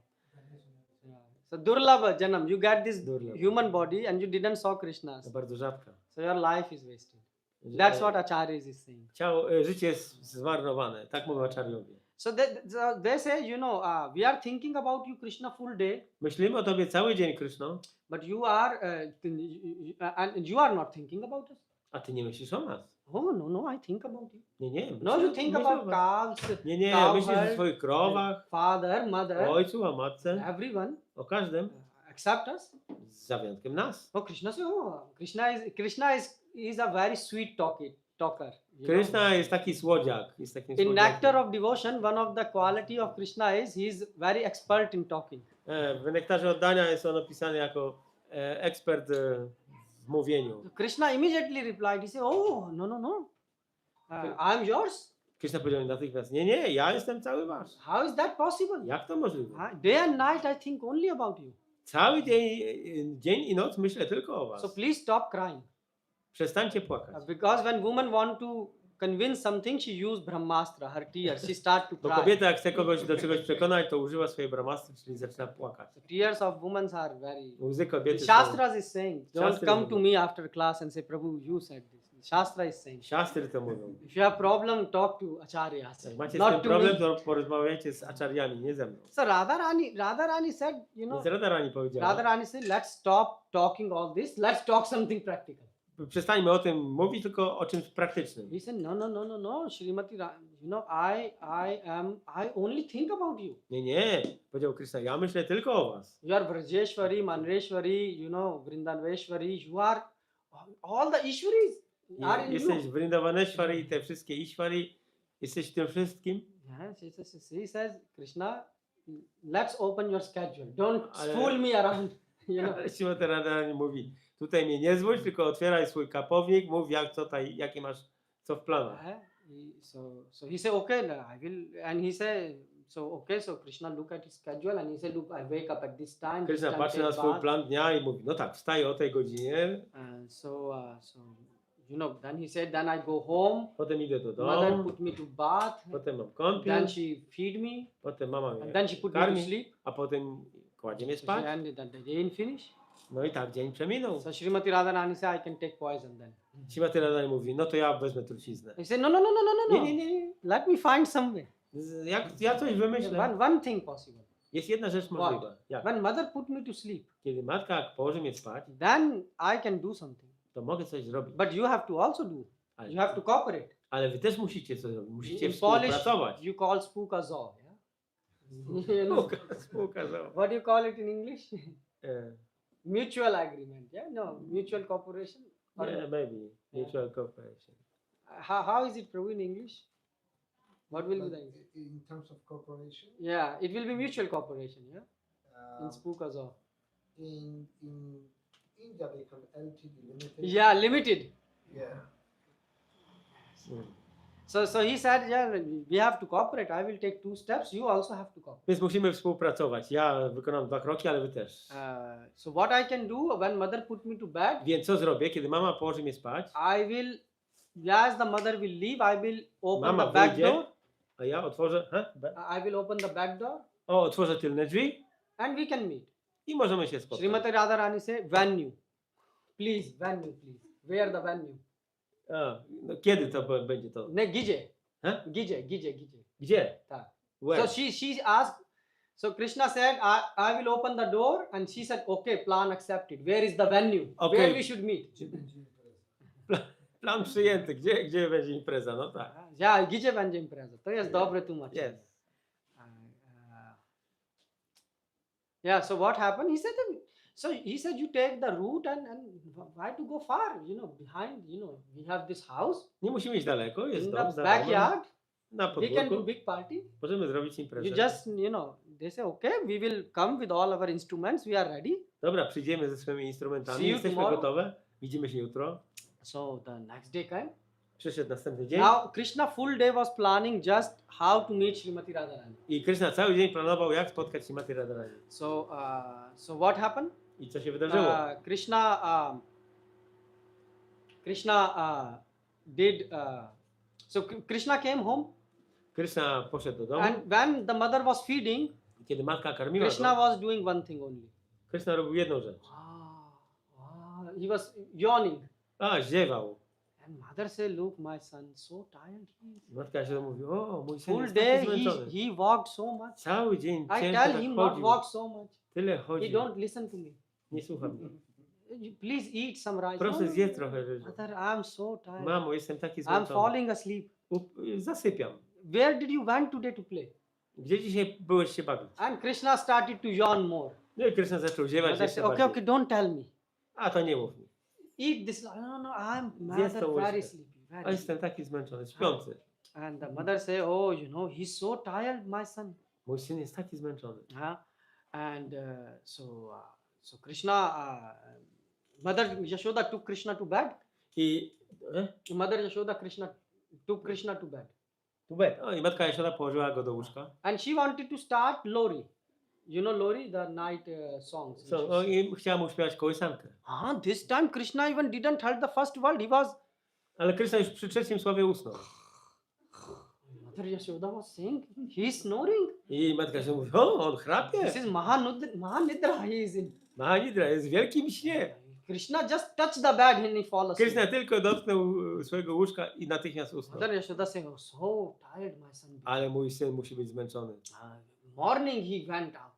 So durlabh janam, you get this Durlabh. human body and you didn't saw Krishna. To bardzo rzadka. So your life is wasted. That's what Acharyas is saying. Życie jest zmarnowane, tak mówią acharyowie. So they say, we are thinking about you, Krishna, full day, Myślimy o tobie cały dzień, Kryszno, but you are, and you are not thinking about us. a ty nie myślisz o nas. Oh, no, I think about you. Nie, No, you think myślę o about was. calves, Nie, cow myślisz o herd, swoich krowach, father, mother, o ojcu, o matce, everyone, o każdym, except us. za wyjątkiem nas. Oh, Krishna says, oh, Krishna is a very sweet talker. talker. you know. Krishna jest taki słodziak. Jest takim In słodziakiem. Nectar of Devotion, one of the quality of Krishna is he is very expert in talking. W nektarze oddania jest on opisany jako ekspert w mówieniu. So Krishna immediately replied, he said, oh, no, no, no. I am yours. Krishna powiedział natychmiast, nie, ja jestem cały wasz. How is that possible? Jak to możliwe? Day and night I think only about you. Cały dzień i noc myślę tylko o was. So please stop crying. Przestańcie płakać. Because when women want to convince something, she use Brahmastra, her tears. She start to Bo cry. kobieta jak chce kogoś do czegoś przekonać, to używa swojej brahmastry, czyli zaczyna płakać. The tears of women are very... Łzy The kobiety są... Shastras is saying, don't Shastras come mówią. to me after class and say, Prabhu, you said this. The Shastra is saying. Siastry to mówią. If you have problem, talk to acharyas. Jak macie z Not tym to problem, me. to porozmawiajcie z acharyami, nie ze mną. So Radharani said, you know, Więc Radharani powiedziała, Radharani said, let's stop talking all this. Let's talk something practical. przestańmy o tym mówić, tylko o czymś praktycznym. He said, no, Srimati, you know, I only think about you. Nie, powiedział Krishna, ja myślę tylko o was. You are Vrajeshwari, Manreshwari, you know, Vrindanveshwari, you are all the Ishwaris are in Jesteś you. Vrindavaneshwari i te wszystkie Ishwari, jesteś tym wszystkim. Yes, he says, Krishna, let's open your schedule. Don't Ale- fool me around. You know. Ale Śrimati Radharani mówi, tutaj mnie nie zwódź, tylko otwieraj swój kapownik, mów jakie masz co w planach. So he said, okay, I will. And he said, so Krishna look at his schedule and he said, look, I wake up at this time. this Krishna time patrzy na take swój bath. plan dnia i mówi, no tak, wstaję o tej godzinie, So you know, then he said, then I go home. potem idę do Mother domu, put me to bath. potem mam kąpiel, Then she feed me. potem mama And mnie then she put me to karmi, sleep. a potem kładzie mnie So spać. and then the day finish. No i tak dzień przeminął. So Srimati Radharani said, I can take poison then. Śrimati Radharani mówi, no to ja wezmę truciznę. He said, no. Nie. Let me find some way. Ja coś wymyślę. One thing possible. Jest jedna rzecz możliwa. Jak? When mother put me to sleep, Kiedy matka położy mnie spać, then I can do something. to mogę coś zrobić. But you have to also do. Ale, You have to cooperate. ale wy też musicie coś zrobić. Musicie In Polish, współpracować. you call spooka zaw. Yeah? You know, Spółka za- what do you call it in English? e, Mutual agreement. Yeah, no, mutual cooperation. Or maybe. Mutual cooperation. how is it, Prabhu, in English? What will be the English? In terms of cooperation, Yeah, it will be mutual cooperation. Yeah, in um, spooka zaw. in India they call LTD, limited. Yeah, limited. Yeah. Mm. So he said, yeah, we have to cooperate. I will take 2 steps. You also have to cooperate. Więc musimy współpracować. Ja wykonam 2 kroki, ale wy też. So what I can do when mother put me to bed, Więc co zrobię, kiedy mama położy mnie spać? I will, as the mother will leave, I will open Mama the back wyjdzie, door. a ja otworzę. I will open the back door Otworzę tylne drzwi and we can meet. i możemy się spotkać. Srimati Radharani say, venue. Please, venue, please. Where the venue? No, kiedy to będzie to? Ne, Gije. Huh? Gije. Gdzie? Tak. Where? So she asked, so Krishna said, I will open the door, and she said, okay, plan accepted. Where is the venue? Okay. Where we should meet? Plan przyjęty. Gdzie będzie impreza? No tak. Ja, gdzie będzie impreza? To jest dobre tłumaczenie. Yes. Yeah, so what happened? He said you take the route and why to go far? You know, behind, you know, we have this house Nie musimy iść daleko, jest in dom the za backyard. na We can do podwórku. big party. Możemy zrobić imprezę. You just, you know, they say, okay, we will come with all our instruments. We are ready. Dobra, przyjdziemy ze swoimi instrumentami, See you jesteśmy tomorrow. gotowe. Widzimy się jutro. So the next day came. Przyszedł następny dzień Now Krishna full day was planning just how to meet Srimati Radharani. i Krishna cały dzień planował, jak spotkać się Śrimati Radharani. So what happened? I co się wydarzyło? Krishna did. So Krishna came home, Krishna poszedł do domu and when the mother was feeding, i kiedy matka karmiła Krishna go, was doing one thing only. Krishna robił jedną rzecz. He was yawning. Ziewał. And mother said, "Look, my son, so tired he is. Matka się mówi, o, mój syn Full jest day taki zmęczony. he walked so much. Cały dzień I ciężko tell tak him not chodził. walk so much. Tyle He chodził. don't listen to me. Nie słucha mnie. Please eat some rice. Proszę No, zjedz trochę ryżu. Mother, I'm so tired. Mamo, jestem taki I'm zmęczony. falling asleep. Zasypiam. Where did you went today to play? Gdzie dzisiaj byłeś się bawić? And Krishna started to yawn more. No i Krishna zaczął ziewać Mother jeszcze said, okay, bardziej. don't tell me. A to nie mów mi. Eat this. No, I'm Zjedz mother tą very łyżkę. sleepy. A Very. jestem taki zmęczony, śpiący. And the mother say, oh, he's so tired, my son. Mój syn jest taki zmęczony. And so Krishna, Mother Yashoda took Krishna to bed. I Mother Yashoda took Krishna to bed. I matka Jasioda położyła go do łóżka. And she wanted to start Lori. You know Lori, the night songs. I chciała mu śpiewać kołysankę. This time Krishna even didn't heard the first word. He was. Ale Krishna już przy trzecim słowie usnął. Mother Yashoda was saying, he's snoring. I matka Jasioda mówi, on chrapie. This is Mahanidra he is in. Mahanidra jest w wielkim śnie. Krishna just touched the bed and he fall asleep. Krishna tylko dotknął swojego łóżka i natychmiast usnął. Mother Yashoda saying, oh, so tired my son. Ale mój syn musi być zmęczony. Morning he went out.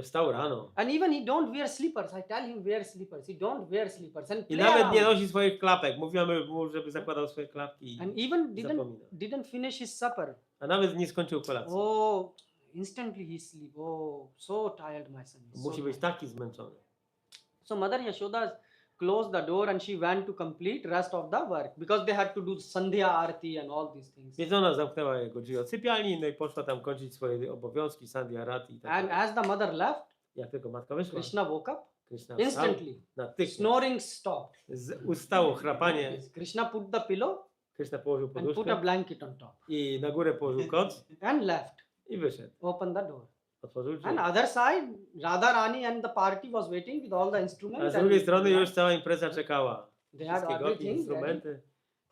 Wstał rano. And even he don't wear slippers. I tell him wear slippers. He don't wear slippers. And I play nawet nie around. nosi swoich klapek. Mówimy mu, żeby zakładał swoje klapki. And even zapomina. didn't finish his supper. A nawet nie skończył kolacji. Oh, instantly he sleep. Oh, so tired my son. He's Musi so być tired. taki zmęczony. So Mother Yashoda closed the door and she went to complete rest of the work because they had to do Sandhya Arati and all these things. Więc ona zamknęła jego drzwi od sypialni, no i poszła tam kończyć swoje obowiązki, Sandhya Rati i tak And dalej. as the mother left, Jak tylko matka wyszła, Krishna woke up Krishna wstał, instantly. natychmiast Snoring stopped. ustało chrapanie, Krishna put the pillow Krishna położył and put a poduszkę blanket on top i na górę położył koc and left. i wyszedł. Opened the door. Otworzył drzwi. And other side, Radha Rani and the party was waiting with all the A instruments. z drugiej strony and już cała impreza czekała. they had Wszystkie goki, everything ready. instrumenty.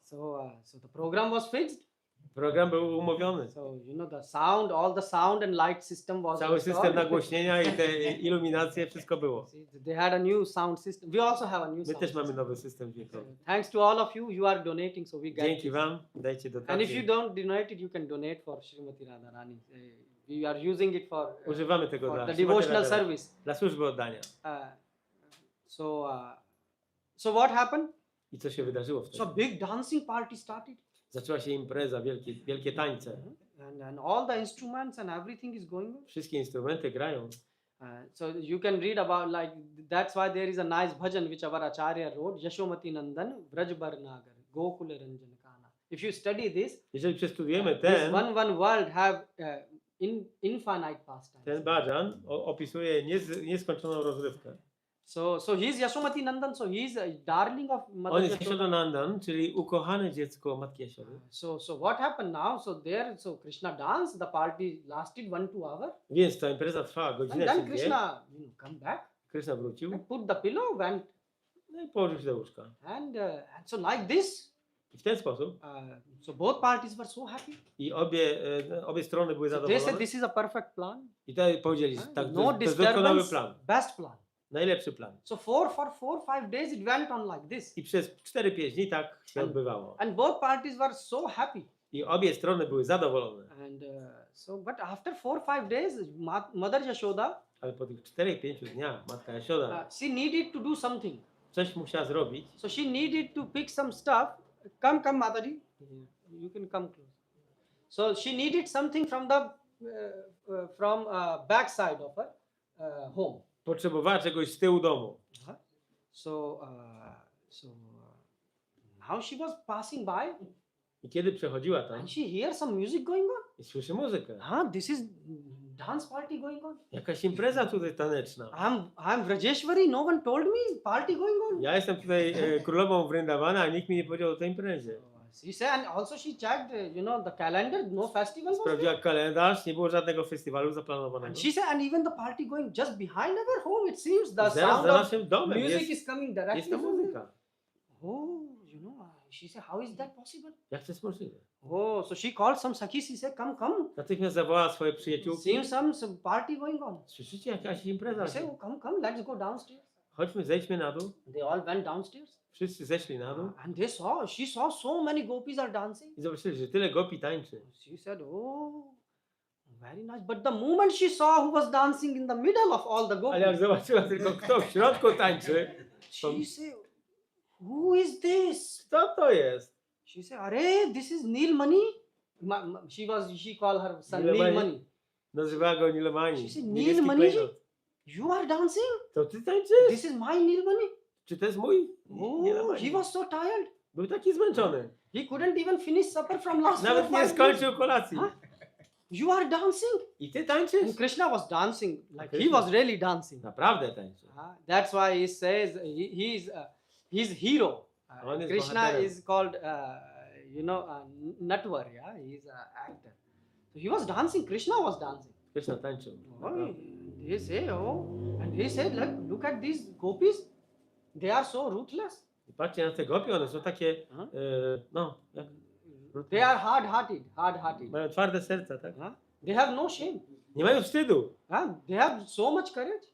So the program was fixed. Program był umówiony. So the sound, all the sound and light system was Cały installed. system nagłośnienia i te iluminacje, wszystko było. They had a new sound system. We also have a new My sound też mamy system. nowy system dźwiękowy. Thanks to all of you, you are donating, so we get Dzięki this. wam, dajcie And if you dotacje. don't donate it, you can donate for Srimati Radharani. We are using it for Używamy tego for dla the Śrimati devotional Radharani, service. dla służby oddania. So what happened? I co się wydarzyło So wtedy? big dancing party started, Zaczęła się impreza, wielkie tańce. and all the instruments and everything is going on. Wszystkie instrumenty grają. So you can read about that's why there is a nice bhajan which our Acharya wrote, Yashomati Nandan Vrajbar Nagar Gokula Ranjan Kana. If you study this, Jeżeli przestudujemy this ten one world have infinite pastimes. ten bhajan opisuje nieskończoną rozrywkę. So he's Yashomati Nandan, so he's a darling of On Mother jest Yashoda. Yashodanandan, czyli ukochane dziecko matki Jasiody. So what happened now? So Krishna danced, the party lasted 1-2 hours. Więc ta impreza trwała And godzinę then czy dwie. Krishna come back Krishna wrócił, and put the pillow went no i położył się do łóżka. and so like this, I w ten sposób so both parties were so happy. i obie strony były So they zadowolone. said this is a perfect plan. I tak powiedzieli, że tak, No to jest doskonały disturbance, plan. best plan. Najlepszy plan. So for 4-5 days it went on like this. I przez 4-5 dni tak się And- odbywało. And both parties were so happy. I obie strony były zadowolone. And but after 4-5 days, Mother Yashoda, Ale po tych 4-5 dniach matka Jasioda she needed to do something. coś musiała zrobić. So she needed to pick some stuff. Come, Mataji. You can come close. So she needed something from the backside of her home. Potrzebowała czegoś z tyłu domu. So now she was passing by I kiedy przechodziła tam and she hears some music going on. i słyszy muzykę. This is dance party going on. Jakaś impreza tutaj taneczna. I'm Vrajeshwari. No one told me party going on. Ja jestem tutaj królową Vrindawana, a nikt mi nie powiedział o tej imprezie. She said, and also she checked, the calendar. No festival was there. Sprawdziła kalendarz, nie było żadnego festiwalu zaplanowanego. And she said, and even the party going just behind our home, it seems the Zaraz sound za of naszym domem music jest is coming ta directly from there. muzyka. She said, how is that possible? Jak to jest możliwe? So she called some Sakhis, she said, come. Natychmiast zawołała swoje przyjaciółki. Seems some party going on. Słyszycie, jakaś impreza? They said, come, let's go downstairs. Chodźmy, zejdźmy na dół. They all went downstairs. Wszyscy zeszli na dół And she saw so many gopis are dancing. i zobaczyli, że tyle gopi tańczy. She said, very nice. But the moment she saw who was dancing in the middle of all the Ale jak gopis, zobaczyła tylko kto w środku tańczy, she said, who is this? kto to jest? She said, "Arey, this is Neelmani." She called her son Neelmani. Neelmani. Nazywała go Nilemani. She said, Niebieski Neelmani? klejnot. You are dancing? To ty tańczysz? This is my Neelmani. Czy to jest mój? He Nilemani. was so tired. Był taki zmęczony. He couldn't even finish supper from last 4 Nawet or nie 5 days. skończył kolacji. Huh? You are dancing? I ty tańczysz? And Krishna was dancing, like he Krishna. was really dancing. Naprawdę tańczysz. That's why he says he's hero. On jest Krishna bohaterem. is called, Natwar, yeah, he's an actor. So he was dancing, Krishna was dancing. Krishna tańczył. Oh, he say, and he said, look at these gopis, they are so ruthless. I patrzcie na te gopie, one są takie, no, jak, They are hard-hearted. mają twarde serca, tak? They have no shame. Nie mają wstydu. They have so much courage.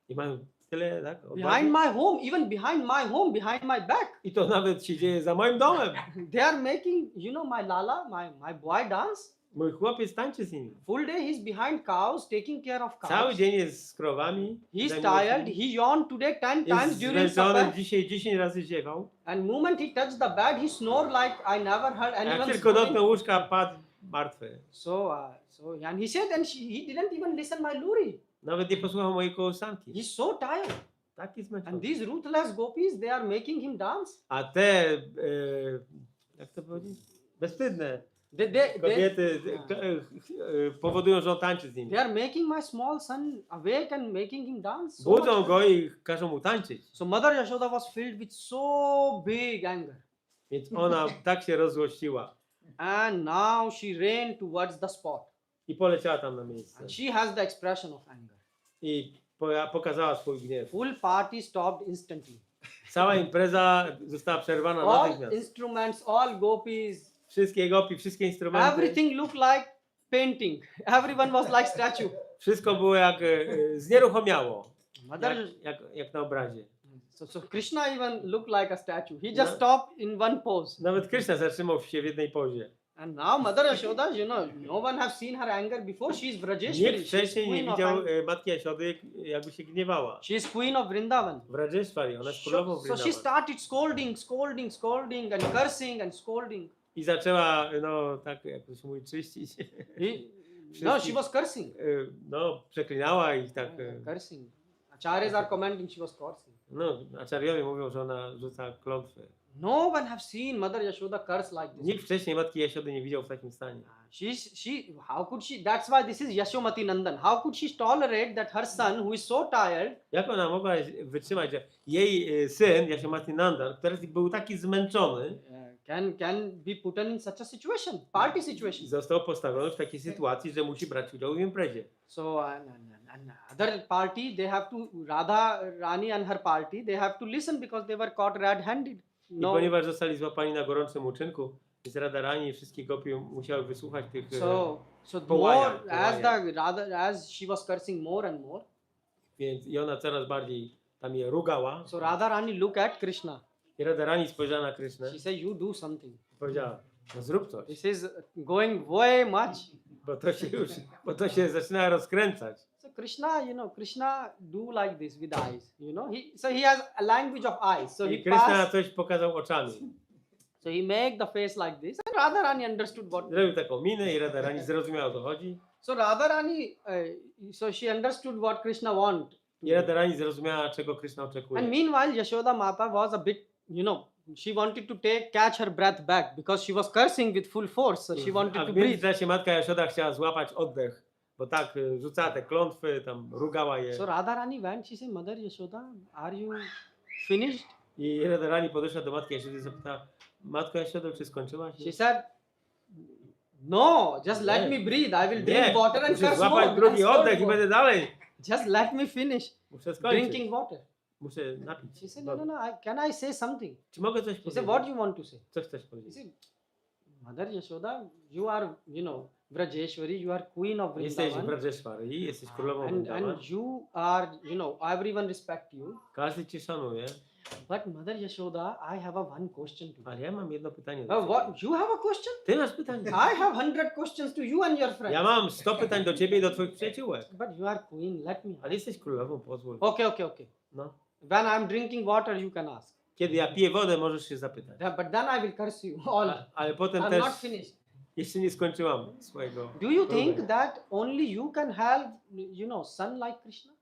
I mają tyle, tak? odwagi. Behind my home, even behind my home, behind my back, I to nawet się dzieje za moim domem. they are making, my lala, my boy dance. Mój chłopiec tańczy z nimi. Full day he's behind cows, taking care of Cały cows. dzień jest z krowami. He's zajmuje się tired. nimi. He yawned today 10 times Jest during zmęczony, supper. dzisiaj 10 razy ziewał. And moment he touched the bed, he snored like I never heard Jak anyone tylko snoring. dotknął łóżka, padł martwy. And he said, and he didn't even listen my luri. Nawet nie posłuchał mojej kołysanki. He's so tired. Taki And zmęczony. these ruthless gopis, they are making him dance. A te, jak to powiedzieć? Bezwstydne They kobiety powodują, że on tańczy z nimi. are making my small son awake and making him dance. So, Budzą much. go i każą mu tańczyć. So Mother Yashoda was filled with so big anger. Więc ona tak się rozzłościła And now she ran towards the spot. i poleciała tam na miejsce. And she has the expression of anger. I pokazała swój gniew. Full party stopped instantly. Cała impreza została przerwana All natychmiast. instruments, all gopis, Wszystkie gopi, wszystkie instrumenty. everything looked like painting. Everyone was like statue. Wszystko było jak znieruchomiało. Mother, Jak na obrazie. so Krishna even looked like a statue. He just No. stopped in one pose. Nawet Krishna zatrzymał się w jednej pozie. And now Mother Yashoda, no one have seen her anger before. She is Vrajeshwari. Nikt wcześniej nie queen of widział anger. matki Jasiody, jakby się gniewała. She is queen of Vrindavan. Vrajeshwari, ona jest królową So she Vrindavan. started scolding and cursing and scolding. I zaczęła, no tak jak to się mówi, czyścić. No, she was cursing. No, przeklinała ich tak. Cursing. Acharyas are commenting she was cursing. No, aczariowie mówią, że ona rzuca klątwy. No one have seen Mother Yashoda curse like this. Nikt wcześniej matki Jasiody nie widział w takim stanie. How could she, that's why this is Yashomati Nandan. How could she tolerate that her son, who is so tired, Jak ona mogła wytrzymać, że jej syn, Yasomati Nandan, który był taki zmęczony, can be put in such a situation, party situation. został postawiony w takiej sytuacji, że musi brać udział w imprezie. So, and other party, they have to, Radha Rani and her party, they have to listen because they were caught red-handed. I No, ponieważ zostali złapani na gorącym uczynku, więc Radharani i wszystkie gopie musiały wysłuchać tych so połajach, more, as połajach. the Radha, as she was cursing more and more, Więc i ona coraz bardziej tam je rugała. so Radha Rani looked at Krishna. I Radharani spojrzała na Krysznę She said, you do something. i powiedziała, no zrób coś, This is going way much. bo to się zaczyna rozkręcać. So Krishna, Krishna do like this with eyes, So he has a language of eyes. So he I Krishna passed, coś pokazał oczami. so he make the face like this. And Radharani understood what. Zrobił taką minę i Radharani zrozumiała, o co chodzi. So Radharani, so she understood what Krishna want. I Radharani zrozumiała, czego Krishna And oczekuje. meanwhile, Yashoda Mata was a bit, she wanted to catch her breath back because she was cursing with full force. So she wanted A to w breathe. międzyczasie matka Jaszoda chciała złapać oddech, bo tak rzucała te klątwy, tam rugała je. So Radharani went. She said, Mother Yashoda, are you finished? I Radharani podeszła do matki Jaszody i zapytała, matko Jaszodo, czy skończyłaś? She said, no, just let me breathe. I will drink Nie, water and muszę curse more. złapać drugi and scold oddech i more. będę dalej. Just let me finish Muszę skończyć. drinking water. Muszę napić. She said, no, can I say something? Czy mogę coś He powiedzieć? said, what do you want to say? Co chcesz He powiedzieć? said, Mother Yashoda, you are, Vrajeshwari, you are queen of Jesteś Vrindavan. Vrajeshwari, jesteś królową Vrindavan. And you are, everyone respect you. Każdy cię szanuje, But Mother Yashoda, I have one question to you. ale ja mam jedno pytanie do ciebie. What? You have a question? Ty masz pytanie. I have 100 questions to you and your friends. Ja mam 100 pytań do ciebie i do twoich przyjaciółek. But you are queen, let me. Ale jesteś królową, pozwól. Okay. No. When I'm drinking water, you can ask. Kiedy ja piję wodę, możesz się zapytać. But then I will curse you all. Ale potem I'm też not finished. jeszcze nie skończyłam swojego. Do you think próby. that only you can have, son like Krishna?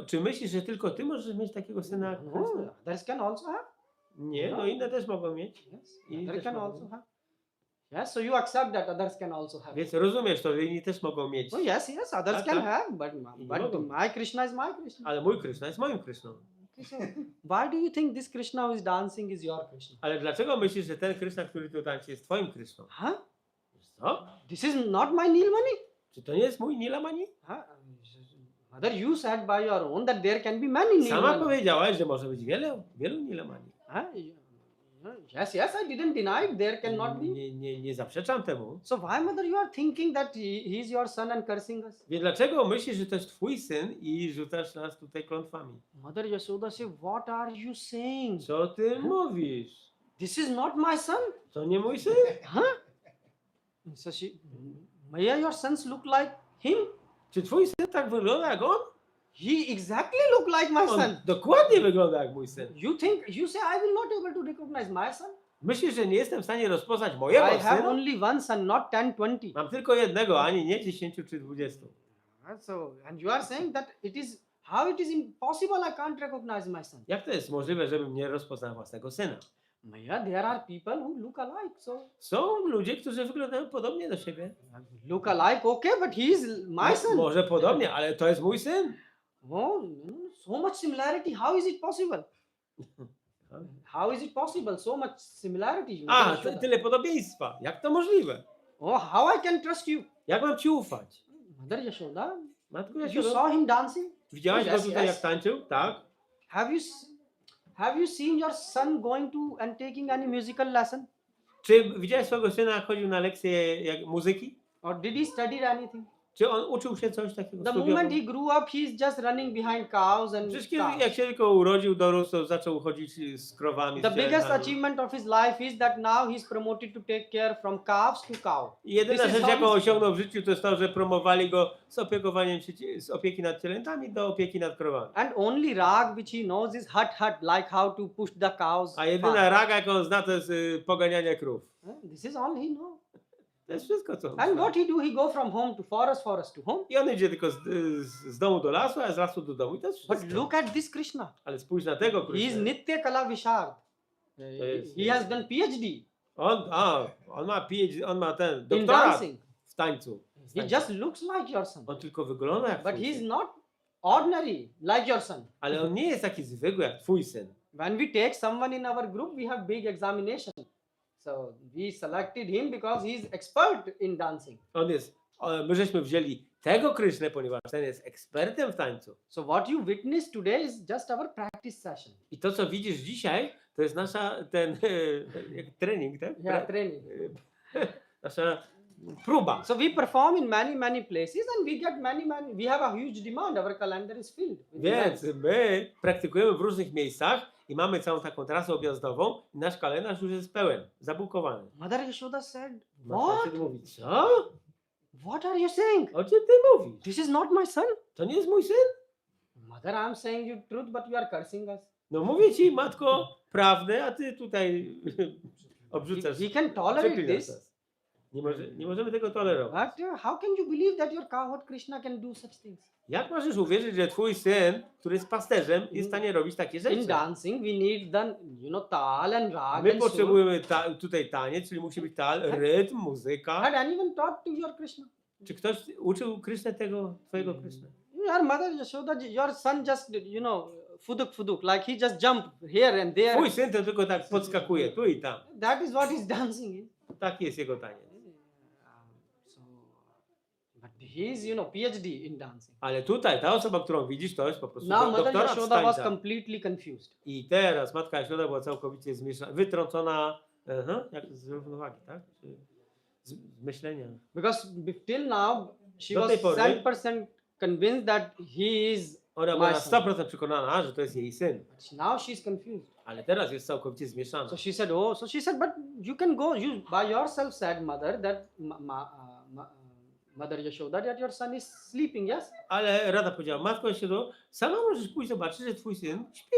Czy myślisz, że tylko ty możesz mieć takiego syna jak Krishna? No, others can also have. Nie, No. no inne też mogą mieć. Yes, I other też can mogą also mieć. have. Yes, so you accept that others can also have. Więc rozumiesz to, że inni też mogą mieć. Oh yes, yes, others Tak, can tak. have, but I nie but mogą. my Krishna is my Krishna. Ale mój Kryszna jest moim Kryszną. Okay, so why do you think this Krishna who is dancing is your Krishna? Ale dlaczego myślisz, że ten Kryszna, który tu tańczy, jest twoim Kryszną? Huh? Co? This is not my Nilmani. Czy to nie jest mój Nilamani? Huh? Mother, you said by your own that there can be many Sama Nilmani. powiedziałaś, że może być wielu Nilamani. Huh? Yes, yes, I didn't deny it. There cannot be. Nie zaprzeczam temu. So why, mother, you are thinking that he is your son and cursing us? Więc dlaczego myślisz, że to jest twój syn i rzucasz nas tutaj klątwami? Mother Yashoda say, what are you saying? Co ty mówisz? This is not my son. To nie mój syn? Huh? So she, Maya, your sons look like him. Czy twój syn tak wygląda jak on? He exactly look like my On son. dokładnie wygląda jak mój syn. You say I will not able to recognize my son? Myślisz, że nie jestem w stanie rozpoznać mojego I have syna? only one son, not 10, 20. Mam tylko jednego, ani nie 10 czy 20. So, and you are saying that how it is impossible I can't recognize my son. Jak to jest możliwe, żebym nie rozpoznał własnego syna? Maya, there are people who look alike. So, Są ludzie, którzy wyglądają podobnie do siebie. look alike, okay, but he is my son. Może podobnie, ale to jest mój syn. Oh, so much similarity. How is it possible? How is it possible? So much similarity. A, Mother Yashoda. tyle podobieństwa. Jak to możliwe? Oh, how I can trust you? Jak mam ci ufać? Mother Yashoda, Matko you Jasio, saw him dancing? widziałaś Yes, go tutaj yes. jak tańczył? Tak. Have you seen your son going to and taking any musical lesson? Czy widziałeś swojego syna, jak chodził na lekcje muzyki? Or did he study anything? Czy on uczył się coś takiego? The studiował? moment he grew up, he's just running behind cows and Przecież kiedy, calves. jak się tylko urodził, dorósł, to zaczął chodzić z krowami. The z biggest cielętami. achievement of his life is that now he's promoted to take care from calves to cow. I jedyna This is rzecz, how jaką he's- osiągnął w życiu, to jest to, że promowali go z opiekowaniem się, z opieki nad cielętami do opieki nad krowami. And only rag which he knows is hut hut, like how to push the cows. A jedyna fast. raga, jaką on zna, to jest poganianie krów. This is all he knows. To jest wszystko, co on And zna. what he do? He go from home to forest, forest to home. I on idzie tylko z domu do lasu, a z lasu do domu. I to jest But wszystko. look at this Krishna. Ale spójrz na tego He is Krishna. Nitya Kala Vishard. jest- He has done PhD On ma PhD, on ma ten in doktorat dancing. w tańcu. He just looks like your son. On tylko wygląda jak But twój he is syn. not ordinary like your son. Ale on nie jest taki zwykły jak twój syn. When we take someone in our group, we have big examination. So we selected him because he is expert in dancing. My żeśmy wzięli tego Krysznę, ponieważ ten jest ekspertem w tańcu. So what you witnessed today is just our practice session. I to, co widzisz dzisiaj, to jest jak trening, tak? Yeah, training. Nasza próba. So we perform in many places and we get many. We have a huge demand. Our calendar is filled. with Więc events. my praktykujemy w różnych miejscach i mamy całą taką trasę objazdową i nasz kalendarz już jest pełen, zabukowany. Mother Yashoda said, Matka "What? wtedy mówi, co? What are you saying? O czym ty mówisz? This is not my son." To nie jest mój syn? Mother, I'm saying you truth, but you are cursing us. No mówię ci, matko, prawdę, a ty tutaj obrzucasz. We can tolerate przeklinasz this, nas. Nie możemy tego tolerować. but how can you believe that your cowherd Krishna can do such things? Jak możesz uwierzyć, że twój syn, który jest pasterzem, jest w stanie robić takie In rzeczy? dancing, we need the tal and rag My and sur. potrzebujemy tutaj taniec, czyli musi być rytm, muzyka. Had anyone taught to your Krishna? Czy ktoś uczył Krysznę tego, twojego Krysznę? Your mother Yashoda, your son just, fuduk, like he just jumped here and there. Twój syn to tylko tak podskakuje, tu i tam. That is what he's dancing. Taki jest jego taniec. So, but he's, PhD in dancing. Ale tutaj, ta osoba, którą widzisz, to jest po prostu Now Mother doktorat z Yashoda was tańca. completely confused. I teraz matka Jashoda była całkowicie wytrącona, jak z równowagi, tak? Czy z myślenia. Because till now, she Do was tej pory- 100% convinced that he is Ona była my na son. 100% przekonana, że to jest jej syn. But now she's confused. Ale teraz jest całkowicie zmieszana. So she said, but you can go, you by yourself said, mother, that Mother Yashoda, that your son is sleeping, yes? Ale Rada powiedziała, matko Jashodo, sama możesz pójść zobaczyć, że twój syn śpi.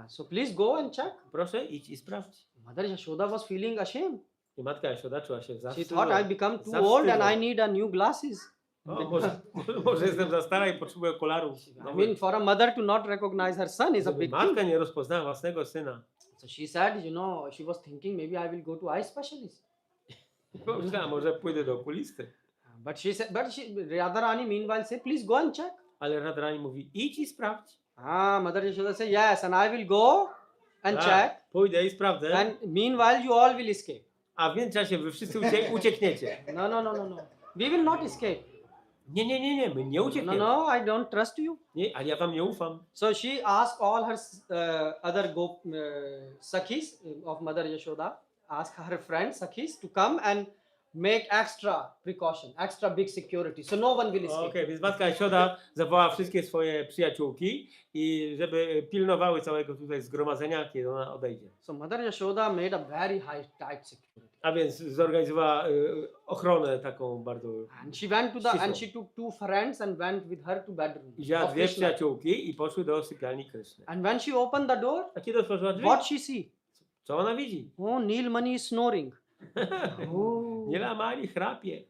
So please go and check. Proszę, idź i sprawdź. Mother Yashoda was feeling ashamed. I matka Jashoda czuła się She zawstydzona. thought I become too old and I need a new glasses. Może jestem za stara i potrzebuję okularów. I mean, for a mother to not recognize her son is a Żeby big matka thing. nie rozpoznała własnego syna. So she said, she was thinking maybe I will go to eye specialist. Pomyślała, może pójdę do okulisty. But Radharani meanwhile said, please go and check. Ale Radharani mówi, idź i sprawdź. Mother Yashoda said, yes, and I will go and Tak, check. pójdę i sprawdzę. And meanwhile, you all will escape. A w międzyczasie wy wszyscy uciekniecie. No. We will not escape. Nie, my nie uciekniemy. No, I don't trust you. Nie, ale ja wam nie ufam. So she asked all her other Sakhis of Mother Yashoda, asked her friends, Sakhis, to come and make extra precaution, extra big security, so no one will escape. Okej, więc matka Jasioda zawołała wszystkie swoje przyjaciółki i żeby pilnowały całego tutaj zgromadzenia, kiedy ona odejdzie. So Mother Yashoda made a very tight security. A więc zorganizowała ochronę taką bardzo... And she went to the, Ścisłą. and she took two friends and went with her to bedroom. Wzięła of dwie Krishna. przyjaciółki i poszły do sypialni Kryszny. And when she opened the door, A kiedy otworzyła drzwi, what she see? co ona widzi? Oh, Neelmani is snoring. Oh. Nielamani chrapie.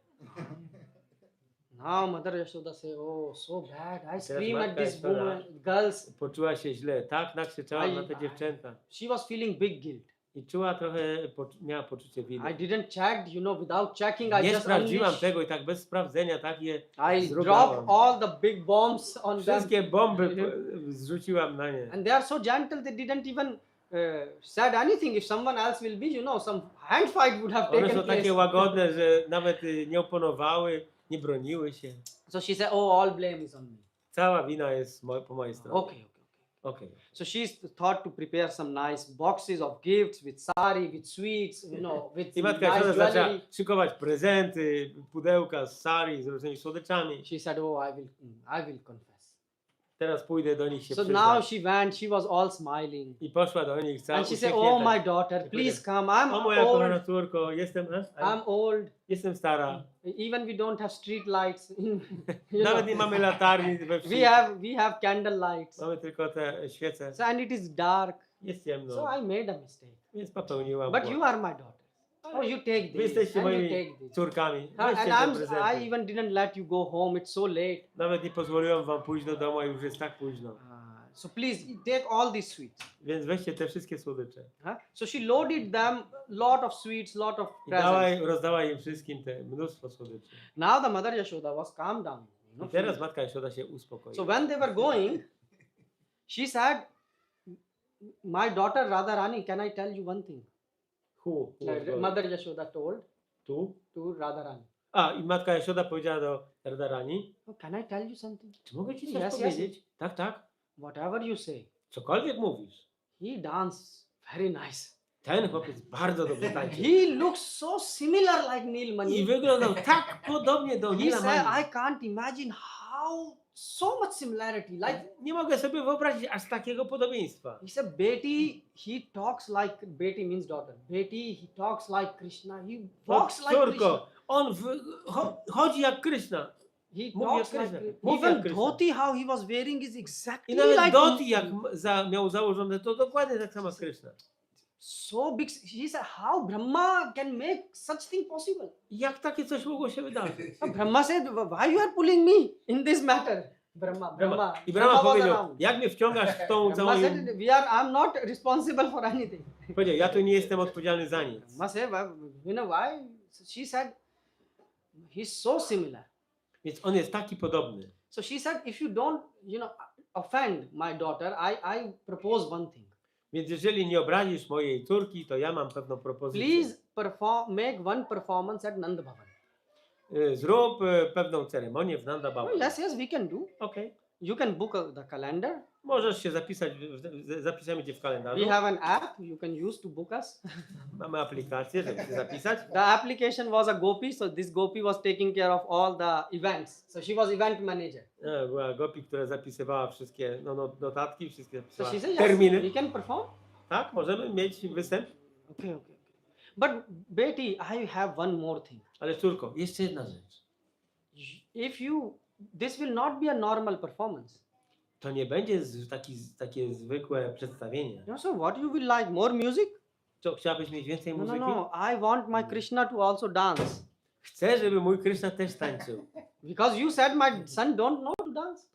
Now Mother Yashoda say, oh, so bad. I scream at matka this Yashoda- woman, girls. Poczuła się źle, tak nakrzyczała na te dziewczęta. She was feeling big guilt. I czuła trochę, miała poczucie I winy. didn't check, without checking, I Nie just sprawdziłam unleashed. tego i tak bez sprawdzenia tak je I zrugałam. dropped all the big bombs on them. Wszystkie bomby zrzuciłam na nie. And they are so gentle, they didn't even said anything. If someone else will be, some hand fight would have One taken są takie place. łagodne, że nawet nie oponowały, nie broniły się. So she said, oh, all blame is on me. Cała wina jest po mojej stronie. Okay. Okej. So she's thought to prepare some nice boxes of gifts with sari, with sweets, with I matka nice Jasioda zaczęła jewelry. szykować prezenty, pudełka z sari, z różnymi słodyczami. She said, oh, I will confess. Teraz pójdę do nich się So now przyznać. she went, she was all smiling. I poszła do nich cała And she said, uśmiechnięta. oh, my daughter, please come. I'm O moja kochana old. córko, I'm old. jestem stara. Even we don't have street lights. Nawet nie mamy latarni we wsi. We have candle lights. Mamy tylko te świece. So, and it is dark. Jest So ciemno, I made a mistake. więc popełniłam But błąd. you are my daughter. Oh, you take Wy this. jesteście And you moimi take this. córkami. And Weźcie te I prezenty. even didn't let you go home. It's so late. Nawet nie pozwoliłem wam pójść do domu, a już jest tak późno. So please take all these sweets. Więc weźcie te wszystkie słodycze. So she loaded them, lot of sweets, lot of I presents. rozdała im wszystkim te mnóstwo słodyczy. Now the mother Yashoda was calmed down. I teraz matka Jasioda się uspokoiła. So when they were going, she said, my daughter Radharani, can I tell you one thing? Who was going? Mother Yashoda told Tu? to Radharani. A, i matka Jasioda powiedziała do Radharani, Oh, can I tell you something? czy mogę ci coś Yes, yes. powiedzieć? Tak. Whatever you say. Cokolwiek mówisz. He danced very nice. Ten chłopiec bardzo dobrze tańczy. He looks so similar like Neil I Mani. wyglądał tak podobnie do He Nila said, Mani. I can't imagine how so much similarity. Like Nie mogę sobie wyobrazić aż takiego podobieństwa. he said, Beti, he talks like Beti means daughter. Beti, he talks like Krishna. He walks like Krishna. Córko, on chodzi jak Kryszna. He Mówi talks jak like Krishna. Mówi even jak Krishna. dhoti how he was wearing is I exactly nawet like doty jak miał założone, to dokładnie tak samo jak Kryszna. so big. He said, how Brahma can make such thing possible? Jak takie coś mogło się wydarzyć? So Brahma said, why you are pulling me in this matter? Brahma. I Brahma was powiedział, around. jak mnie wciągasz w tą Brahma całą... said, I'm not responsible for anything. Powiedział, ja tu nie jestem odpowiedzialny za nic. Brahma said, you know why? So she said, he's so similar. Więc on jest taki podobny. So she said, if you don't, offend my daughter, I propose one thing. Więc jeżeli nie obrazisz mojej córki, to ja mam pewną propozycję. Please make one performance at Nand Bhavan. Zrób pewną ceremonię w Nanda Baba. Oh, yes, we can do. Okej. You can book the calendar. Możesz się zapisać, zapisamy cię w kalendarzu. We have an app you can use to book us. Mamy aplikację, żeby się zapisać. The application was a gopi, so this gopi was taking care of all the events. So she was event manager. Była Gopi, która zapisywała wszystkie notatki, wszystkie So she said, yes, terminy. we can perform. Tak, możemy mieć występ. Okay. But Beti, I have one more thing. Ale córko, jeszcze jedna rzecz. This will not be a normal performance. To nie będzie takie zwykłe przedstawienie. So what you will like? More music? Co, chciałabyś mieć więcej No, muzyki? I want my Krishna to also dance. Chcę, żeby mój Kryszna też tańczył. Because you said my son don't know to dance.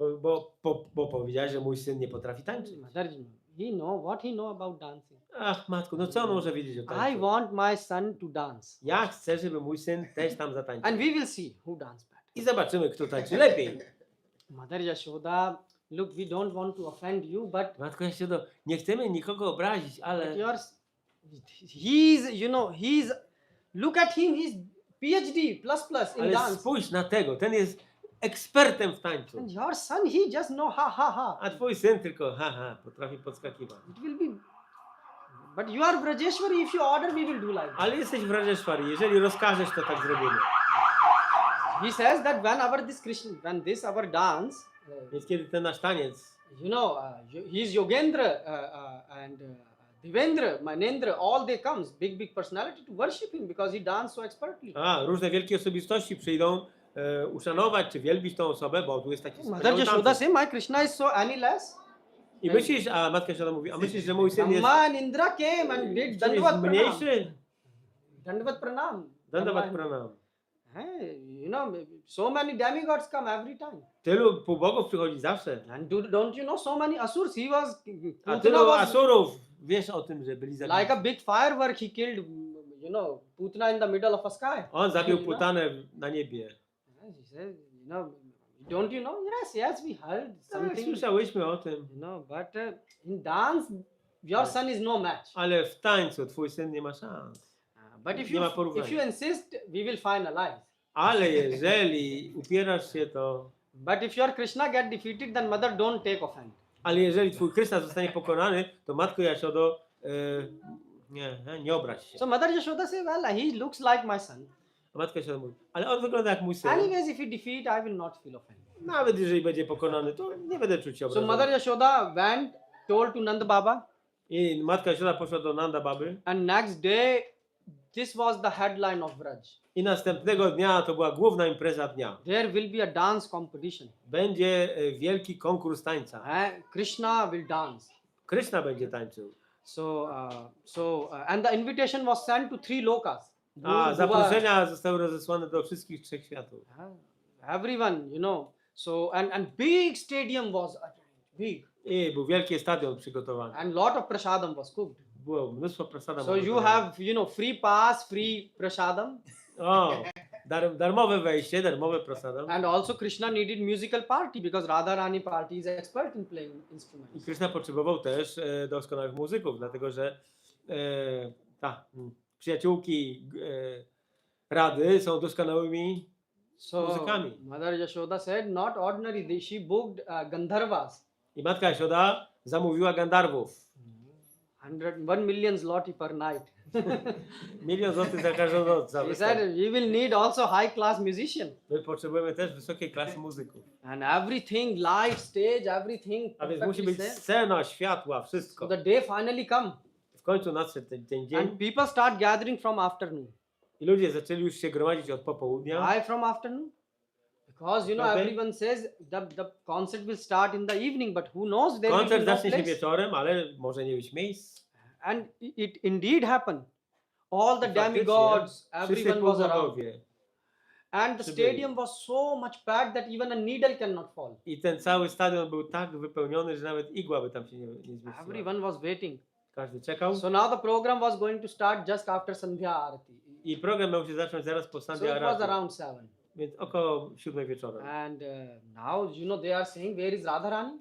Bo powiedziałeś, że mój syn nie potrafi tańczyć. Mother, he know what he know about dancing. Ach, matko, no co on może wiedzieć o I tańcu? want my son to dance. Ja chcę, żeby mój syn też tam zatańczył. And we will see who dance better. I zobaczymy, kto tańczy lepiej. Mother Yashoda, look, we don't want to offend you, but Matko Jasiodo, nie chcemy nikogo obrazić, ale he's look at him, he's PhD in ale dance. spójrz na tego, ten jest ekspertem w tańcu. And your son, he just know ha ha ha. A twój syn tylko haha, potrafi podskakiwać. It will be. But you are Vrajeshwari, if you order, we will do like that. Ale jesteś w Rajeshwari, jeżeli rozkażesz, to tak zrobimy. He says that when this our dance, Więc kiedy ten nasz taniec, he's Yogendra and Devendra, Manendra, all they comes, big personality to worship him because he danced so expertly. różne wielkie osobistości przyjdą uszanować czy wielbić tą osobę, bo tu jest taki Mother wspaniały Yashoda tancerz. say, my Krishna is so any less. I myślisz, a matka Yashoda mówi, a myślisz, że mój syn jest Amma and Indra came and did czymś Dandavat Pranam. mniejszy? Dandavat Pranam. Dandavat pranam. Hey, so many demigods come every time. Tylu półbogów przychodzi zawsze. And don't you know so many asurs? He was, A Putana tylu was asurów, wiesz o tym, że byli zabili. like a big firework. He killed, Putana in the middle of a sky. On zabił You know? Putanę na niebie. He said, don't you know? Yes, we heard Tak, something. słyszałyśmy o tym. But in dance, your son is no match. Ale w tańcu twój syn nie ma szans. But if Nie ma you porównania. insist, we will finalize. Ale jeżeli upierasz się, to... But if your Krishna get defeated, then mother don't take offense. Ale jeżeli twój Krishna zostanie pokonany, to matko Jaszodo, nie obraź się. So mother Yashoda say, well, he looks like my son. A matka Jaszoda mówi, ale on wygląda jak mój syn. Anyways, if he defeat, I will not feel offended. Nawet jeżeli będzie pokonany, to nie będę czuć się So obrażony. mother Yashoda went, told to Nanda Baba, I matka Jaszoda poszła do Nanda Baby and next day, this was the headline of Vraj. i następnego dnia to była główna impreza dnia. There will be a dance competition. Będzie wielki konkurs tańca. Krishna will dance. Krishna będzie tańczył. And the invitation was sent to 3 lokas. A zaproszenia zostały rozesłane do wszystkich 3 światów. Everyone, and big stadium was big, I był wielki stadion przygotowany. and lot of prasadam was cooked. Było mnóstwo prasadam. So you have, free pass, free prasadam, O, darmowe wejście, darmowe prasadam. and also Krishna needed musical party because Radharani party is expert in playing I instruments. Krishna potrzebował też doskonałych muzyków, dlatego że przyjaciółki Rady są doskonałymi So muzykami. Mother Yashoda said, not ordinary. She booked Gandharvas, I matka Jaszoda zamówiła Gandarwów. 1 million zloty per night. $1 milion za każdą noc. Za He występ. said, we will need also high class musician. My potrzebujemy też wysokiej klasy muzyków. And everything, light, stage, everything. A więc musi perfectly być set. scena, światła, So wszystko. the day finally come, W końcu nadszedł ten dzień and people start gathering from afternoon. i ludzie zaczęli już się gromadzić od popołudnia. Why from afternoon? Because Okay. everyone says the concert will start in the evening, but who knows, there will be Koncert no zacznie się place. wieczorem, ale może nie być miejsc. And it indeed happened. All the I faktycznie demigods, wszyscy everyone was around. półbogowie. And the przybyli. stadium was so much packed that even a needle cannot fall. I ten cały stadion był tak wypełniony, że nawet igła by tam się nie zmieściła. Everyone was waiting. Każdy czekał. So now the program was going to start just after Sandhya Arati. I program miał się zacząć zaraz po So Sandhya it was Arati. around 7. Więc około 7 wieczorem. And now, they are saying, where is Radharani?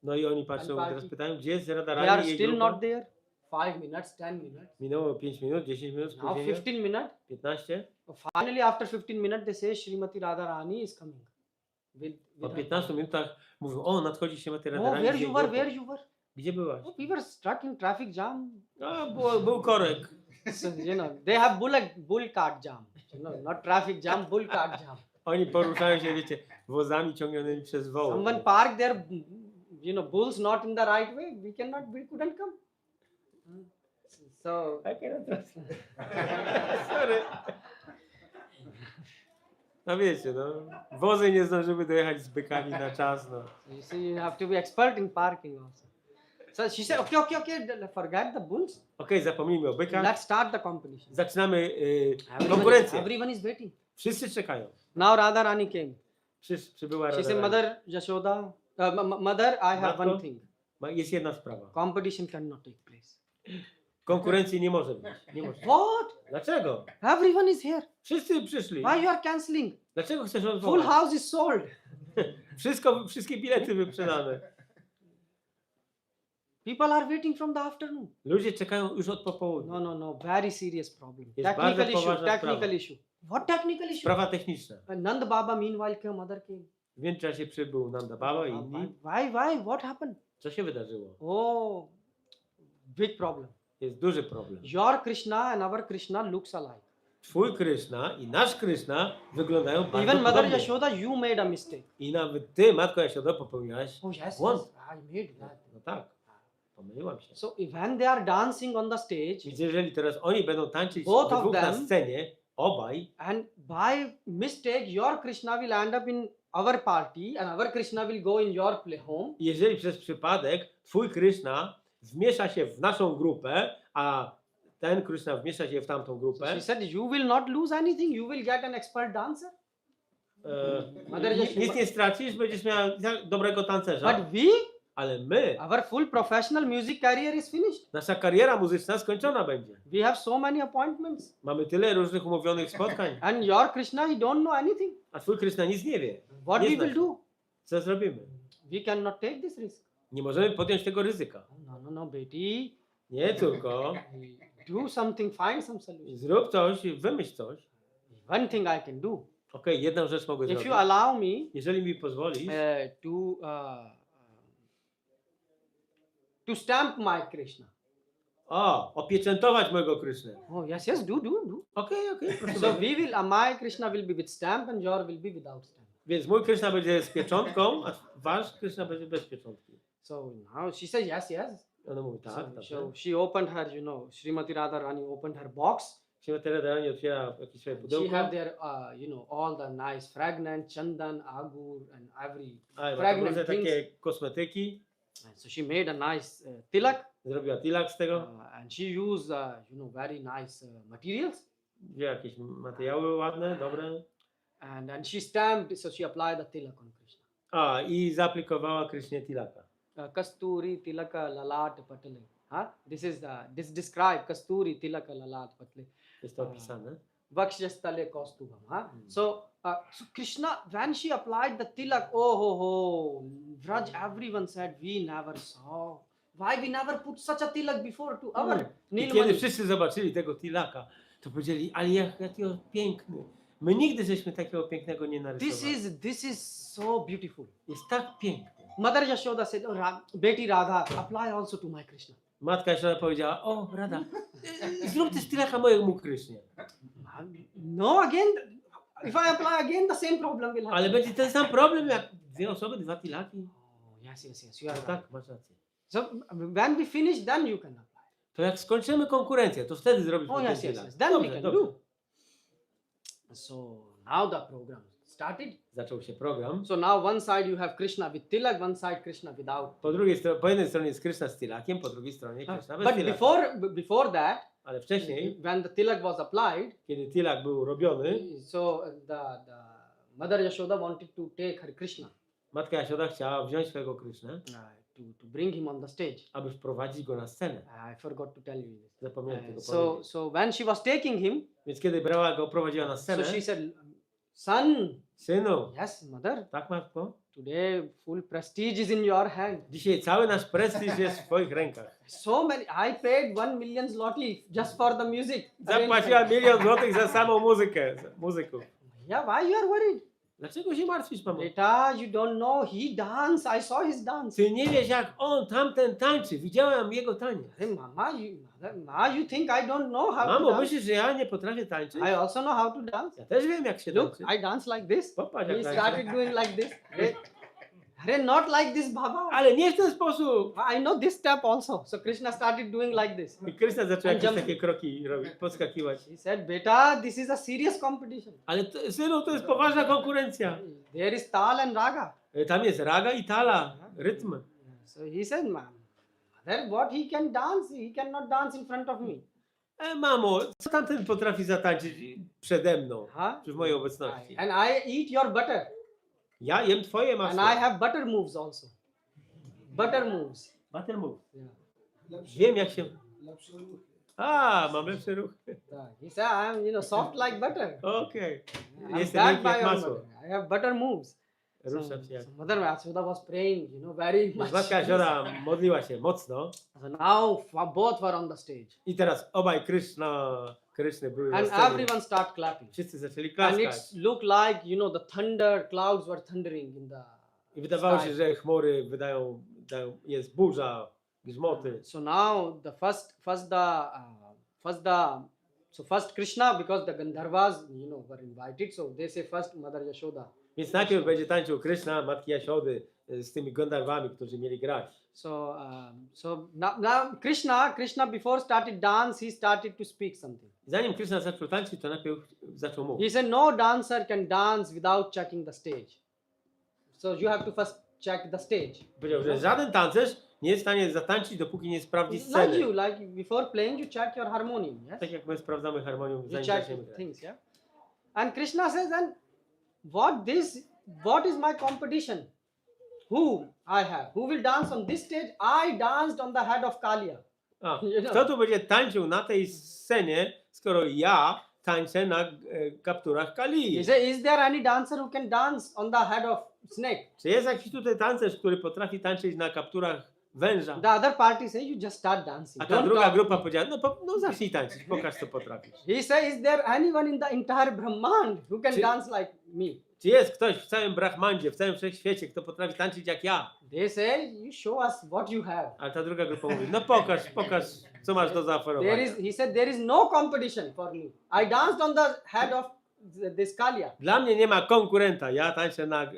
No i oni patrzą, And teraz party. pytają, gdzie jest They are Radharani i jej still grupa? not there. 5 minutes, 10 minutes. Minęło 5 minut, 10 minut Now spóźnienia, 15 minutes. 15. Finally, after 15 minutes, they say Srimati Radharani is coming. Po her 15 minutach mówią, o, nadchodzi się Mati Oh, Radharani. where z jej you were, grupą. where you were? Gdzie byłaś? Oh, we were stuck in traffic jam. A, był korek. So, they have bull cart jam. Not traffic jam, bull cart jam. Oni poruszają się, wiecie, wozami ciągnionymi przez woły. Someone parked their, bulls not in the right way. We couldn't come. So, Sorry. No wiecie, no, wozy nie zdążyły dojechać z bykami na czas, no. you see, you have to be expert in parking also. So she said, okay, forget the bulls. Okej, zapomnijmy o bykach. Let's start the competition. Zaczynamy konkurencję. Everyone is waiting. Wszyscy czekają. Now Radharani came. Przybyła She Radha. said, Mother Yashoda, Mother, I have one Matko, thing. jest jedna sprawa. Competition cannot take place. Konkurencji nie może być. Nie może. What? Dlaczego? Everyone is here. Wszyscy przyszli. Why you are cancelling? Dlaczego chcesz Full odwołać? house is sold. Wszystkie bilety wyprzedane. People are waiting from the afternoon. Ludzie czekają już od popołudnia. No. Very serious problem. Jest Technical bardzo issue. poważna Technical sprawa. issue. What technical issue? Sprawa techniczna. Nanda Baba meanwhile came, mother came. W międzyczasie przybył Nanda Baba i inni. Why? What happened? Co się wydarzyło? Oh, big problem. Jest duży problem. Your Krishna and our Krishna looks alike. Twój Kryszna i nasz Kryszna wyglądają bardzo Even Mother podobnie. Yashoda, you made a mistake. I nawet ty, Matko Jasiodo, popełniłaś Oh yes, błąd. I made that. No tak, pomyliłam się. So when they are dancing on the stage, Więc jeżeli teraz oni będą tańczyć Both we of dwóch na them- scenie, obaj, and by mistake your Krishna will end up in our party and our Krishna will go in your play home, i jeżeli przez przypadek twój Kryszna wmiesza się w naszą grupę, a ten Kryszna wmiesza się w tamtą so grupę, she said, you will not lose anything, you will get an expert dancer. Mother Yashoda- nic nie stracisz, będziesz miał dobrego tancerza, But we, ale my, our full professional music career is finished. nasza kariera muzyczna skończona będzie. We have so many appointments. Mamy tyle różnych umówionych spotkań, And your Krishna, he don't know anything. a twój Kryszna nic nie wie. What Nie we zna will się. do? Co zrobimy? We cannot take this risk. Nie możemy podjąć tego ryzyka. No, Betty. Nie, córko, Do something, find some solution. zrób coś, wymyśl coś. One thing I can do. Okej, jedną rzecz mogę If zrobić. you allow me Jeżeli mi pozwolisz, to stamp my Krishna. opieczętować mojego Krysznę. Oh yes, do. Okej, proszę So bardzo. we will, my Krishna will be with stamp and your will be without stamp. Więc mój Kryszna będzie z pieczątką, a wasz Kryszna będzie bez pieczątki. So now she says yes. Ona mówi tak, So dobrze. she opened her, Srimati Radha Rani opened her box. Świątynia otwiera jakieś swoje She pudełko. have there, all the nice fragrant, chandan, agur, and every A, i ma tam fragrant różne things. takie kosmetyki. And so she made a nice tilak, Zrobiła tilak z tego. and she used, very nice materials. Wzięła jakieś materiały ładne, dobre. And she stamped, so she applied the tilak on Krishna. I zaaplikowała Krysznie tilaka. Kasturi tilaka lalat patale. This describe Kasturi tilaka lalat patale. Jest to opisane. Vakshastale kaustubham. So Krishna, when she applied the tilak, Vraj, everyone said, we never saw. Why we never put such a tilak before to our I kiedy Nilmani? wszyscy zobaczyli tego tilaka, to powiedzieli, ale jaki on piękny. My nigdy żeśmy takiego pięknego nie narysowali. This is so beautiful. Jest tak piękny. Mother Yashoda said, Beti Radha, apply also to my Krishna. Matka Jasioda powiedziała, Rada, zrób też tilaka mojemu Krysznie. No, again, if I apply again, the same problem will happen. Ale będzie ten sam problem jak dwie osoby, dwa tilaki. Yes, you are No right. tak, masz rację. So when we finish, then you can apply. To jak skończymy konkurencję, to wtedy zrobisz ten Yes. tilak. Then Dobrze, we can dobrze. do. So now the program started. Zaczął się program. So now one side you have Krishna with tilak, one side Krishna without. Po jednej stronie jest Kryszna z tilakiem, po drugiej stronie Kryszna bez But tilaka. before that, Ale wcześniej, when the tilak was applied, kiedy tilak był robiony, so the Mother Yashoda wanted to take her Krishna matka Jasioda chciała wziąć swojego Krysznę, to bring him on the stage. aby wprowadzić go na scenę. I forgot to tell you this. Zapomniałem tego powiedzieć. So when she was taking him, Więc kiedy brała go, prowadziła na so scenę, she said, "Son, synu, yes, mother, tak matko? today full prestige is in your hand. Dzisiaj cały nasz prestiż jest w twoich rękach. So many. I paid 1 million zloty just for the music. Zapłaciła 1 000 000 złotych za samą muzykę, muzyków. Yeah, why you are worried? Dlaczego się martwisz, mamo? Beta, you don't know. He dance. I saw his dance. Ty nie wiesz, jak on tamten tańczy. Widziałam jego taniec. Hey, Mama, you think I don't know how to Mamo, dance? myślisz, że ja nie potrafię tańczyć? I also know how to dance. Ja też wiem, jak się Look, tańczy. I dance like this. Popatrz, He jak started tańczy. doing like this. Not like this, Baba. Ale nie w ten sposób. I know this step also. So Krishna started doing like this. I Kryszna zaczął And jakieś jump. takie kroki robić, podskakiwać. He said, Beta, this is a serious competition. Ale synu, to jest poważna konkurencja. There is tal and raga. Tam jest raga i tala, rytm. So he said, Mother, what he can dance? He cannot dance in front of me. Mamo, co tamten potrafi zatańczyć przede mną, Huh? czy w mojej obecności? And I eat your butter. Ja jem twoje And masło. I have butter moves also. Butter moves. Butter move. Yeah. Wiem jak się... Lepsze ruchy. A, mam lepszy ruch. He said, I'm soft like butter. Okej. I'm Jestem that miękki jak by on masło. butter. I have butter moves. Ruszam się jak... So Mother Yashoda was praying, very much. Matka Jasiora modliła się mocno. So now both were on the stage. I teraz obaj Kryszny były na And scenie. everyone started clapping. Wszyscy zaczęli And klaskać. it looked like, the thunder, clouds were thundering in the I wydawało sky. się, że chmury jest burza, grzmoty. So now first Krishna, because the Gandharvas, were invited. So they say first Mother Yashoda. Więc najpierw będzie tańczył Kryszna, matki Jasiody z tymi Gandharwami, którzy mieli grać. So now Krishna before started dance, he started to speak something. Zanim Kryszna zaczął tańczyć, to najpierw zaczął He mówić. said no dancer can dance without checking the stage. So you have to first check the stage. Powiedział, że żaden tancerz nie jest w stanie zatańczyć, dopóki nie sprawdzi Like sceny. you, like before playing, you check your harmonium. Yes. Tak jak my sprawdzamy harmonię, You zanim check zaczniemy grać. things. Yeah. And Krishna says, and what is my competition? Who I have? Who will dance on this stage? I danced on the head of Kalia. A, You know. kto tu będzie tańczył na tej scenie, skoro ja tańczę na kapturach He Kalii? said, is there any dancer who can dance on the head of snake? Czy jest jakiś tutaj tancerz, który potrafi tańczyć na kapturach węża? The other party say, you just start dancing. A ta Don't druga talk. grupa powiedziała, no zacznij tańczyć, pokaż co potrafisz. He said, is there anyone in the entire Brahmand who can Czy- dance like me? Czy jest ktoś w całym Brahmandzie, w całym wszechświecie, kto potrafi tańczyć jak ja? They say, you show us what you have. Ale ta druga grupa mówi, no pokaż, co masz do zaoferowania. He said, there is no competition for me. I danced on the head of this Kalia. Dla mnie nie ma konkurenta, ja tańczę na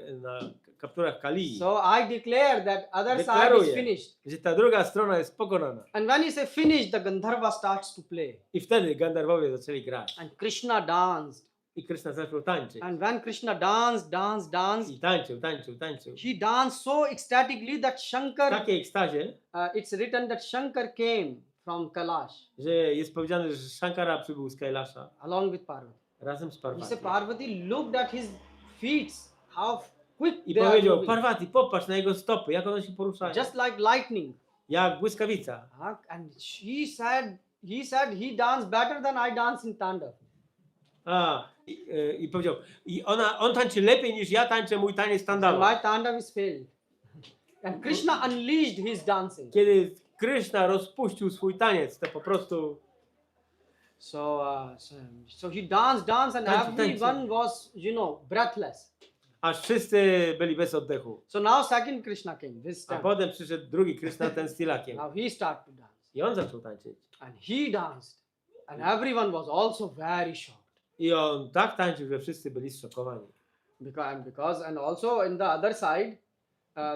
kapturach Kalii. So I declare that other side is Deklaruję, finished. że ta druga strona jest pokonana. And when he say finished, the Gandharva starts to play. I wtedy Gandharwowie zaczęli grać. And Krishna danced. I Kryszna zaczął tańczyć. And when Krishna danced, I tańczył. he danced so ecstatically that W Shankar, takiej ekstazie, it's written that Shankar came from Kailash że jest powiedziane, że Shankara przybył z Kailasha along with Parvati. razem z He said, Parvati. Parvati looked at his feet, how quick I they are powiedział, moving. Parvati, popatrz na jego stopy, jak one się poruszają. Just like lightning. Jak błyskawica. And he said he danced better than I dance in Tandav. I powiedział, on tańczy lepiej niż ja tańczę mój taniec And tandawa. my Tandav is failed. And Krishna unleashed his dancing. Kiedy Kryszna rozpuścił swój taniec, to po prostu So he danced, and Tańczył. everyone was, breathless. aż wszyscy byli bez oddechu. So now second Krishna came this A time. potem przyszedł drugi Kryszna, ten z tilakiem. Now he started to dance. I on zaczął tańczyć. And he danced. And everyone was also very shocked. I on tak tańczył, że wszyscy byli zszokowani. And also in the other side,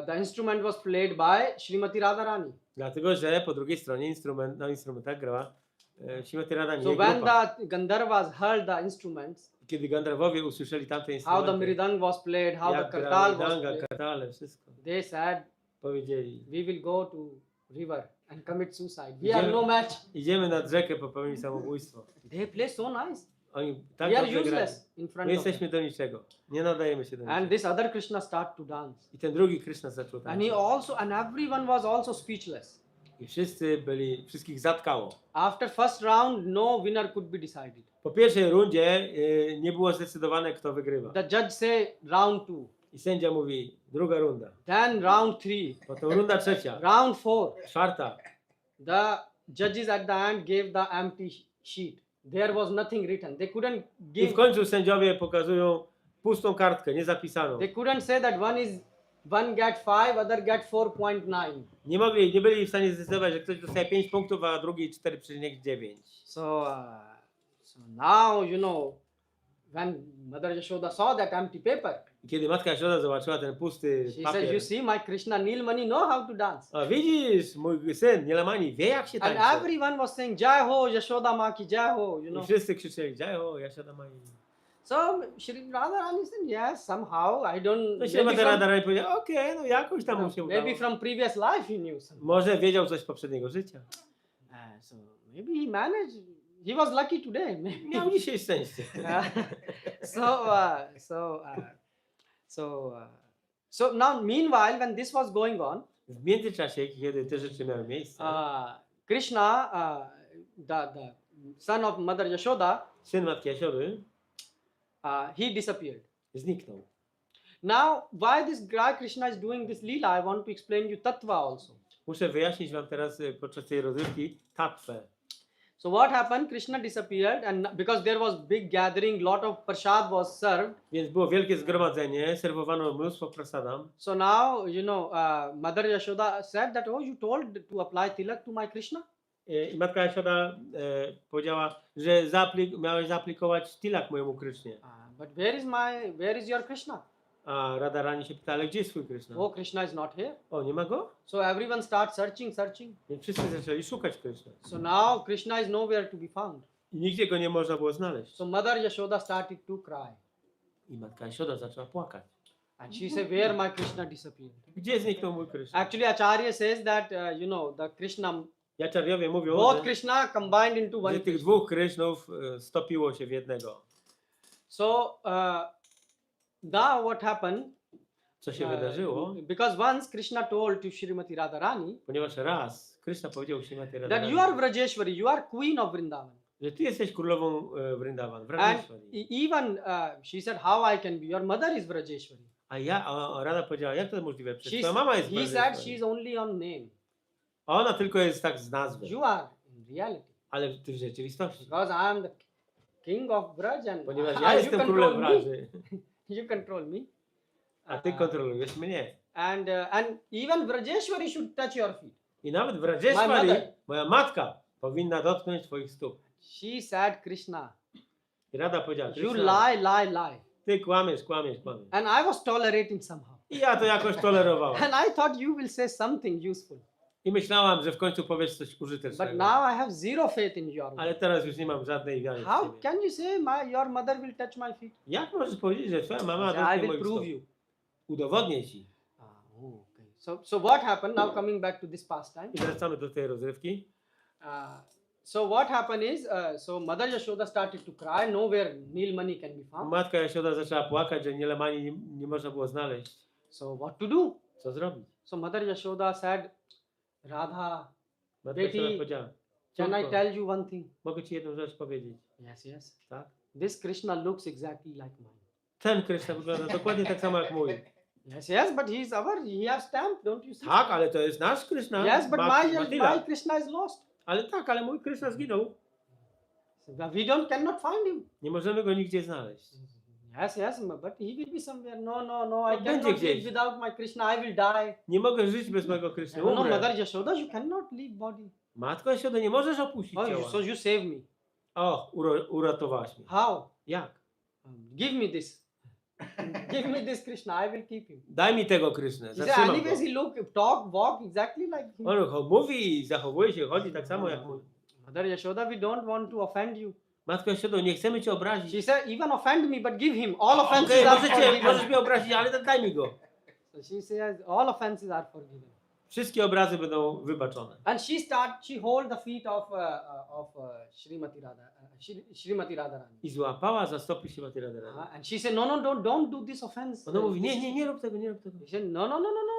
the instrument was played by Srimati Radharani. Dlatego, że po drugiej stronie na instrumentach grała Śrimati Radha, So nie when grupa. the Gandharvas heard the instruments, Kiedy Gandharwowie usłyszeli tamte how the instrumenty, mridang was played, how the jak kartal grali was danga, played, kartale, wszystko, they said, powiedzieli, we will go to river and commit suicide. We are no match. idziemy nad rzekę popełnić samobójstwo. They play so nice. Oni tak We are dobrze grali. useless in My front of them. jesteśmy do niczego. Nie nadajemy się do And niczego. this other Krishna started to dance. I ten drugi Kryszna zaczął And he tańczyć. and everyone was also speechless. I wszystkich zatkało. After first round, no winner could be decided. Po pierwszej rundzie nie było zdecydowane, kto wygrywa. The judge say round 2, I sędzia mówi, druga runda. then round 3, Potem runda trzecia, round 4. czwarta. The judges at the end gave the empty sheet. There was nothing written. They couldn't I give. w końcu sędziowie pokazują pustą kartkę, niezapisaną. They couldn't say that one get 5, other get 4.9. Nie byli w stanie zdecydować, że ktoś dostaje 5 punktów, a drugi 4,9. So now when Mother Yashoda saw that empty paper, I kiedy matka Jasiona zobaczyła ten pusty she said, papier, "You see, my Krishna Nilmani know how to dance." a widzisz, mój syn Nielamani wie jak się And tańczy. everyone was saying, "Jai ho, Yashoda ma ki jai ho," I wszyscy krzyczeli, Jai-ho, Jasioda Mai. So Shri Radharani said, "Yes, somehow I don't." No się Mata Radharani powiedział, okej, no jakoś tam mu się udało. Maybe from previous life he knew something. Może wiedział coś z poprzedniego życia. So maybe he managed. He was lucky today. Miał dzisiaj szczęście. So now, meanwhile, when this was going on, W międzyczasie, kiedy te rzeczy miały miejsce, Krishna, the son of Mother Yashoda, syn matki Jasiody he disappeared. zniknął. Now, why this guy Krishna is doing this lila, I want to explain you tattva also. Muszę wyjaśnić wam teraz podczas tej rozrywki tatwę. So what happened? Krishna disappeared, and because there was big gathering, lot of prasad was served. Więc było wielkie zgromadzenie, serwowano mnóstwo prasadam. So now, Mother Yashoda said that, oh, you told to apply tilak to my Krishna? I matka Jasioda powiedziała, że miałeś zaaplikować tilak mojemu Krysznie. But where is your Krishna? A Radharani się pyta, ale gdzie jest twój Kryszna? Oh, Krishna is not here. O, nie ma go? So everyone starts searching. Więc wszyscy zaczęli szukać Kryszny. So now Krishna is nowhere to be found. I nigdzie go nie można było znaleźć. So Mother Yashoda started to cry. I matka Jasioda zaczęła płakać. And she said, where my Krishna disappeared? Gdzie zniknął mój Kryszna? Actually, Acharya says that, the Krishna, Jacharyowie mówią, both Krishna combined into że one tych Krishna. dwóch Krysznów stopiło się w jednego. So now what happened? Co się wydarzyło? Because once Krishna told to Srimati Radharani Ponieważ raz Kryszna powiedział Śrimati that Radharani, you are Vrajeshwari, you are queen of Vrindavan. że ty jesteś królową Vrindavan, And Vrajeshwari. even she said, how I can be? Your mother is Vrajeshwari. A Rada powiedziała, jak to możliwe? Przecież She, twoja mama jest he said Vrajeshwari. she's only on name. A ona tylko jest tak z nazwy, You are in reality. ale ty w rzeczywistości. Because I am the king of Braj and Ponieważ ja jestem królem Vraży, You control me. a ty kontrolujesz mnie. And even Vrajeshwari should touch your feet. I nawet My Vrajeshwari, mother. moja matka, powinna dotknąć twoich stóp. She said, Krishna, I Rada powiedziała, you Kryszna, lie. ty kłamiesz. And I was tolerating somehow. I ja to jakoś tolerowałem. And I thought you will say something useful. I myślałam, że w końcu powiesz coś But użytecznego. now I have zero faith in your Ale teraz już nie mam żadnej wiary w How ciebie. can you say your mother will touch my feet? Jak możesz powiedzieć, że twoja mama I dotknie will moich prove stóp? you. Udowodnię ci. Okay. So what happened? Now coming back to this pastime. I wracamy do tej rozrywki. So what happened is, so Mother Yashoda started to cry. Nowhere Nilmani can be found. Matka Jasioda zaczęła płakać, że Nielemani nie można było znaleźć. So what to do? Co zrobić? So Mother Yashoda said, Radha, Matka Betty, Jasioda powiedziała, can I córko, tell you one thing? mogę ci jedną rzecz powiedzieć. Yes. Tak? This Krishna looks exactly like mine. Ten Kryszna wygląda dokładnie tak samo jak mój. Yes, but he has stamp, don't you see? Tak, ale to jest nasz Kryszna. Yes, but my Krishna is lost. Ale mój Kryszna zginął. So we cannot find him. Nie możemy go nigdzie znaleźć. Yes, but he will be somewhere. No, I Będzie cannot gdzieś. live without my Krishna. I will die. Nie mogę żyć bez mojego Kryszny. No, Umrę. Mother Yashoda, you cannot leave body. Matko Jasioda, nie możesz opuścić Oh, ciała. so you save me. O, uratowałaś mnie. How? Jak? Give me this. Give me this Krishna. I will keep him. Daj mi tego Krysznę. He said, Zatrzymam anyways, go. he walk exactly like him. On mówi i zachowuje się, chodzi tak samo jak mój. Mother Yashoda, we don't want to offend you. Matko Jasiodo, nie chcemy cię obrazić. She said, even offend me, but give him. All offenses Okej, are możesz forgiven. mnie obrazić, ale daj mi go. So she says, all offenses are forgiven. Wszystkie obrazy będą wybaczone. And she hold the feet of Srimati Radharani. I złapała za stopy Śrimati Radharani. And she said, no, don't do this offense. Ona mówi, nie rób tego. He said, no.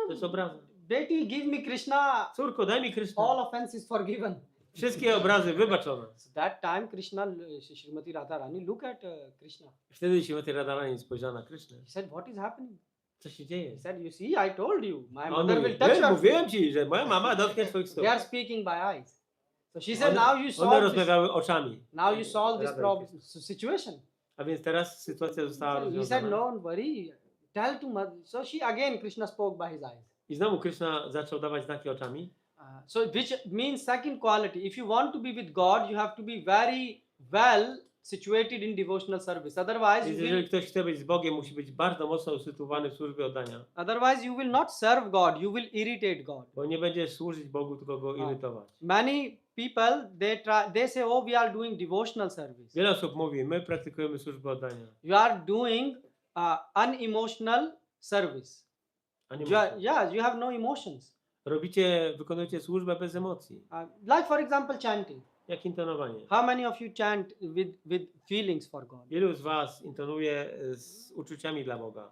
To jest obraza. Betty, give me Krishna. Córko, daj mi Krysznę. All offenses forgiven. Wszystkie obrazy wybaczone. So that time Srimati Radharani look at Krishna. Wtedy Śrimati Radharani spojrzała na Krysznę. He said, what is happening? Co się dzieje? He said, you see, I told you, my A on mother mówi, will touch her. mówiłem ci, że moja mama dotknie twoich stóp. They are speaking by eyes. So she said, One now you rozmawiały oczami. solve this Radha problem situation. A więc teraz sytuacja została He said, rozwiązana. don't worry, tell to mother. So she again, Krishna spoke by his eyes. I znowu Krishna zaczął dawać znaki oczami. So which means second quality. If you want to be with God, you have to be very well situated in devotional service. Otherwise, Więc jeżeli ktoś chce być z Bogiem, musi być bardzo mocno usytuowany w służbie oddania. you will not serve God. You will irritate God. Bo nie będziesz służyć Bogu, tylko go irytować. Many people they say, oh, we are doing devotional service. Wiele osób mówi, my praktykujemy służbę oddania. You are doing unemotional service. A nie You have no emotions. Wykonujecie służbę bez emocji. Like for example, chanting. Jak intonowanie. How many of you chant with feelings for God? Wielu z was intonuje z uczuciami dla Boga.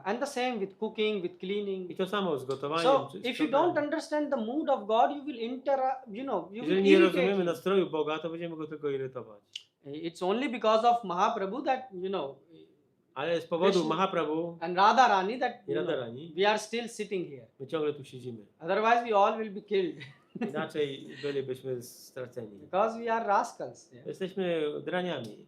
And the same with cooking, with cleaning. I to samo z gotowaniem. So czy z if you sprzątaniem. don't understand the mood of God, you will you will Jeżeli nie irritate rozumiemy him. nastroju Boga, to będziemy go tylko irytować. It's only because of Mahaprabhu that Ale z powodu Krishna- Mahaprabhu and Radharani that i Radharani we are still sitting here. my ciągle tu siedzimy. Otherwise, we all will be killed Inaczej bylibyśmy straceni. because we are rascals. Yeah. Jesteśmy draniami.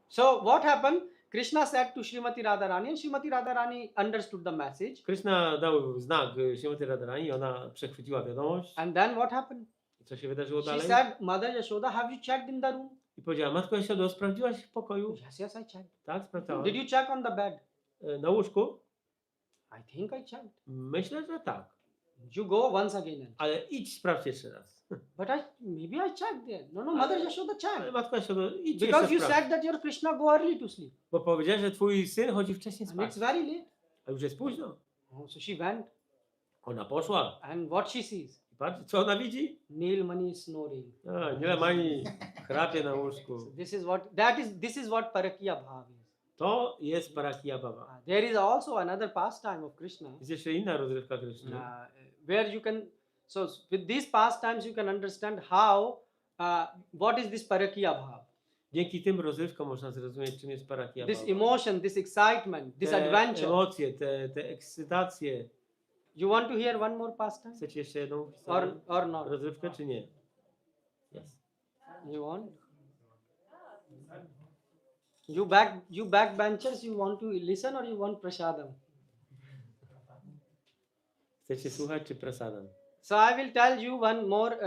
So what happened? Krishna said to Srimati Radharani, and Srimati Radharani understood the message. Krishna dał znak Śrimati Radharani, ona przechwyciła wiadomość. And then what happened? I co się wydarzyło She dalej? said, Mother Yashoda, have you checked in the room? I powiedziała, Matko Jasiodo, sprawdziłaś w pokoju? Yes, yes, I checked. Tak, sprawdzałam. Did you check on the bed? Na łóżku? I think I checked. Myślę, że tak. You go once again. Ale idź, sprawdź jeszcze raz. But maybe I checked there. No, Mother Yashoda Ale checked. Matko Jasiodo, idź Because jeszcze you sprawdź. said that your Krishna go early to sleep. Bo powiedziałeś, że twój syn chodzi wcześniej And spać. it's very late. A już jest późno. So she went. Ona poszła. And what she sees? I patrz, co ona widzi? Nilmani is snoring. A, Nilamani chrapie na łóżku. This is what Parakiya Bhav is. To jest Parakiya Bhava. There is also another pastime of Krishna. Jest jeszcze inna rozrywka Kryszny. Where you can, so with these pastimes you can understand how, what is this Parakiya Bhav. Dzięki tym rozrywkom można zrozumieć, czym jest Parakiya This Bhava. emotion, this excitement, this Te adventure. emocje, te ekscytacje. You want to hear one more pastime? Chcecie jeszcze jedną historię? Or not? Rozrywkę, czy nie? Yes. You want? You backbenchers, you want to listen or you want prasadam? Chcecie słuchać, czy prasadam? So I will tell you one more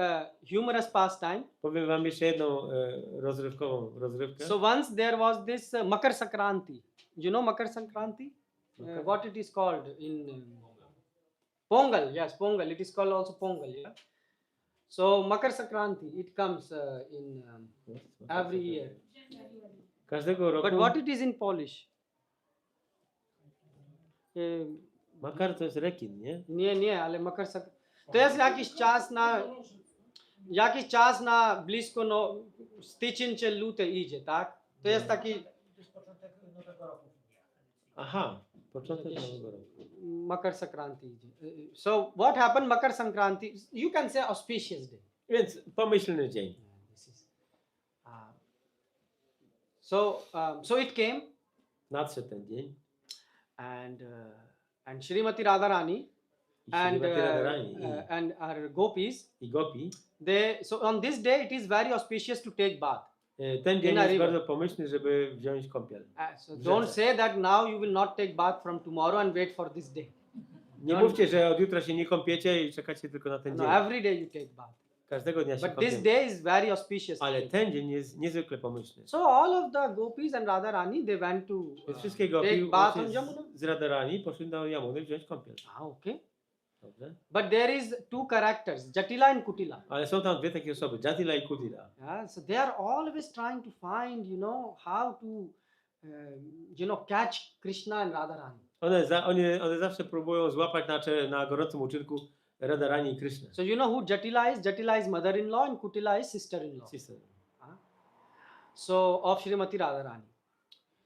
humorous pastime. Powiem wam jeszcze jedną rozrywkową rozrywkę. So once there was this Makar Sankranti. You know Makar Sankranti? What it is called in Pongal? Yes, Pongal. It is called also Pongal. Yeah. So Makar Sankranti, it comes in every year. Każdego roku But what it is in Polish? makar to jest rekin, nie? Nie, ale Makar Sankranti. To jest jakiś czas na blisko styczeń czy luty idzie, tak? To jest taki Aha, początek nowego roku. Makar Sankranti idzie. So what happened Makar Sankranti? You can say auspicious day. Więc pomyślny dzień. So it came Nadszedł ten dzień. and Srimati Radharani I and Śrimati Radharani and our gopis, i gopi. so on this day it is very auspicious to take bath. Ten dzień In a jest river. bardzo pomyślny, żeby wziąć kąpiel. So don't say that now you will not take bath from tomorrow and wait for this day. Nie mówcie, że od jutra się nie kąpiecie i czekacie tylko na ten No, dzień. every day you take bath. Każdego dnia się But this kąpiemy. day is very auspicious. Ale ten dzień jest niezwykle pomyślny. So all of the gopis and Radharani they went to Więc wszystkie take gopi bath właśnie on Yamuna. z Radharani poszli do Jamuny wziąć kąpiel. Okay. Dobrze? But there is two characters, Jatila and Kutila. Ale są tam dwie takie osoby, Jatila i Kutila. Yeah, so they are always trying to find, how to, catch Krishna and Radharani. One zawsze próbują złapać na gorącym uczynku Radharani i Krishna. So you know who Jatila is? Jatila is mother-in-law and Kutila is sister-in-law. Sister. So of Srimati Radharani.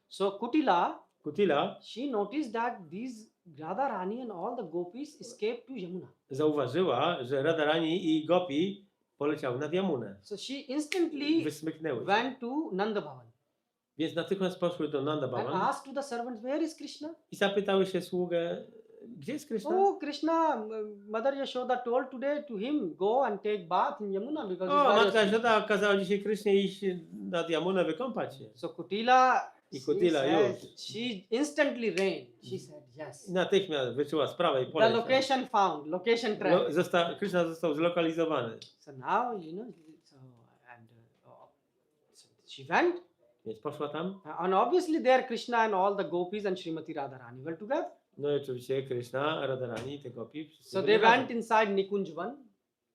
So Kutila, Kutila she noticed that these Radharani and all the gopis escaped to Yamuna. zauważyła, że Radharani i gopi poleciały nad Jamunę. So she instantly Wysmyknęły się. went to Nanda Bhavan Więc natychmiast poszły do Nanda and Bhavan asked to the servants, where is Krishna? i zapytały się sługę, gdzie jest Krishna? Oh, Krishna, Mother Yashoda told today to him, go and take bath in Yamuna because O, it's very matka auspicious. Joda kazała dzisiaj Krysznie iść nad Jamunę wykąpać się. So Kutila, I Kutila she instantly ran. She said yes. I natychmiast wyczuła sprawę i The poleciała. location found, location tracked. Kryszna został zlokalizowany. So now, so she went. Więc poszła tam. And obviously there Krishna and all the gopis and Srimati Radharani were together. No i oczywiście Kryszna, Radharani i te gopi. wszyscy So byli they razem. went inside Nikunjvan.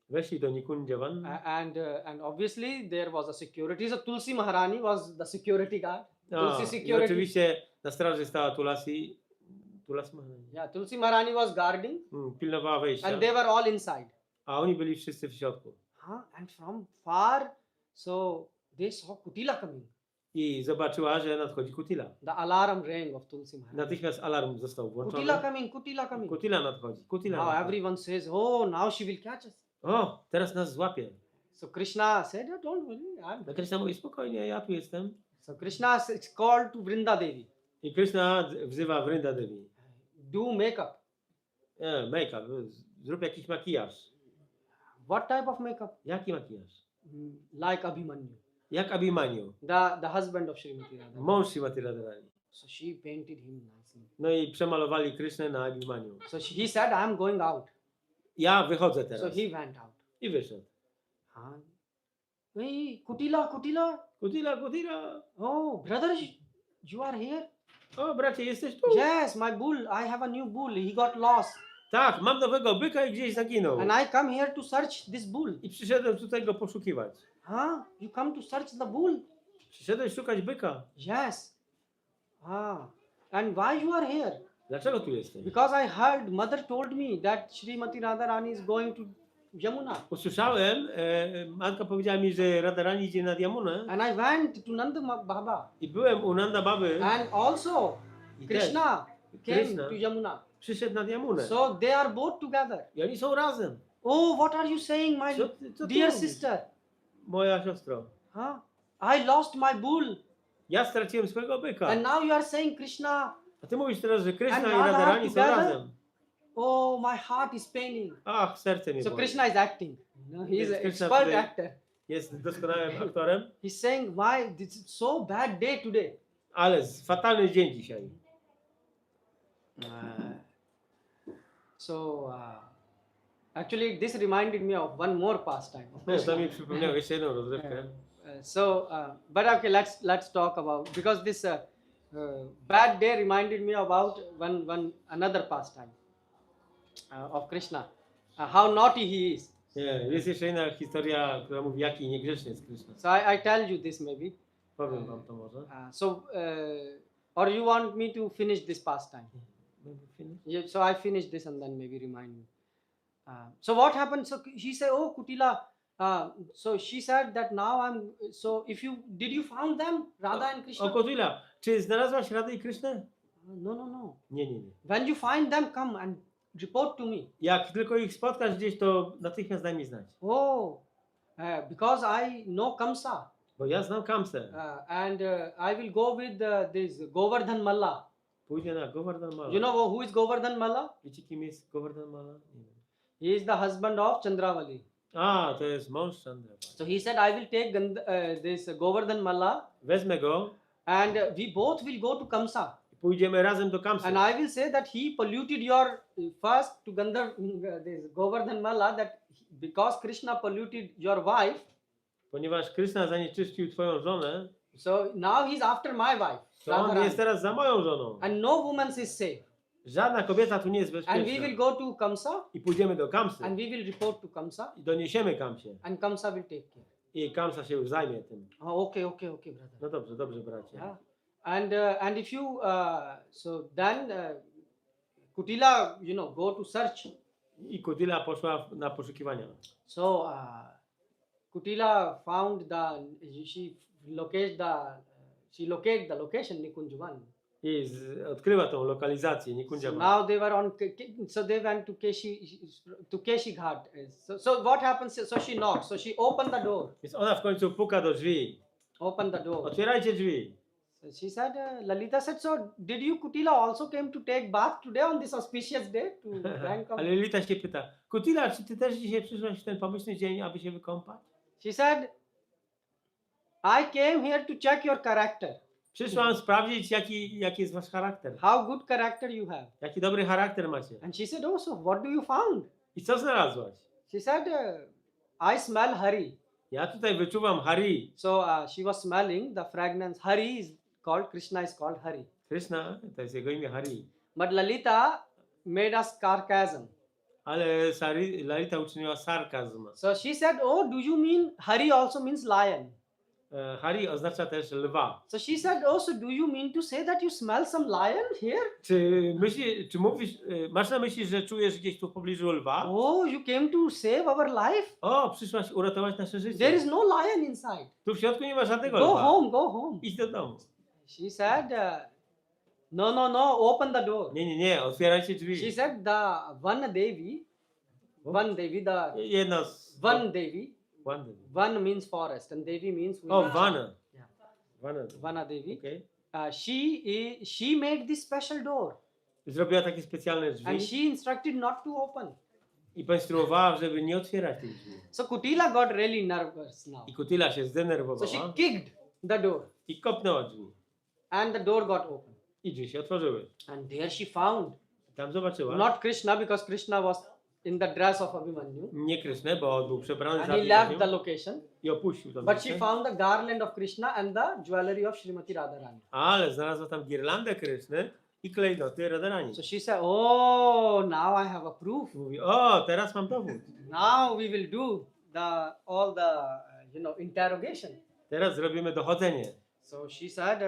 Weszli do Nikunjavan. And obviously there was a security. So Tulsi Maharani was the security guard. Tulsi I security. oczywiście na straży stała Tulasi Maharani. Yeah, Tulsi Maharani was guarding Pilnowała wejścia. and they were all inside. A oni byli wszyscy w środku. And from far, so they saw Kutila coming. I zobaczyła, że nadchodzi Kutila. The alarm rang of Tulsi Maharaj. Natychmiast alarm został Kutila włączony. coming, Kutila coming. Kutila nadchodzi, Kutila Now nadchodzi. everyone says, oh, now she will catch us. O, teraz nas złapie. So Krishna said, oh, don't worry. A Krishna mówi, spokojnie, ja tu jestem. So Krishna is called to Vrinda Devi. I Krishna wzywa Vrinda Devi. Do makeup. Make-up, zrób jakiś makijaż. What type of makeup? Jaki makijaż? Like Abhimanyu, Jak Abhimanyu, the husband of Srimati Radha. mąż Śrimati Radharani. So she painted him nicely. No i przemalowali Krishnę na Abhimanyu. So he said, I am going out. Ja wychodzę So teraz. he went out. I wyszedł. Huh? Hey, Kutila, Kutila. Kutila, Kutila. Oh, brother, you are here? O, bracie, jesteś tu? Yes, my bull. I have a new bull. He got lost. Tak, mam nowego byka i gdzieś zaginął. And I come here to search this bull. I przyszedłem tutaj go poszukiwać. Huh? You come to search the bull? Przyszedłeś szukać byka. Yes. And why you are here? Dlaczego tu jesteś? Because I heard mother told me that Srimati Radharani is going to Yamuna. Usłyszałem, matka powiedziała mi, że Radharani idzie nad Yamunę. And I went to Nanda Baba. I byłem u Nanda Baby. And also I Krishna came Krishna to Yamuna. przyszedł nad Yamunę. So they are both together. I oni są razem. Oh, what are you saying, my Co ty dear mówisz? sister? Moja siostro. Huh? I lost my bull. Ja straciłem swojego byka. And now you are saying Krishna. A ty mówisz teraz, że Krishna And i Radha are Radharani są together? razem. Oh, my heart is paining. Ach, serce mnie So boli. Krishna is acting. No, he is Yes, an Krishna expert today- actor. Jest doskonałym aktorem, He's saying, why this is so bad day today? ale fatalny dzień dzisiaj. Actually, this reminded me of one more pastime. To mi przypomniało jeszcze jedną rozrywkę. But okay, let's talk about, because this bad day reminded me about one another pastime of Krishna. How naughty he is. Nie, jest jeszcze jedna historia, która mówi, jaki niegrzeczny jest Krishna. So I tell you this maybe. Powiem wam to może. Or you want me to finish this pastime? Maybe finish? Yeah, so I finish this and then maybe remind me. So what happened? So she said, "Oh, Kutila." So she said that now I'm. So did you found them, Radha and Krishna? O Kutila, czy znalazłaś Radę i Krishnę? No. Nie. When you find them, come and report to me. Jak tylko ich spotkasz gdzieś, to natychmiast daj mi znać. Oh, because I know Kamsa, Bo ja znam Kamsę. and I will go with this Govardhan Malla. Pójdę na Govardhan Mala. You know who is Govardhan Malla? Wiecie, kim jest Govardhan Mala? Nie wiem. He is the husband of Chandravali. A, to jest mąż Chandra. So he said, I will take this Govardhan Malla, Wezmę go and we both will go to Kamsa. i pójdziemy razem do Kamsy. And I will say that he polluted your first to this Govardhan Malla, that because Krishna polluted your wife, Ponieważ Krishna zanieczyścił twoją żonę, so now he's after my wife. to on Radharani. jest teraz za moją żoną. And no woman is safe. Żadna kobieta tu nie jest And we will bezpieczna. go to Kamsa, I pójdziemy do Kamsy and we will report to Kamsa, i doniesiemy Kamsie. and Kamsa will take care. I Kamsa się już zajmie tym. Oh, okay, brother. No dobrze, bracie. Yeah. And if you so then Kutila, go to search. I Kutila poszła na poszukiwania. So Kutila found she located the location Nikunjwan. I odkryła tą lokalizację, nie So Kundziawa. now they were so they went to Keshi Ghat. So what happens? So she knocked. So she opened the door. Więc ona w końcu puka do drzwi. Opened the door. Otwierajcie drzwi. So she said, Lalita said, so did you Kutila also came to take bath today on this auspicious day to rank up? Ale Lilita się pyta, Kutila, czy ty też dzisiaj przyszłaś w ten pomyślny dzień, aby się wykąpać? She said, I came here to check your character. Przyszłam sprawdzić, jaki jest wasz charakter. How good character you have. Jaki dobry charakter macie. And she said, oh, so what do you found? I co znalazłaś? She said, I smell Hari. Ja tutaj wyczuwam Hari. So she was smelling the fragrance. Hari is called, Krishna is called Hari. Krishna, to jest jego imię Hari. But Lalita made us sarcasm. Ale Lalita uczyniła sarkazm. So she said, oh, do you mean Hari also means lion? Hari oznacza też lwa. So she said, oh, so do you mean to say that you smell some lion here? Czy mówisz, masz na myśli, że czujesz gdzieś tu w pobliżu lwa? Oh, you came to save our life? O, przyszłaś uratować nasze There życie. is no lion inside. Tu w środku nie ma żadnego Go lwa. home, go home. Idź do domu. She said, no, no, no, open the door. Nie, otwierajcie She drzwi. said, the one Devi, the Jedna z... one Devi, One. one means forest and Devi means O, village. Vana. Yeah. Vana. Vana Devi. Okay. She made this special door Zrobiła takie specjalne and drzwi she instructed not to open. i poinstruowała, żeby nie otwierać tych drzwi. So Kutila got really nervous now. I Kutila się So she zdenerwowała kicked the door i kopnęła drzwi. and the door got open. I drzwi się otworzyły. And there she found Tam zobaczyła. not Krishna because Krishna was in the dress of Abhimanyu Nie Krysznę, bo on był przebrany and za he left the Abhimanyu location. i opuścił to But she miejsce. found the garland of Krishna and the jewelry of Srimati Radharani. Ale znalazła tam girlandę Kryszny i klejnoty Radharani. So she said, oh, now I have a proof. Mówi, o, teraz mam dowód. Now we will do all the interrogation. Teraz zrobimy dochodzenie. So she said,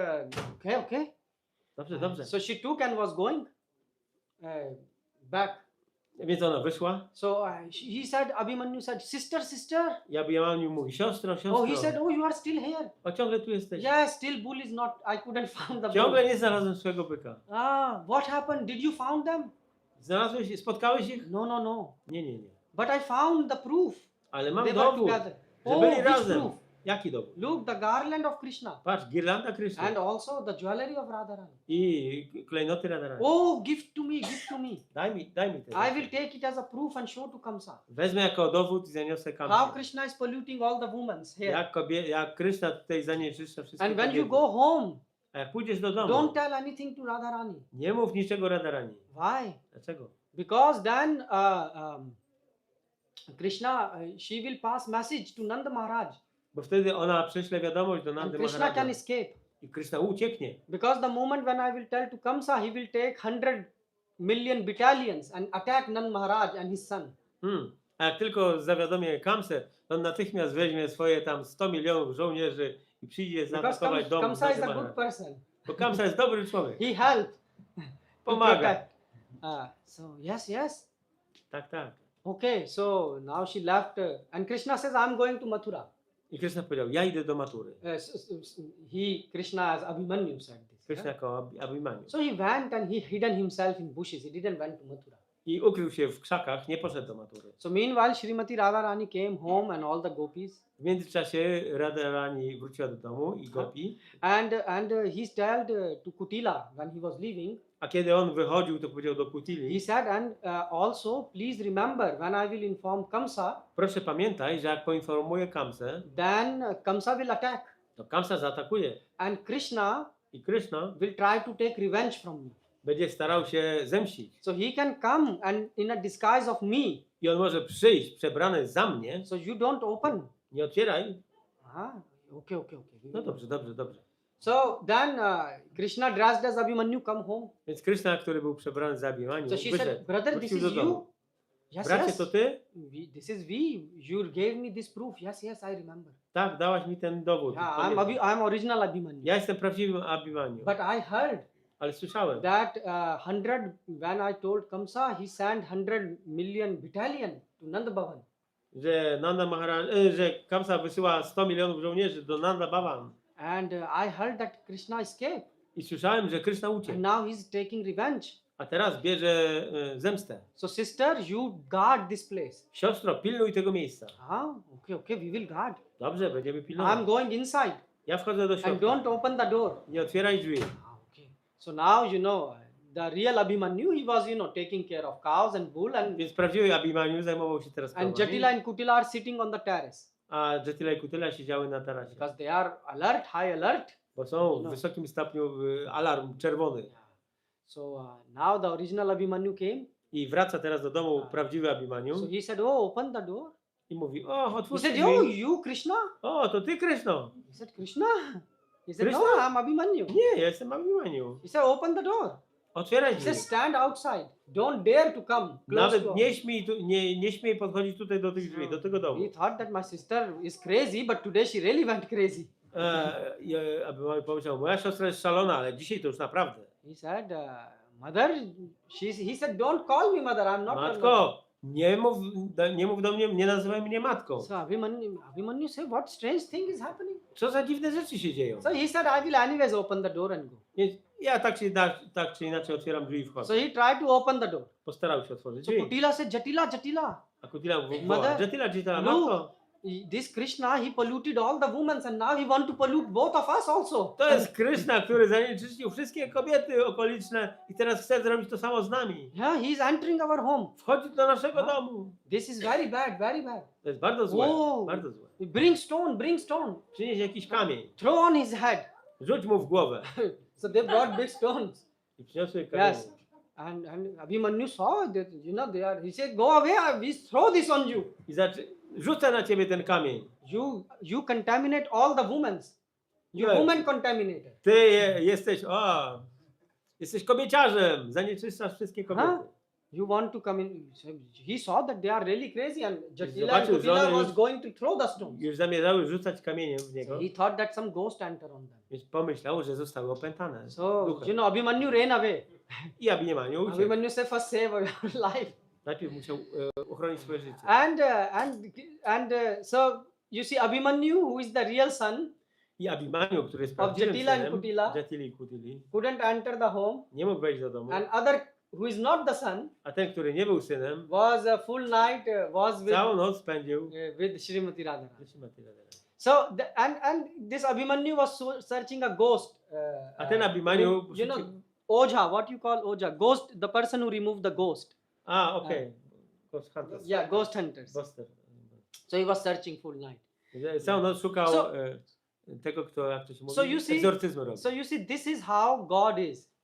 okay. Dobrze. So she took and was going back. Więc ona wyszła. So he said, Abhimanyu said, sister. I Abhimanyu mówi, siostro. Oh, he said, oh, you are still here. O, ciągle tu jesteś. Yeah, still bull is not, I couldn't find the bull. Ciągle nie znalazłem swojego byka. What happened? Did you found them? Spotkałeś ich? No. Nie. But I found the proof. Ale mam They were dowód, together. że Oh, byli which razem. proof? Jaki dowód? Look, the garland of Krishna Patrz, girlanda Kryszny and also the jewelry of Radharani. i klejnoty Radharani. Oh, give to me. Daj mi te. I will take it as a proof and show to Kamsa. Wezmę jako dowód i zaniosę How Kamsie. Krishna is polluting all the women here. Jak Kryszna tutaj zanieczyszcza wszystkie And when you kobiety. go home, A jak pójdziesz do domu, don't tell anything to Radharani. nie mów niczego Radharani. Why? Dlaczego? Because then Krishna, she will pass message to Nanda Maharaj. Bo wtedy ona prześle wiadomość do And Nandy Krishna can Maharaja. escape. I Kryszna ucieknie. Because the moment when I will tell to Kamsa, he will take 100 million battalions and attack Nand Maharaj and his son. A jak tylko zawiadomię Kamsę, to on natychmiast weźmie swoje tam 100 milionów żołnierzy i przyjdzie Because zaatakować dom Kamsa is Nandy a good Maharaja. person. Bo Kamsa jest dobry człowiek. He helped. to Pomaga. protect. So yes. Tak. Okay, so now she left and Krishna says, I'm going to Mathura. I Kryszna powiedział, ja idę do Matury. Krishna as Abhimanyu said this. Kryszna jako Abhimanyu. So he went and he hidden himself in bushes. He didn't went to Mathura. I ukrył się w krzakach, nie poszedł do Matury. So meanwhile, Srimati Radharani came home and all the gopis. W międzyczasie Radharani wróciła do domu i Gopi. And he told to Kutila when he was leaving. A kiedy on wychodził, to powiedział do He Kutili, said, and also please remember when I will inform Kamsa, proszę pamiętaj, że jak poinformuję Kamsę, then Kamsa will attack. to Kamsa zaatakuje. And Krishna I Kryszna will try to take revenge from me. będzie starał się zemścić. So he can come and in a disguise of me. I on może przyjść przebrany za mnie. So you don't open. Nie otwieraj. Okay. No dobrze. So then Krishna dressed as Abhimanyu come home. Więc Kryszna, który był przebrany za Abhimanyu, So she wyszedł. said, brother, this Wrócił is do domu. you. Yes, Bracie, yes. to ty? This is we. You gave me this proof. Yes, I remember. Tak, dałaś mi ten dowód. Yeah, Pamiętam. I'm original Abhimanyu. Ja jestem prawdziwym Abhimanyu. But I heard Ale słyszałem, that 100, when I told Kamsa, he sent 100 million battalion to Nanda Bhavan. że że Kamsa wysyła 100 milionów żołnierzy do Nanda Bhavan. And I heard that Krishna escaped. I słyszałem, że Kryszna And uciekł. now he's taking revenge. A teraz bierze zemstę. So sister, you guard this place. Siostro, pilnuj tego miejsca. Okay, we will guard. Dobrze, będziemy I'm pilnować. going inside. Ja wchodzę do And środka. don't open the door. Nie otwieraj drzwi. Okay. So now, the real Abhimanyu, he was, taking care of cows and bull and Więc prawdziwy Abhimanyu zajmował się teraz and krowami. Jatila and Kutila are sitting on the terrace A Jatila i Kutila siedziały na tarasie. because they are alert, high alert. Bo są w No. wysokim stopniu alarm czerwony. So now the original Abhimanyu came. I wraca teraz do domu prawdziwy Abhimanyu. So he said, oh, open the door. I mówi, o, He otwórz said, drzwi. oh, you Krishna? O, to ty, Kryszno. He said, Krishna? He said, no, Krishna? I'm Abhimanyu. Nie, ja jestem Abhimanyu. He said, open the door. Otwieraj He drzwi. said, stand outside. Don't dare to come close to Nawet nie śmiej podchodzić tutaj do tych drzwi, do tego domu. We thought that my sister is crazy, but today she really went crazy. Aby pomyślał, moja siostra jest szalona, ale dzisiaj to już naprawdę. He said, mother, he said, don't call me mother, I'm not your mother. Matko, nie mów do mnie, nie nazywaj mnie matką. So Abhimanyu said, what strange thing is happening? Co za dziwne rzeczy się dzieją. So he said, I will anyways open the door and go. Więc ja tak czy inaczej otwieram drzwi i So wchodzę. he tried to open the door. Postarał się otworzyć So drzwi. Kutila said, Jatila. A Kutila wołała, Mother, Jatila, look, matko. this Krishna, he polluted all the women and now he want to pollute both of us also. To jest Kryszna, który zanieczyścił wszystkie kobiety okoliczne i teraz chce zrobić to samo z nami. Yeah, he is entering our home. Wchodzi do naszego domu. This is very bad, very bad. To jest bardzo złe, Whoa. bardzo złe. Bring stone. Przynieś jakiś kamień, Throw on his head. rzuć mu w głowę. So they brought big stones. I przyniosły kamień. Yes. And Abhimanyu saw that, they are, he said, go away, we throw this on you. I rzucę na ciebie ten kamień. You contaminate all the women. You Yes. woman contaminator. Ty jesteś kobieciarzem, zanieczyszczasz wszystkie kobiety. Huh? You want to come in. So he saw that they are really crazy and Jatila and Zobaczył, że Kutila one was już- going to throw the stones. Już zamierzały rzucać kamieniem w niego, He thought that some ghost enter on them. więc pomyślał, że zostały opętane. So, duchem. Abhimanyu ran away. I Abhimanyu uciekł. Abhimanyu said, first save your life. Najpierw musiał uchronić swoje życie. So you see Abhimanyu, who is the real son, I Abhimanyu, który jest Of prawdziwym Jatila and synem Kutila. Jatili i Kutili, couldn't enter the home, nie mógł wejść do domu, and other who is not the son a ten, który nie był synem, was a full night was całą noc spędził. with Srimati Radha. Wytrzymaj tyle. So and this Abhimanyu was searching a ghost. A ten Abhimanyu Ojha, what you call Ojha? Ghost, the person who removed the ghost. okej. Ghost Hunters. Yeah, ghost hunters. Buster. So he was searching full night. Całą noc szukał So- tego, kto, jak to się mówi, So you see- egzorcyzmy robi. So you see, this is how God is.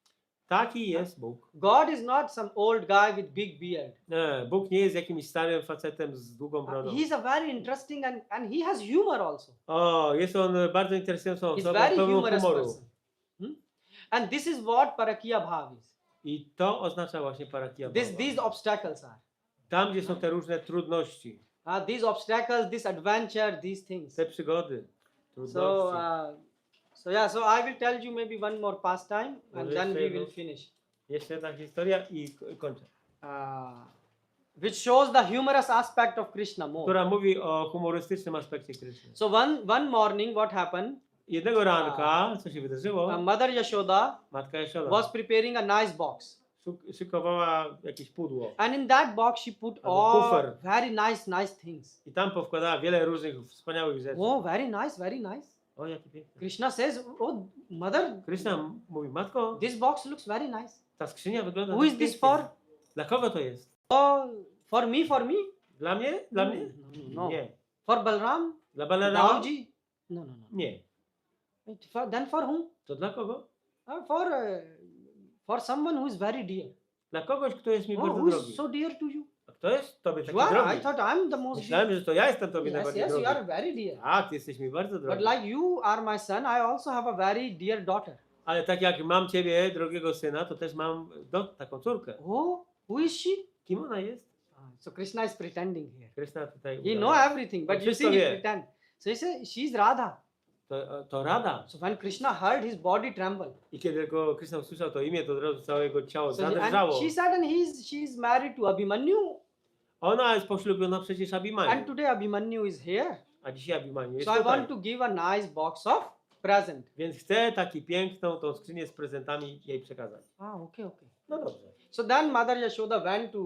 Taki jest Bóg. God is not some old guy with big beard. Nie, Bóg nie jest jakimś starym facetem z długą brodą. He's a very interesting and he has humor also. Jest on bardzo interesującą He's osobą, very pełną humorous humoru. person. And this is what Parakiya Bhav is. I to oznacza właśnie parakia Bhava. These obstacles are. Tam, gdzie są te różne trudności, These obstacles, this adventure, these things. te przygody, trudności. So I will tell you maybe one more pastime and Może then jeszcze we jedno? will finish. Jeszcze jedna historia i kończę. Which shows the humorous aspect of Krishna more. Która mówi o humorystycznym aspekcie Kryszny. So one morning what happened? Jednego ranka, co się wydarzyło, Mother Yashoda matka Jaszoda was preparing a nice box. szykowała jakieś pudło. And in that box she put Albo all kufer. very nice things. I tam powkładała wiele różnych wspaniałych rzeczy. Oh, very nice, very nice. O, jaki piękny. Krishna says, oh, mother, Kryszna mówi, matko, this box looks very nice. ta skrzynia wygląda Who is tak this pięknie. for? Dla kogo to jest? Oh, for me? Dla mnie? Dla mnie? No. Nie. For Balram? Dla Balarama? Dauji? No. Nie. Then for whom? To dla kogo? For someone who is very dear. Dla kogoś, kto jest mi Oh, bardzo who is drogi. so dear to you? A kto jest tobie taki You are, I drogi? thought I'm the most dear. Myślałem, że to ja jestem tobie Yes, najbardziej yes, drogi. you are very dear. A, ty jesteś mi bardzo But drogi. like you are my son, I also have a very dear daughter. Ale tak jak mam ciebie, drogiego syna, to też mam taką córkę. Oh, who is she? Kim ona jest? So Krishna is pretending here. Kryszna tutaj He udała. know everything, but On you see, wszystko he wie. pretend. So he says, she's Radha. To Radha. So when Krishna heard, his body trembled. I kiedy tylko Kryszna usłyszał to imię, to od razu całe jego ciało So zadrżało. and she said, and she's married to Abhimanyu. Ona jest poślubiona przecież And Abhimanyu. today Abhimanyu is here. A dzisiaj Abhimanyu jest So I tutaj. want to give a nice box of present. Więc chcę taki piękną tą skrzynię z prezentami jej przekazać. Okay. No dobrze. So then Mother Yashoda went to,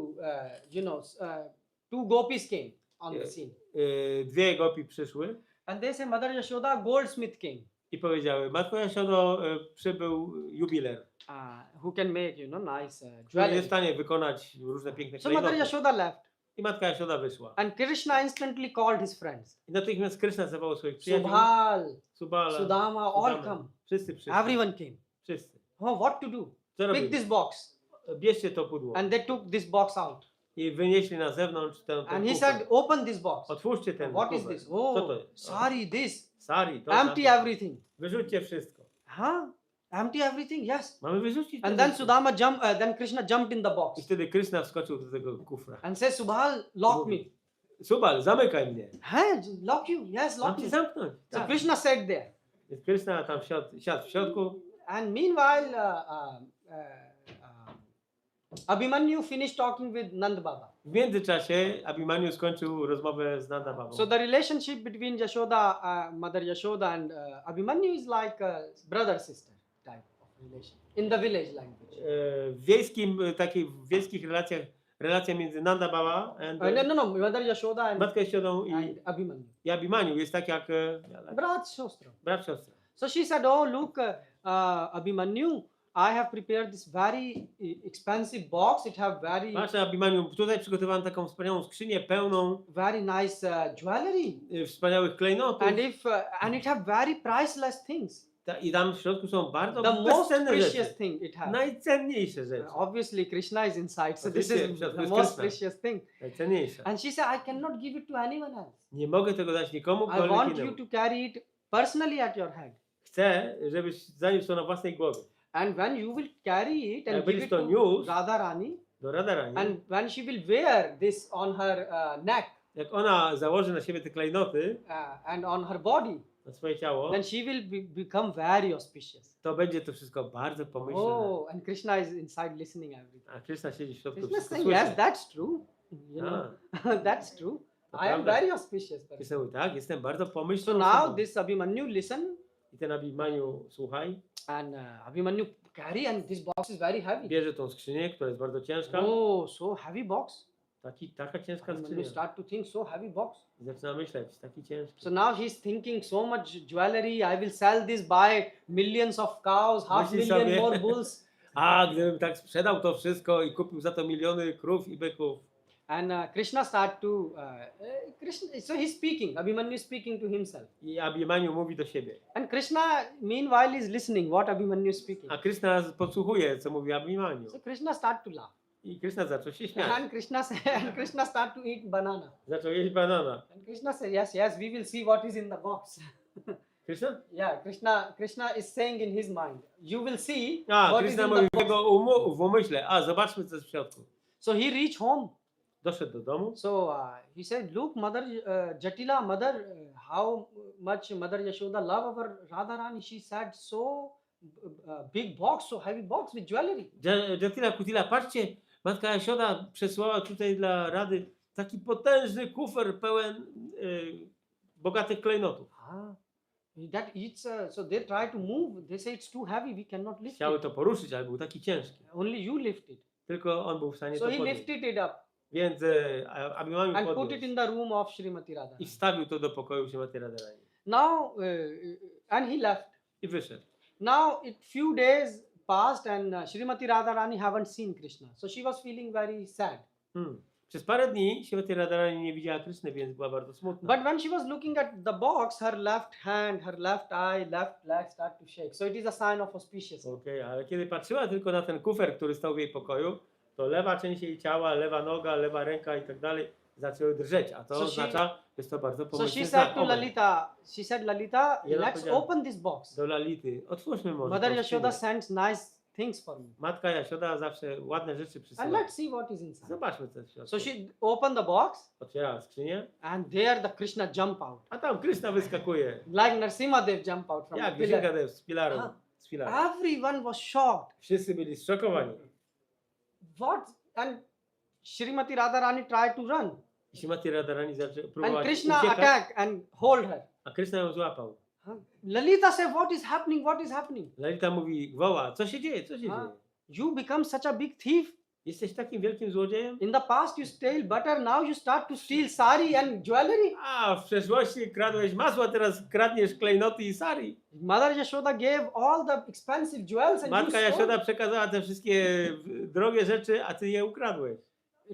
two gopis came on the scene. Dwie gopi przyszły And they say, Mother Yashoda, goldsmith came. i powiedziały, Matko Jaszodo, przybył jubiler, Who can make, nice który jest w jewelry. stanie wykonać różne piękne So Mother klejnoty. Yashoda left. I Matka Jaszoda wyszła. And Krishna instantly called his friends. I natychmiast Kryszna zawołał swoich przyjaciół. Subhal, Subala, Sudama, all come. Wszyscy przyszli. Everyone came. Wszyscy. Oh, what to do? Co Pick robili? this box. Bierzcie to pudło. And they took this box out. I wynieśli na zewnątrz ten And he kufer. said, open this box. Otwórzcie ten What is kufer. this? Co to Oh, jest? sorry, this. Sari, to Empty tamto. everything. Wyrzućcie wszystko. Huh? Empty everything? Yes. Mamy wyrzucić to And then wszystko. then Krishna jumped in the I box wtedy Kryszna wskoczył do tego kufra. and said, Subhal, lock me. Subal, zamykaj mnie. Huh? Lock you? Yes, Mam lock cię me. zamknąć. So Tak. Krishna sat there. Więc Krishna tam siadł w środku. And meanwhile, Abhimanyu finished talking with Nand Baba. W międzyczasie Abhimanyu skończył rozmowę z Nanda Babą. So the relationship between Yashoda, Mother Yashoda and Abhimanyu is like a brother-sister type of relation in the village language. W wiejskich relacja między Nanda Baba No, Mother Yashoda and, Matką Yashodą and Abhimanyu. i Abhimanyu jest tak jak Brat, siostra. brat, siostra. So she said, oh look, Abhimanyu, I have prepared this very expensive box. It have very Patrz, Abhimanyu, tutaj przygotowałem taką wspaniałą skrzynię pełną very nice jewelry, wspaniałych klejnotów. and it have very priceless things. I tam w środku są bardzo The most bezcenne precious rzeczy. thing it has. Najcenniejsze rzeczy. Obviously, Krishna is inside, so this Oczywiście, is w środku the jest most Krishna. precious thing. Najcenniejsze. And she said, I cannot give it to anyone else. Nie mogę tego dać nikomu, I want you innemu. to carry it personally at your head. Chcę, żebyś zaniósł to na własnej głowie. And when you will carry it and Jak give będziesz it to to niósł Radharani, do Radharani, and when she will wear this on her neck jak ona założy na siebie te klejnoty, and on her body, na swoje ciało, then she will become very auspicious. to będzie to wszystko bardzo pomyślne. Oh, and Krishna is inside listening everything. A Krishna siedzi w środku, Krishna wszystko saying, słyszy. yes, that's true. You know, that's true. To I am prawda. very auspicious person. Krishna mówi, tak, jestem bardzo pomyślną So now osobą. this Abhimanyu listen, I ten Abhimanyu, słuchaj, and Abhimanyu carry, and this box is very heavy. bierze tą skrzynię, która jest bardzo ciężka. Oh, so heavy box. Taka ciężka Abhimanyu skrzynia. start to think, so heavy box. I zaczyna myśleć, taki ciężki. So now he's thinking so much jewelry. I will sell this, buy millions of cows, half Myśli million sobie- more bulls. A gdybym tak sprzedał to wszystko i kupił za to miliony krów i byków. And Krishna start to Krishna. So he's speaking. Abhimanyu is speaking to himself. I Abhimanyu mówi do siebie. And Krishna meanwhile is listening what Abhimanyu is speaking. A Krishna podsłuchuje, co mówi Abhimanyu. So Krishna start to laugh. I Krishna zaczął się śmiać. And Krishna start to eat banana. Zaczął jeść banana. And Krishna said, yes, yes, we will see what is in the box. Krishna? Yeah, Krishna is saying in his mind, you will see A, what is Krishna in mówi the w box. jego w umyśle. A, zobaczmy, co jest w środku. So he reached home. Doszedł do domu. So he said, look, Mother Jatila, Mother, how much Mother Yashoda love our Radharani. She said, so big box, so heavy box with jewelry. Jatila Kutila, patrzcie, matka Jasioda przesłała tutaj dla Rady taki potężny kufer pełen bogatych klejnotów. That eats, so they try to move. They say it's too heavy, we cannot lift Chciały it. to poruszyć, ale był taki ciężki. Only you lift it. Tylko on był w stanie So to he podnieść. lifted it up Więc Abhimanyu and put it podniósł in the room of Srimati Radha. i wstawił to do pokoju Śrimati Radharani. Now, and he left. I wyszedł. Now, few days passed and Srimati Radharani haven't seen Krishna. So she was feeling very sad. Przez parę dni Śrimati Radharani nie widziała Kryszny, więc była bardzo smutna. But when she was looking at the box, her left hand, her left eye, left leg start to shake. So it is a sign of auspiciousness. Okej, ale kiedy patrzyła tylko na ten kufer, który stał w jej pokoju, to lewa część jej ciała, lewa noga, lewa ręka i tak dalej zaczęły drżeć, a to So oznacza, że jest to bardzo So pomyślny she znak. said to Omen. Lalita, Lalita, Yeah, let's powiedziała. open this box. Do Lality, otwórzmy może Mother tą Yashoda skrzynię. sends nice things for me. Matka Jasioda zawsze ładne rzeczy And przysyła. let's see what is inside. Zobaczmy co jest w środku. So she opened the box Otwierała skrzynię, and there the Krishna jump out. a tam Kryszna wyskakuje. Like Narsimhadev jump out from Jak the pillar. wysięga z filaru. Ah. Z filaru. Everyone was shocked. Wszyscy byli zszokowani. What? And Srimati Radharani tried to run. I Śrimati Radharani zaczęła And próbować Krishna uciekać, attacked and hold her. a Kryszna ją złapał. Lalita said, what is happening? What is happening? Lalita mówi, woła, co się dzieje, co się Ah. dzieje? You become such a big thief. Jesteś takim wielkim złodziejem? In the past you stole butter, now you start to steal sari and jewelry. A, w przeszłości kradłeś masło, teraz kradniesz klejnoty i sari. Mother Yashoda gave all the expensive jewels and Matka you Jasioda stole. przekazała te wszystkie drogie rzeczy, a ty je ukradłeś.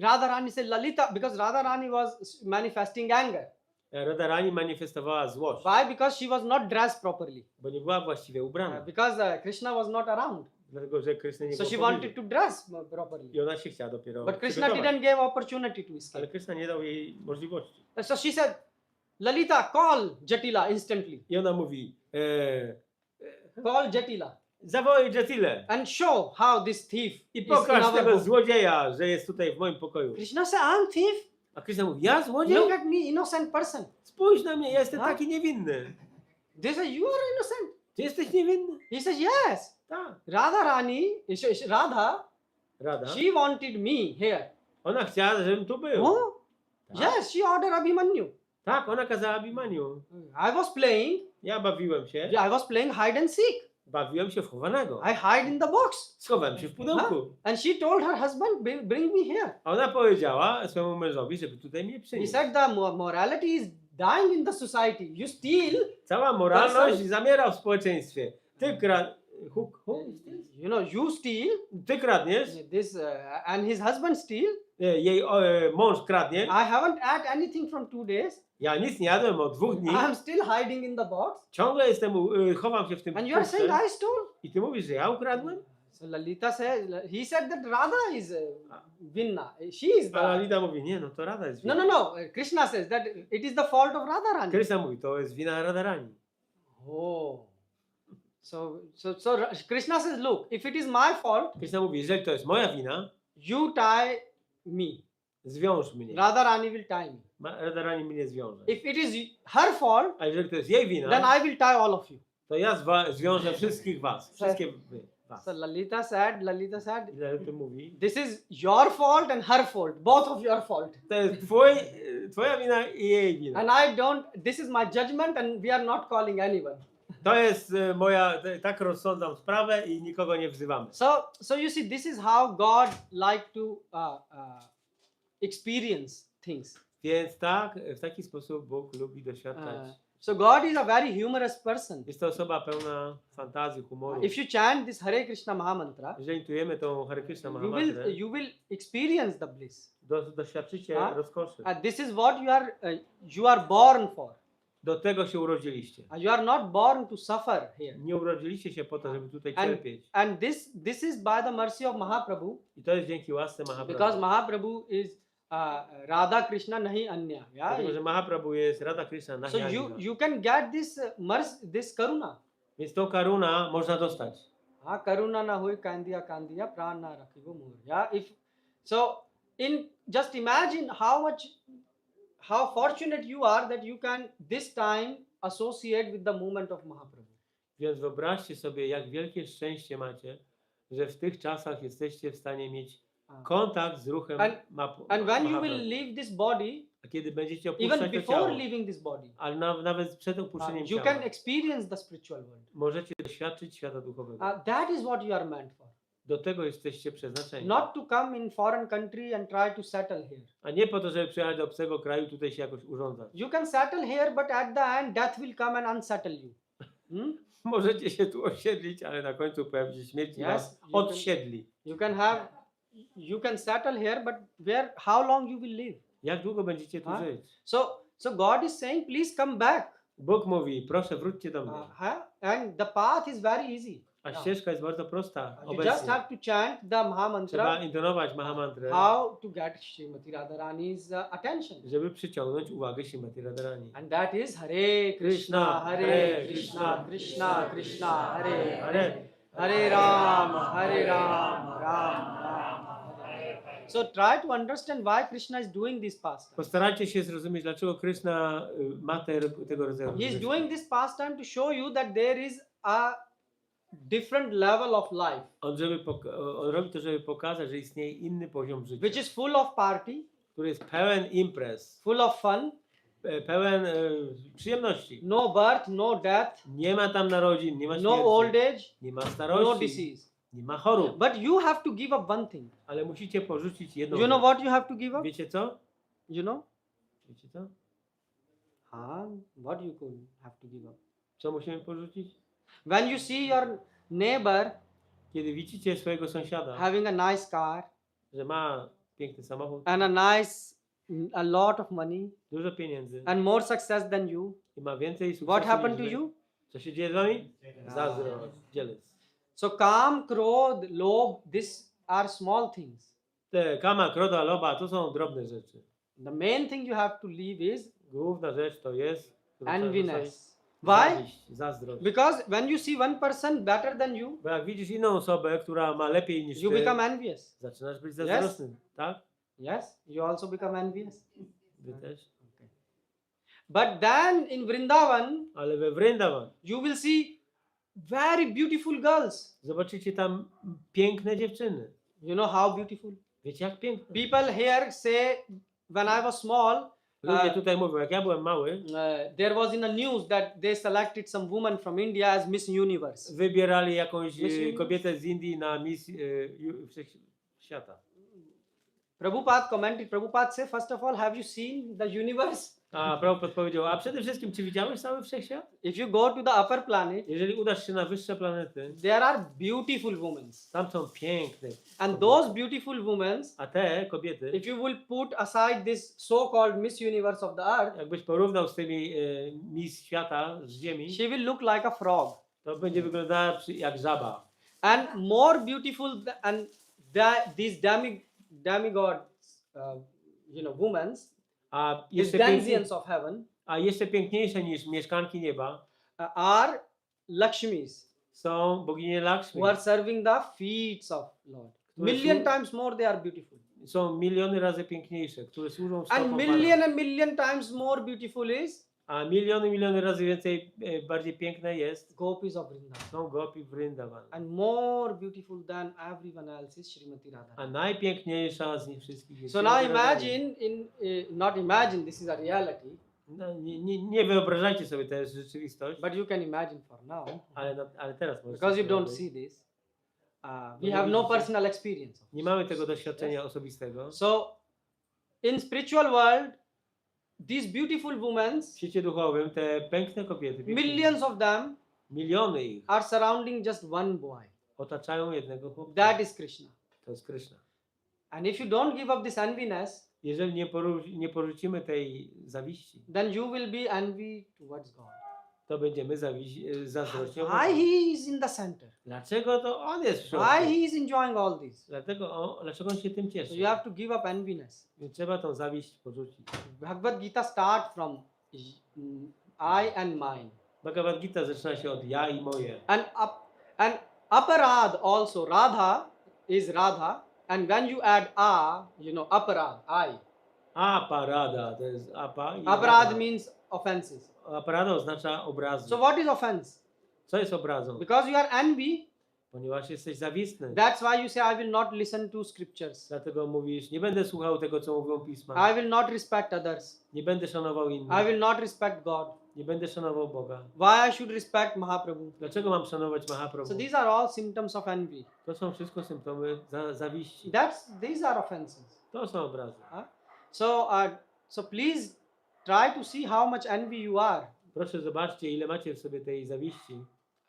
Radharani said, Lalita, because Radharani was manifesting anger. Radharani manifestowała złość, Why? Because she was not dressed properly. bo nie była właściwie ubrana. Because Krishna was not around. Dlatego, że Kryszny nie So she było wanted to dress properly. I ona się chciała dopiero But Krishna przygotować. didn't give opportunity to Ale escape. Kryszna nie dał jej możliwości. So she said, Lalita, call Jatila instantly. I ona mówi, Call Jatila zawołaj Jatilę and show how this thief i is in pokaż our tego book. złodzieja, że jest tutaj w moim pokoju. Krishna said, I'm thief. A Kryszna mówi, ja złodziej? Look at me, innocent person. Spójrz na mnie, ja jestem Tak? taki niewinny. They say, you are innocent. Ty jesteś niewinny. He says, yes. Tak. Radha Rani, Radha, Rada. she wanted me here. Ona chciała, żebym tu był. Oh, Tak. yes, she ordered Abhimanyu. Tak, ona kazała Abhimaniu. I was playing. Ja bawiłem się. I was playing hide and seek. Bawiłem się w chowanego. I hide in the box. Schowałem się w pudełku. And she told her husband, bring me here. A ona powiedziała swojemu mężowi, żeby tutaj mnie He przynieść. said the morality is dying in the society. You steal, Cała moralność zamiera w społeczeństwie. Ty you steal. Ty kradniesz, This and his husband steal. jej mąż kradnie. I haven't had anything from 2 days. Ja nic nie jadłem od 2 dni. I am still hiding in the box. Ciągle chowam się w tym And you are saying puszce. I stole. I ty mówisz, że ja ukradłem? So Lalita said, he said that Radha is Vinna. She is A the. Lalita mówi, nie, no to Rada jest No, wina. no, no. Krishna says that it is the fault of Radharani. Krysta mówi, to jest wina Radharani. Oh. So Krishna says, look, if it is my fault, Krysta mówi, jeżeli to jest moja wina, you tie me. zwiąż mnie. Radharani will tie me. Radharani mnie zwiąże. If it is her fault, A jeżeli to jest jej then wina, I will tie all of you. to ja zwiążę wszystkich was. Wszystkie was. So Lalita said, I Lalita mówi, this is your fault and her fault, both of your fault. to jest twoja wina i jej wina. And I don't, this is my judgment and we are not calling anyone. To jest moja, tak rozsądzam sprawę i nikogo nie wzywamy. So you see, this is how God like to experience things. Więc tak, w taki sposób Bóg lubi doświadczać. So God is a very humorous person. Jest to osoba pełna fantazji, humoru. If you chant this Hare Krishna Mahamantra, Jeżeli czujemy tą Hare Krishna Mahamantrę, you will experience the bliss. doświadczycie rozkoszy. This is what you are born for. Do tego się urodziliście. You are not born to suffer here. Nie urodziliście się po to, żeby tutaj And, cierpieć. and this is by the mercy of Mahaprabhu, I to jest dzięki łasce because Mahaprabhu. Mahaprabhu is Radha Krishna nahi anya. Dlatego, że Mahaprabhu jest Radha Krishna So nahi. you can get this karuna. Więc tą karuna można dostać. Karuna na hoy kandiya kandiya pran na rakhibo moor. So just imagine how fortunate you are that you can this time associate with the movement of Mahaprabhu. Więc wyobraźcie sobie, jak wielkie szczęście macie, że w tych czasach jesteście w stanie mieć kontakt z ruchem And when you will leave this body, A kiedy będziecie even opuszczać to before ciało, leaving this body, ale nawet przed opuszczeniem you ciała, can experience the spiritual world. możecie doświadczyć świata duchowego. That is what you are meant for. Do tego jesteście przeznaczeni. Not to come in foreign country and try to settle here. A nie po to, żeby przyjechać do obcego kraju, tutaj się jakoś urządzać. You can settle here, but at the end, death will come and unsettle you. Możecie się tu osiedlić, ale na końcu pojawi się śmierć i was odsiedli. You can settle here, but how long you will live? Jak długo będziecie tu żyć? So God is saying, please come back. Bóg mówi, proszę wróćcie do mnie. And the path is very easy. A ścieżka jest bardzo prosta. You just Obecnie. have to chant the Trzeba Mahamantra, intonować Mahamantrę, how to get Srimati Radharani's attention. żeby przyciągnąć uwagę Śrimati Radharani. And that is Hare Krishna, Hare Krishna, Krishna Krishna, Hare Hare, Hare Ram, Hare Ram, Ram Ram, Hare. So try to understand why Krishna is doing this pastime. Postarajcie się zrozumieć, dlaczego Krishna ma tego rodzaju. He is doing this pastime to show you that there is a different level of life, On robi to, żeby pokazać, że istnieje inny poziom życia, which is full of party, który jest pełen imprez, full of fun, pełen przyjemności. no birth, no death, Nie ma tam narodzin, nie ma śmierci, no old age, nie ma no starości, disease. nie ma chorób. But you have to give up one thing. Ale musicie porzucić jedną You know rzecz. what you have to give up? Wiecie co? You know? Wiecie co? What you could have to give up? Co musimy porzucić? When you see your neighbor Kiedy widzicie swojego sąsiada, having a nice car że ma piękny samochód, and a lot of money dużo pieniędzy and more success than you, i ma więcej sukcesu what happened to niż wy, you? co się dzieje z wami? Zazdrość, jealous. So Kam, Krodh, Lobh, these are small things. Te kama, kroda, loba, to są drobne rzeczy. The main thing you have to leave is Główna rzecz to jest którą trzeba enviness. zostawić, Why? zawiść, zazdrość. Because when you see one person better than you, Bo jak widzisz inną osobę, która ma lepiej niż you ty, become envious. zaczynasz być zazdrosny, tak? Yes, you also become envious. Wy też? But then in Vrindavan, Ale we Vrindavan you will see very beautiful girls. zobaczycie tam piękne dziewczyny. You know how beautiful? Wiecie jak piękne? People here say, when I was small, Ludzie tutaj mówią, jak ja byłem mały, there was in the news that they selected some woman from India as Miss Universe. wybierali jakąś Miss Universe. kobietę z Indii na Miss Wszechświata. Prabhupada commented, Prabhupada said, first of all, have you seen the universe? A Prabhupada powiedział, a przede wszystkim, czy widziałeś cały Wszechświat? If you go to the upper planet, Jeżeli udasz się na wyższe planety, there are beautiful women. tam są piękne. And those beautiful women, A te kobiety, if you will put aside this so-called Miss Universe of the earth, jakbyś porównał z tymi Miss Świata z Ziemi, she will look like a frog. to będzie wyglądała jak żaba. And more beautiful and these demigods, women, A these jeszcze, denizens of heaven, a jeszcze piękniejsze niż mieszkanki nieba are Lakshmis, są boginie Lakshmi. who are serving the feet of Lord. Million times more they are beautiful. Są miliony razy piękniejsze, które służą stopom And Pana. million times more beautiful is A miliony razy więcej, bardziej piękne jest, Gopis of Vrindavan. są gopi Vrindavan. And more beautiful than everyone else is Srimati Radha. A najpiękniejsza z nich wszystkich jest So now Srimati Radharani. imagine, not imagine, this is a reality, No, nie wyobrażajcie sobie, to jest rzeczywistość, but you can imagine for now, ale teraz możecie because you sobie don't wyobrazić. see this. We have no personal experience. Nie mamy tego doświadczenia osobistego. So, in spiritual world, these beautiful women, W świecie duchowym te piękne kobiety, piękne, millions of them, miliony ich are surrounding just one boy. otaczają jednego chłopca. That is Krishna. To jest Kryszna. And if you don't give up this enviness, Jeżeli nie porzucimy tej zawiści, then you will be envy towards God. to będziemy zazdrością. Why he is in the center? Dlaczego to on jest w środku? Why he is enjoying all this? Dlaczego on się tym So cieszy? you have to give up enviness. Więc trzeba tą zawiść porzucić. Bhagavad Gita start from I and mine. Bhagavad Gita zaczyna się od ja i moje. And aparad also, Radha is Radha. And when you add aparad, I. Aparada, to jest apa. i Aparad rada. means offenses. Aparada oznacza obrazy. So what is offense? Co jest obrazą? Because you are envy, Ponieważ jesteś zawistny. that's why you say, I will not listen to scriptures. Dlatego mówisz, nie będę słuchał tego, co mówią pisma. I will not respect others. Nie będę szanował I innych. will not respect God. Nie będę szanował Boga. Why I should respect Mahaprabhu? Dlaczego mam szanować So Mahaprabhu? these are all symptoms of envy. To są wszystko symptomy zawiści. These are offenses. To są obrazy. So please try to see how much envy you are. Proszę zobaczcie, ile macie w sobie tej zawiści.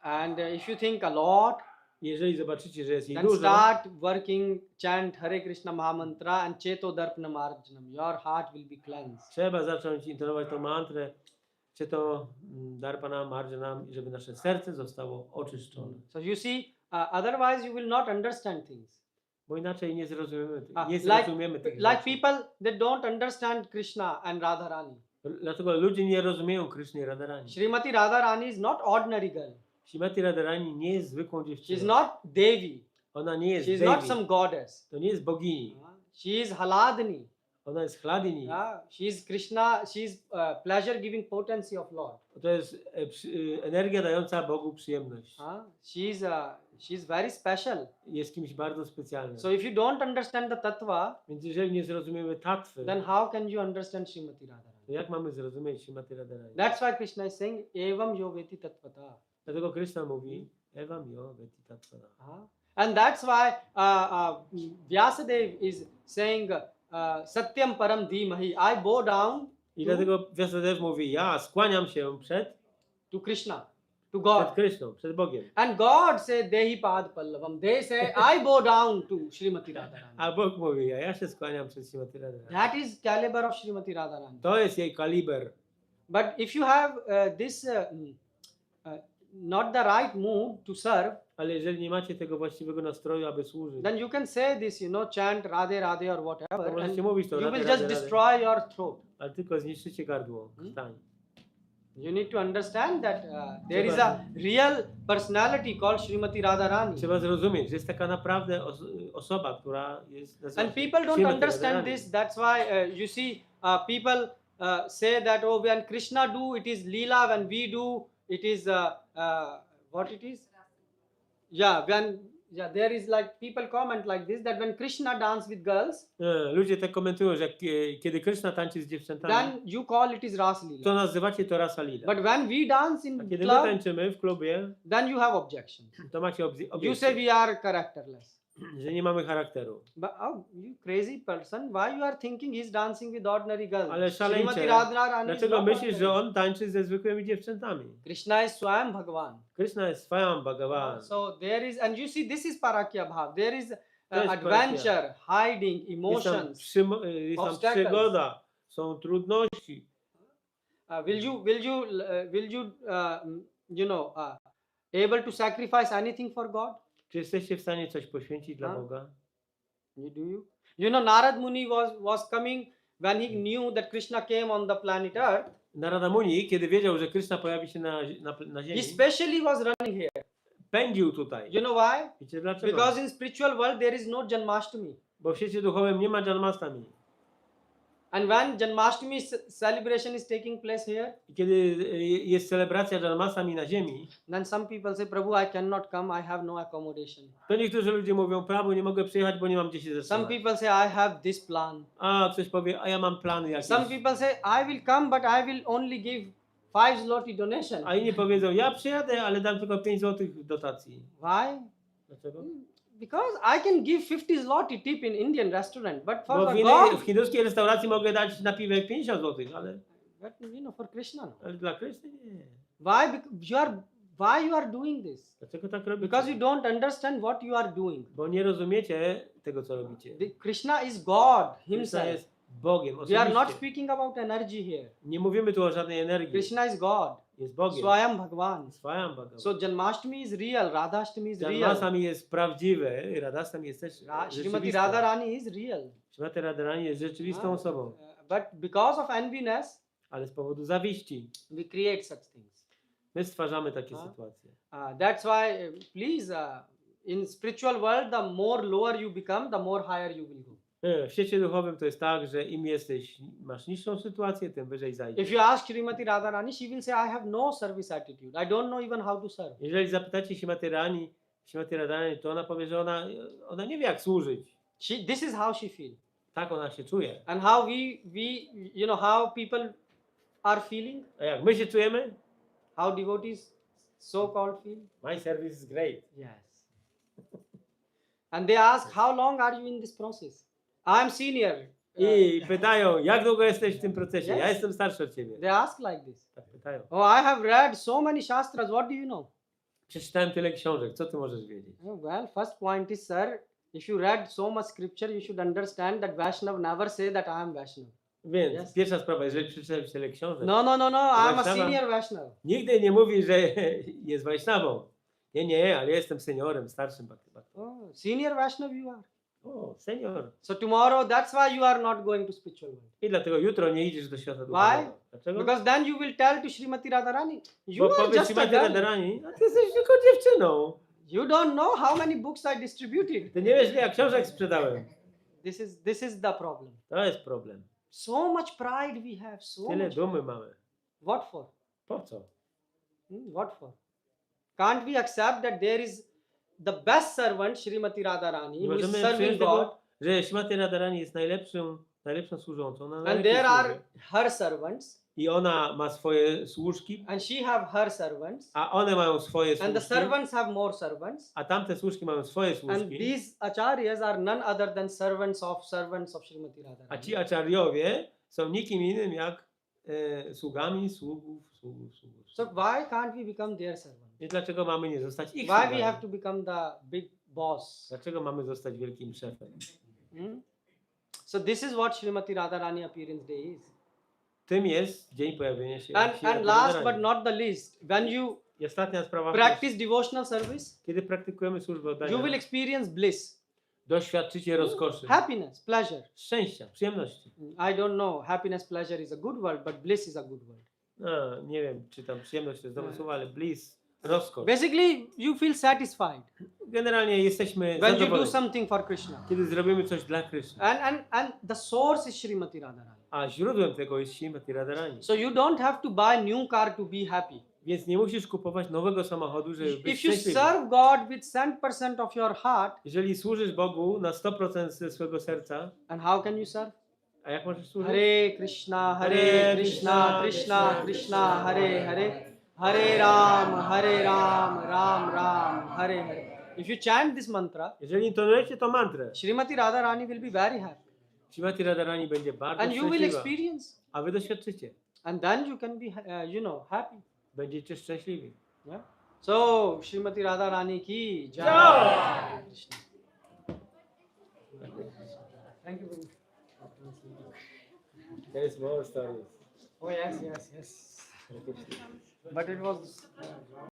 And if you think a lot, Jeżeli zobaczycie, że jest jej then dużo, start working, chant Hare Krishna Mahamantra and Cheto Darpana Marjanam. Your heart will be cleansed. trzeba zacząć intonować tą mantrę, czy to Darpana Marjanam, żeby nasze serce zostało oczyszczone. So you see, otherwise you will not understand things. Bo inaczej nie zrozumiemy, tych Like rzeczy. people that don't understand Krishna and Radharani. Dlatego ludzie nie rozumieją Kryszny i Radharani. Srimati Radharani is not ordinary girl. Srimati Radharani nie jest zwykłą She is dziewczyną. not Devi. Ona nie jest She is not Devi. some goddess. To nie jest bogini. She is Haladini. Ona jest Chladini. She is Krishna. She is pleasure giving potency of Lord. To jest energia dająca Bogu przyjemność. She is very special. Jest kimś bardzo specjalnym. So if you don't understand the tattva, Więc jeżeli nie zrozumiemy tatwy, then how can you understand Srimati Radharani? to jak mamy zrozumieć Srimati Radharani? That's why Krishna is saying, Evam yo veti tattvata. Dlatego Kryszna mówi, Evam yo veti tattvata. And that's why Vyasadeva is saying, Satyam param dhimahi. I bow down I dlatego Vyasadev mówi, ja skłaniam się to Krishna, to przed God. Kryszną, przed Bogiem. And God said, Dehi pad pallavam. They say, I bow down to Srimati Radharani. A Bóg mówi, ja się skłaniam przed Srimati Radharani. That is caliber of Srimati Radharani. To jest jej kaliber. But if you have not the right mood to serve, Ale jeżeli nie macie tego właściwego nastroju, aby służyć, then you can say this, chant Radhe Radhe or to whatever, and możecie mówić to you Radhe, will Radhe, just Radhe, destroy your throat. ale tylko zniszczycie gardło, krtań. You need to understand that there is a real personality called Srimati Radharani. Trzeba zrozumieć, że jest taka naprawdę osoba, która jest And people don't Srimati understand Radharani. this. That's why you see people say that, oh, when Krishna do, it is Leela, when we do, it is, what it is? Yeah, there is like, people comment like this, that when Krishna dance with girls, Ludzie tak komentują, że kiedy Krishna tańczy z dziewczętami, then you call it is Ras to Leela. nazywacie to rasa lila. But when we dance A in kiedy my club, tańczymy w klubie, then you have objections. to macie You say obiekcje, we are characterless. że nie mamy charakteru. But oh, you crazy person, why you are thinking he's dancing with ordinary girls? Ale Srimati szaleńcze, Radharani is dlaczego not myślisz, że ordinary. on tańczy ze zwykłymi dziewczętami? Krishna is Swayam Bhagavan. Krishna jest Swayam Bhagavan. So there is, and you see, this is Parakya Bhav. There is To jest adventure, hiding, Jest tam, emotions. jest tam obstacles. przygoda, są trudności. Will you able to sacrifice anything for God? Czy jesteście w stanie coś poświęcić dla Boga? Do you? You know, Narad Muni was coming when he knew that Krishna came on the planet Earth. Narada Muni, kiedy wiedział, że Krishna pojawi się na He ziemi, specially was running here. pędził tutaj. You know why? Wiecie dlaczego? Because in spiritual world there is no Janmashtami. Bo w świecie duchowym nie ma Janmastami. And when Janmashtami celebration is taking place here, I kiedy jest celebracja Janmastami na ziemi, then some people say, Prabhu, I cannot come, I have no accommodation. to niektórzy ludzie mówią, Prabhu, nie mogę przyjechać, bo nie mam gdzie się Some zatrzymać. people say, I have this plan. A ktoś powie, a ja mam plany jakieś. Some people say, I will come, but I will only give 5 zloty donation. A inni powiedzą, ja przyjadę, ale dam tylko 5 zł dotacji. Why? Dlaczego? Because I can give 50 zloty tip in Indian restaurant, but for Bo the w God, hinduskiej restauracji mogę dać napiwek 50 zł, ale, but for Krishna. No. ale dla Kryszny nie. Why you are doing this? Dlaczego tak robicie? Because you don't understand what you are doing. Bo nie rozumiecie tego, co robicie. Krishna is God Krishna himself. jest Bogiem We are not osobiście. speaking about energy here. Nie mówimy tu o żadnej energii. Krishna is God. Jest Bogiem. Swayam Bhagavan. Swayam Bhagavan. So Janmashtami is real, Radhashtami is real. Janmashtami jest prawdziwe, Radhashtami jest też Srimati rzeczywista. Radharani is real. Srimati Radharani jest rzeczywistą osobą, But because of enviness, ale z powodu zawiści we create such things. my stwarzamy takie sytuacje. That's why, please, in spiritual world, the more lower you become, the more higher you will go. W świecie duchowym to jest tak, że im masz niższą sytuację, tym wyżej zajdziesz. If you ask Srimati Radharani, she will say, I have no service attitude. I don't know even how to serve. Jeżeli zapytacie Srimati Radharani, to ona powie, że ona nie wie, jak służyć. This is how she feels. Tak ona się czuje. And how how people are feeling, A jak my się czujemy? how devotees so-called feel. My service is great. Yes. And they ask, how long are you in this process? I'm senior. I pytają, jak długo jesteś w tym procesie? Yes. Ja jestem starszy od ciebie. They ask like this. Tak pytają. Oh, I have read so many shastras. What do you know? Przeczytałem tyle książek, co ty możesz wiedzieć? Well, first point is, sir, if you read so much scripture, you should understand that Vaishnav never say that I am Vaishnav. Więc Yes. pierwsza sprawa, jeżeli przeczytałeś tyle książek, No, I'm a Vaishnava? senior Vaishnav. nigdy nie mówi, że jest Wajsznawą. Nie, ale jestem seniorem, starszym Bhakti. Oh, senior Vaishnav you are. O, senior. So tomorrow, that's why you are not going to spiritual world. I dlatego jutro nie idziesz do świata duchowego. Dlaczego? Because then you will tell to Srimati Radharani, you Bo are powiesz just a Srimati girl. Radharani, a ty jesteś tylko dziewczyną. You don't know how many books I distributed. Ty nie wiesz, ile ja książek sprzedałem. This is the problem. To jest problem. So much pride we have. So Tyle much. dumy mamy. What for? Po co? What for? Can't we accept that there is the best servant, Srimati Radharani, Nie who is możemy serving przyjąć God, tego, że Srimati Radharani jest najlepszą służącą. Ona and najlepiej there are służy. her servants, I ona ma swoje służki, and she have her servants, a one mają swoje and the służki, servants have more servants, a tamte służki mają swoje and służki, these acharyas are none other than servants of Srimati a Radharani. ci acharyowie są nikim innym jak sługami sługów. So why can't we become their servant? I dlaczego mamy nie zostać ich Why we sługami? have to become the big boss? Dlaczego mamy zostać wielkim szefem? So this is what Srimati Radharani appearance day is. Tym jest dzień pojawienia się And Srimati last Radharani. but not the least, when you I ostatnia sprawa, practice devotional service, kiedy praktykujemy służbę you will oddania, experience bliss, doświadczycie rozkoszy, happiness, pleasure. szczęścia, przyjemności. I don't know, happiness, pleasure is a good word, but bliss is a good word. Nie wiem, czy tam przyjemność to jest dobre słowo, ale bliss, rozkosz. Basically, you feel satisfied Generalnie jesteśmy when you do zadowoleni, something for Krishna. kiedy zrobimy coś dla Kryszny. And the source is Srimati Radharani. A źródłem tego jest Śrimati Radharani. So you don't have to buy new car to be happy. Więc nie musisz kupować nowego samochodu, żeby być If you szczęśliwy. serve God with 100% of your heart, Jeżeli służysz Bogu na 100% ze swojego serca, and how can you serve? a jak możesz służyć? Hare Krishna, Hare Krishna, Krishna Krishna, Hare Hare, Hare Ram, Ram Ram, Hare Hare. If you chant this mantra, Jeżeli intonujecie to mantrę, Srimati Radharani will be very happy. Śrimati Radharani będzie bardzo And you will szczęśliwa, experience. a wy doświadczycie. And then you can be, happy. Będziecie szczęśliwi. Yeah? So, Srimati Radharani ki jai. Jai. Krishna. Thank you very much. There is more stories. Oh yes. But it was